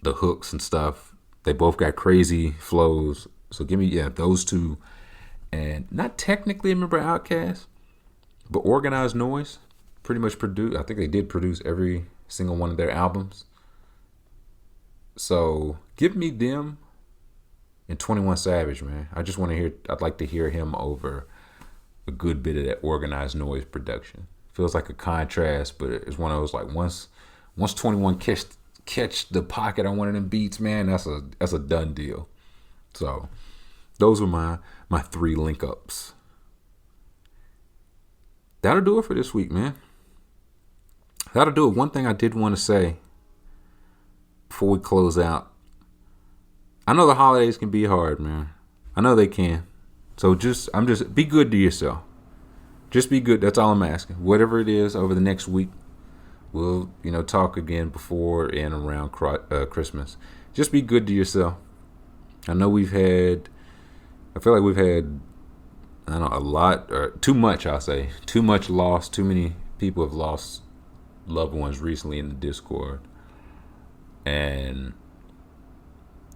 hooks and stuff. They both got crazy flows. So give me, those two. And not technically a member of Outkast, but Organized Noise pretty much produced. I think they did produce every single one of their albums. So give me them And 21 Savage, man. I'd like to hear him over a good bit of that organized noise production. Feels like a contrast, but it's one of those like once 21 catch the pocket on one of them beats, man, that's a done deal. So those were my 3 link ups. That'll do it for this week, man. That'll do it. One thing I did want to say before we close out. I know the holidays can be hard, man. I know they can. So just be good to yourself. Just be good. That's all I'm asking. Whatever it is over the next week, we'll talk again before and around Christmas. Just be good to yourself. I know I feel like we've had, I don't know, a lot, or too much, I'll say. Too much loss. Too many people have lost loved ones recently in the Discord. And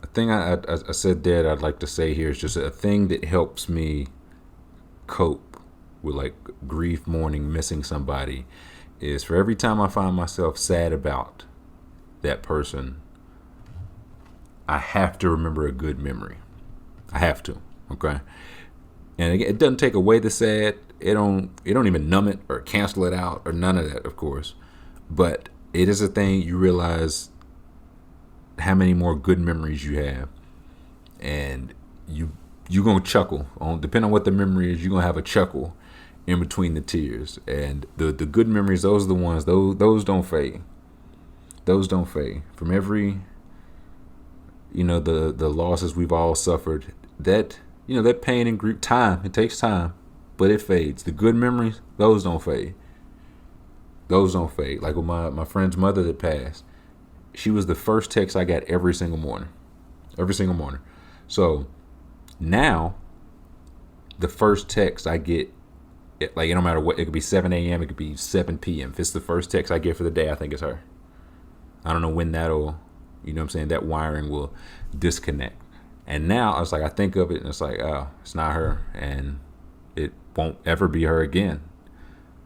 a thing I said that I'd like to say here is just a thing that helps me cope with like grief, mourning, missing somebody, is for every time I find myself sad about that person, I have to remember a good memory. I have to, okay? And it doesn't take away the sad. It don't even numb it or cancel it out or none of that, of course. But it is a thing you realize how many more good memories you have, and you're gonna chuckle depending on what the memory is. You're gonna have a chuckle in between the tears, and the good memories, those are the ones, those don't fade. Those don't fade. From every the losses we've all suffered, that that pain and grief, it takes time, but it fades. The good memories, those don't fade. Those don't fade. Like with my friend's mother that passed, she was the first text I got every single morning. Every single morning. So now, the first text I get, like, no matter what, it could be 7 a.m., it could be 7 p.m. If it's the first text I get for the day, I think it's her. I don't know when that'll, that wiring will disconnect. And now, it's like, I think of it, and it's like, oh, it's not her, and it won't ever be her again.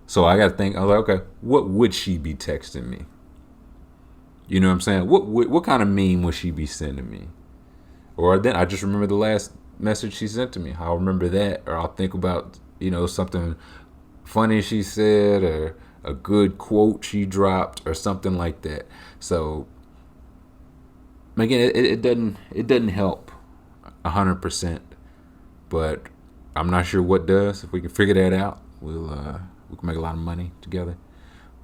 So I got to think, I was like, okay, what would she be texting me? You know what I'm saying? What kind of meme would she be sending me? Or then I just remember the last message she sent to me. I'll remember that, or I'll think about, something funny she said, or a good quote she dropped, or something like that. So again, it doesn't help 100%, but I'm not sure what does. If we can figure that out, we can make a lot of money together.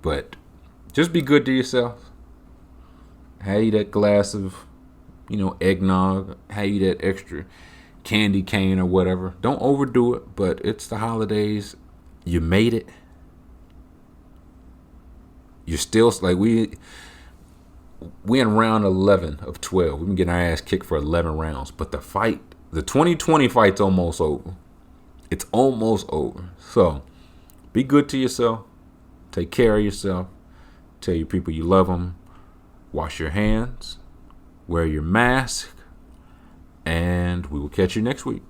But just be good to yourself. Have you that glass of, eggnog. Have you that extra candy cane or whatever. Don't overdo it, but it's the holidays. You made it. You're still, like, we in round 11 of 12. We've been getting our ass kicked for 11 rounds. But the 2020 fight's almost over. It's almost over. So, be good to yourself. Take care of yourself. Tell your people you love them. Wash your hands. Wear your mask. And we will catch you next week.